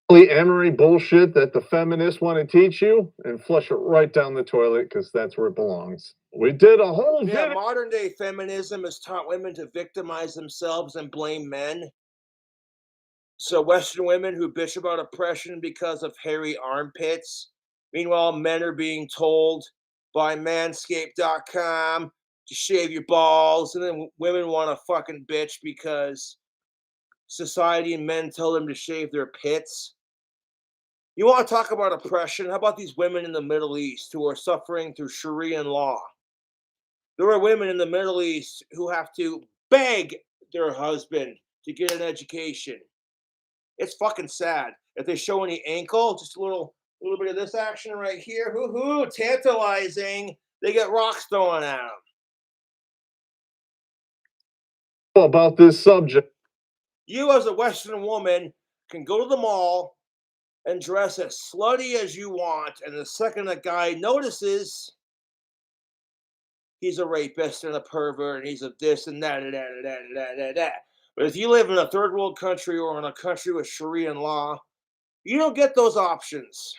Polyamory bullshit that the feminists want to teach you and flush it right down the toilet because that's where it belongs. We did a whole Yeah, video. modern day feminism has taught women to victimize themselves and blame men. So Western women who bitch about oppression because of hairy armpits. Meanwhile, men are being told by manscaped.com to shave your balls, and then women want to fucking bitch because society and men tell them to shave their pits. You want to talk about oppression? How about these women in the Middle East who are suffering through Sharia law? There are women in the Middle East who have to beg their husband to get an education. It's fucking sad. If they show any ankle, just a little bit of this action right here, hoo hoo, tantalizing. They get rocks thrown at them. About this subject. You, as a Western woman, can go to the mall and dress as slutty as you want, and the second a guy notices, he's a rapist and a pervert, and he's a this and that and that and that and that and that. But if you live in a third world country or in a country with Sharia law, you don't get those options.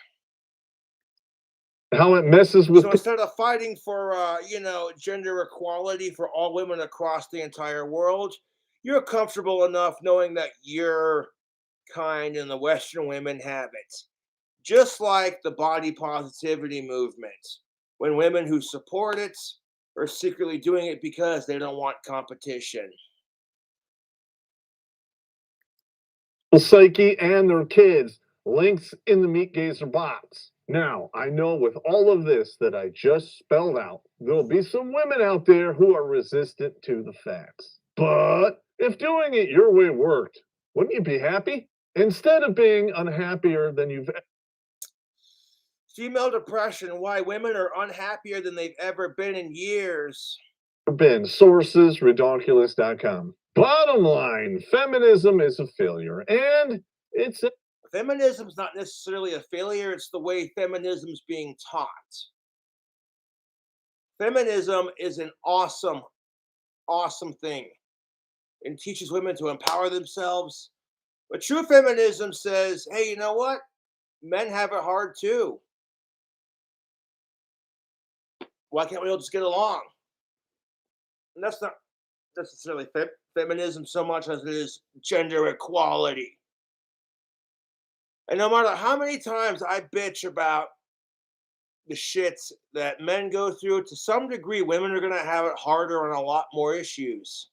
How it messes with. So instead of fighting for, gender equality for all women across the entire world, you're comfortable enough knowing that your kind and the Western women have it. Just like the body positivity movement, when women who support it are secretly doing it because they don't want competition. Psyche and their kids. Links in the Meat Gazer box. Now, I know with all of this that I just spelled out, there'll be some women out there who are resistant to the facts. But if doing it your way worked, wouldn't you be happy? Instead of being unhappier than you've Female depression, why women are unhappier than they've ever been in years. been. Sources, redonkulous.com. Bottom line, feminism is a failure, and it's a Feminism's not necessarily a failure, it's the way feminism's being taught. Feminism is an awesome, awesome thing and teaches women to empower themselves. But true feminism says, hey, you know what? Men have it hard too. Why can't we all just get along? And that's not necessarily feminism so much as it is gender equality. And no matter how many times I bitch about the shits that men go through, to some degree, women are going to have it harder on a lot more issues.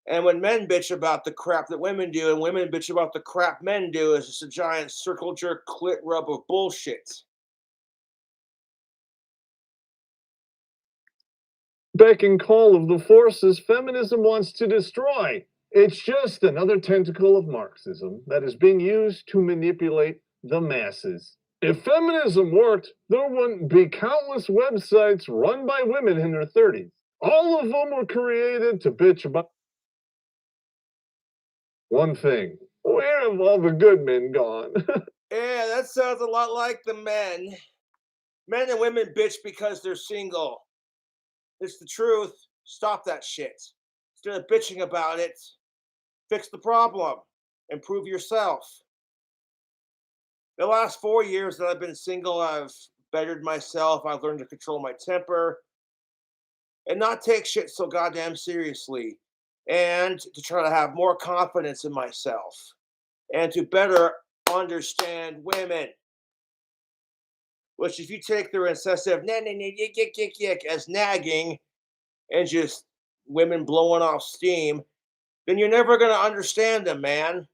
And when men bitch about the crap that women do, and women bitch about the crap men do, it's just a giant circle jerk clit rub of bullshit. beck and call of the forces feminism wants to destroy. It's just another tentacle of Marxism that is being used to manipulate the masses. If feminism worked, there wouldn't be countless websites run by women in their 30s. All of them were created to bitch about one thing. Where have all the good men gone? Yeah, that sounds a lot like the men. Men and women bitch because they're single. It's the truth. Stop that shit. Instead of bitching about it, fix the problem. Improve yourself. The last 4 years that I've been single, I've bettered myself. I've learned to control my temper and not take shit so goddamn seriously. And to try to have more confidence in myself. And to better understand women. Which, if you take their incessive yik, yik, yik, yik as nagging and just women blowing off steam, then you're never going to understand them, man.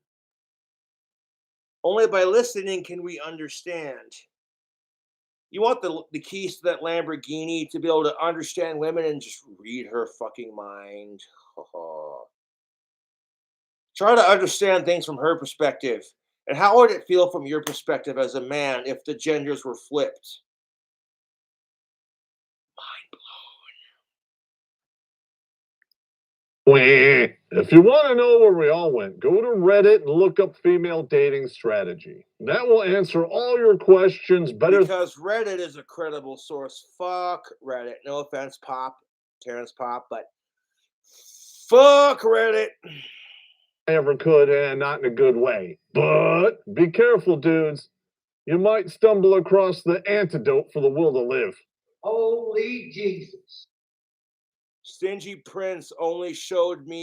Only by listening can we understand. You want the keys to that Lamborghini to be able to understand women and just read her fucking mind. Try to understand things from her perspective. And how would it feel from your perspective as a man if the genders were flipped? If you want to know where we all went, go to Reddit and look up female dating strategy. That will answer all your questions better. Because Reddit is a credible source. Fuck Reddit. No offense, Terrence Pop, but fuck Reddit. I ever could, and not in a good way. But be careful, dudes. You might stumble across the antidote for the will to live. Holy Jesus. Stingy Prince only showered her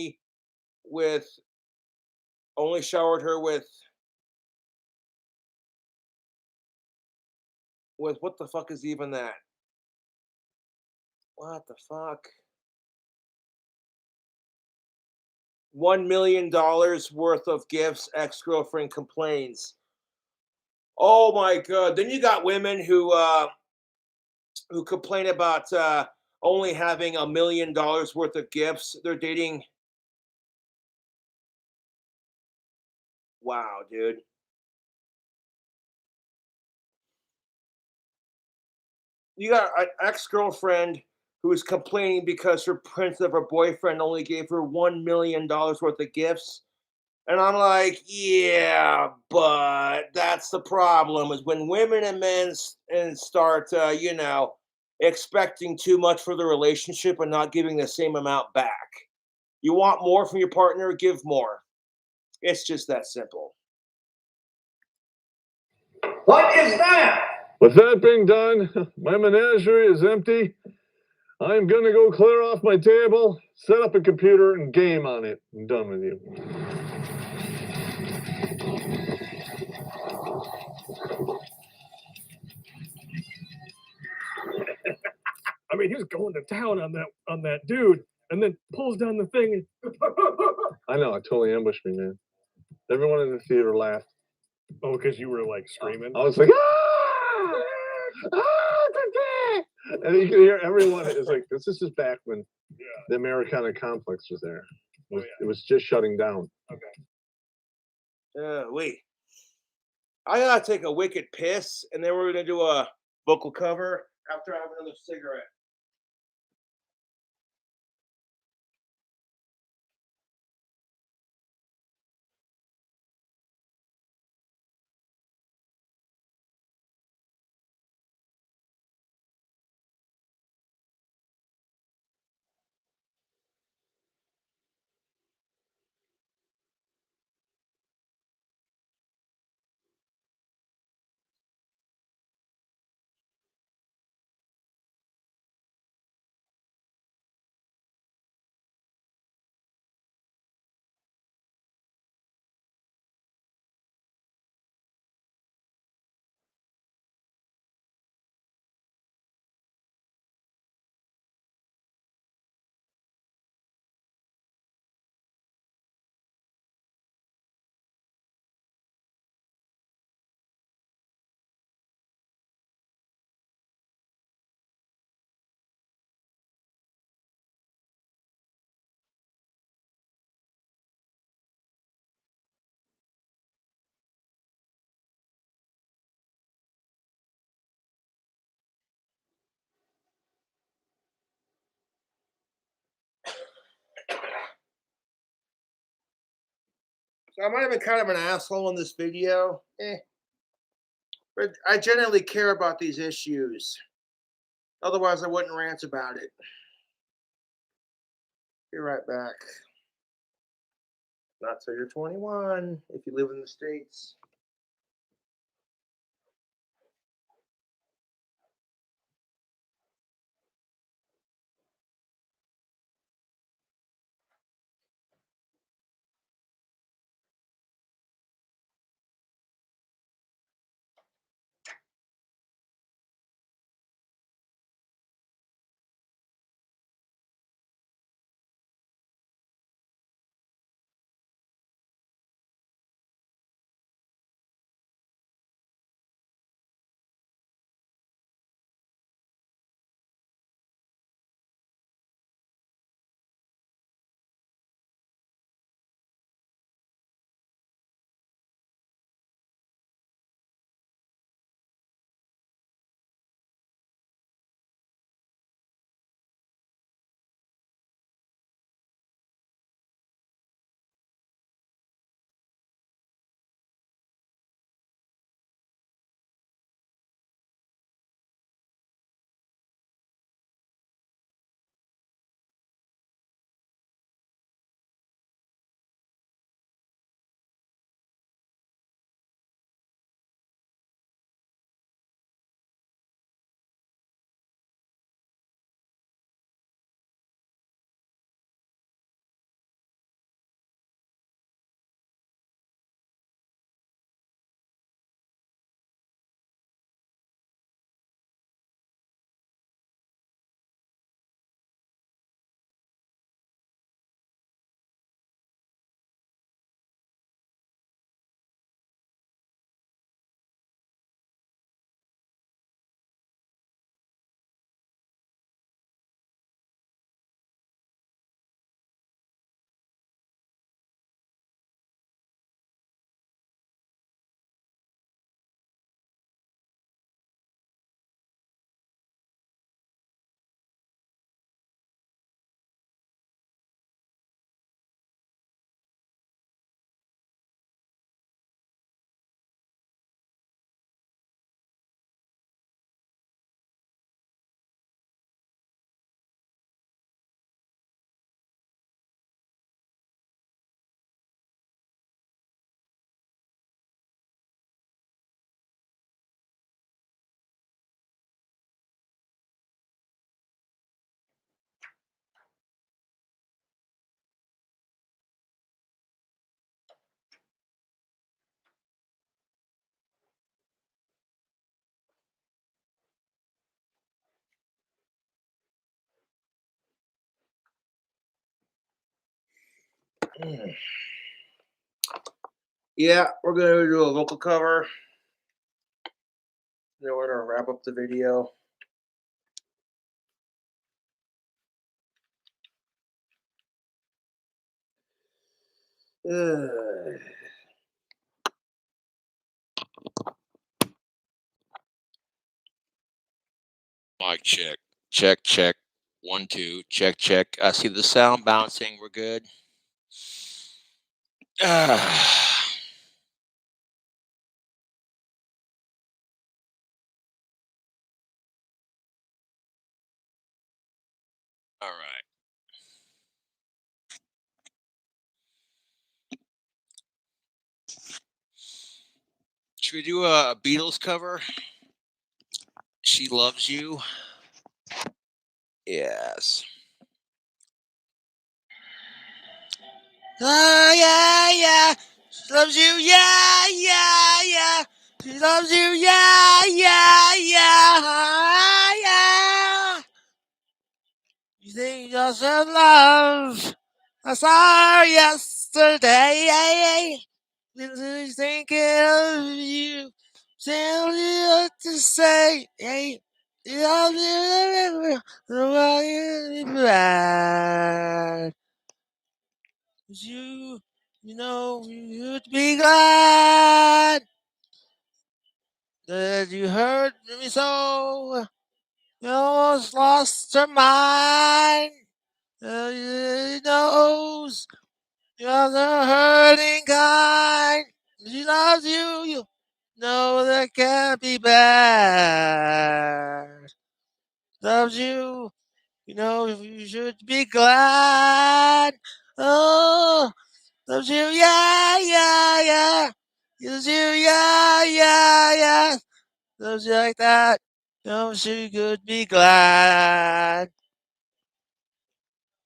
with what the fuck is even that? What the fuck? $1 million worth of gifts, ex-girlfriend complains. Oh my god. Then you got women who complain about only having $1 million worth of gifts. They're dating. Wow, dude. You got an ex-girlfriend who is complaining because her prince of her boyfriend only gave her $1 million worth of gifts. And I'm like, yeah, but that's the problem is when women and men start, expecting too much for the relationship and not giving the same amount back. You want more from your partner, give more. It's just that simple. What is that? With that being done, my menagerie is empty. I'm gonna go clear off my table, set up a computer, and game on it. I'm done with you. I mean, he was going to town on that dude, and then pulls down the thing. I know, it totally ambushed me, man. Everyone in the theater laughed. Oh, because you were like screaming. I was like, ah! Ah, it's a and you can hear everyone is like, this is just back when the Americana complex was there. It was just shutting down. Wait. I gotta take a wicked piss, and then we're gonna do a vocal cover after I have another cigarette. So I might have been kind of an asshole in this video. But I genuinely care about these issues. Otherwise, I wouldn't rant about it. Be right back. Not till you're 21 if you live in the States. Yeah, we're gonna do a vocal cover. Then we're gonna wrap up the video. Mic check. Check, check. 1, 2. Check, check. I see the sound bouncing. We're good. All right. Should we do a Beatles cover? She Loves You. Yes. Oh, yeah, yeah. She loves you, yeah, yeah, yeah. She loves you, yeah, yeah, yeah, yeah. You think you're so love? I saw her yesterday. Just thinking of you. Tell you what to say. Hey, you love you, the way you bad. You know, you'd be glad that you hurt me so. You almost lost her mind. You knows you're the hurting kind. She loves you. You know that can't be bad. Loves you. You know you should be glad. Oh. Loves you, yeah, yeah, yeah. Loves you, yeah, yeah, yeah. Loves you like that. No, she could be glad.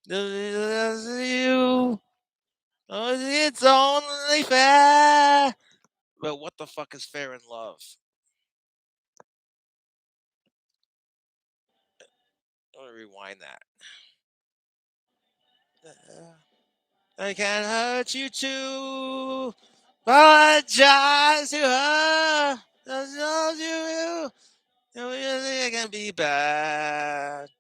Loves you. Oh, it's only fair. But what the fuck is fair in love? I'm gonna rewind that. I can't hurt you too. Apologize to her. Loves you. You think it can be bad.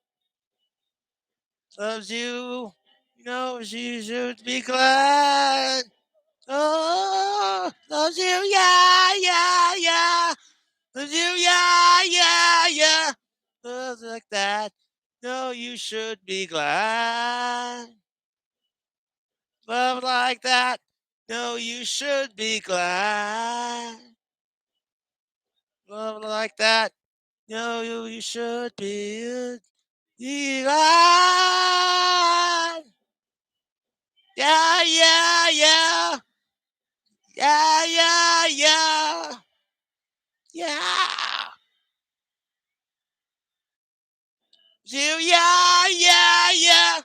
Loves you. You know she should be glad. Oh, loves you. Yeah, yeah, yeah. Loves you. Yeah, yeah, yeah. Loves like that. No, you should be glad. Love like that. No, you should be glad. Love like that. No, you should be glad. Yeah, yeah, yeah. Yeah, yeah, yeah. Yeah. You, yeah, yeah, yeah.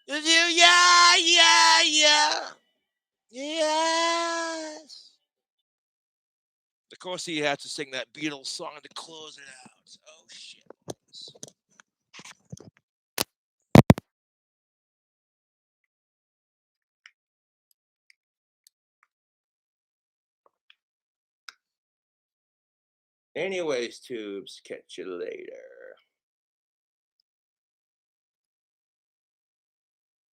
You, yeah, yeah, yeah. Yes. Of course, he had to sing that Beatles song to close it out. Oh, shit. Anyways, tubes, catch you later.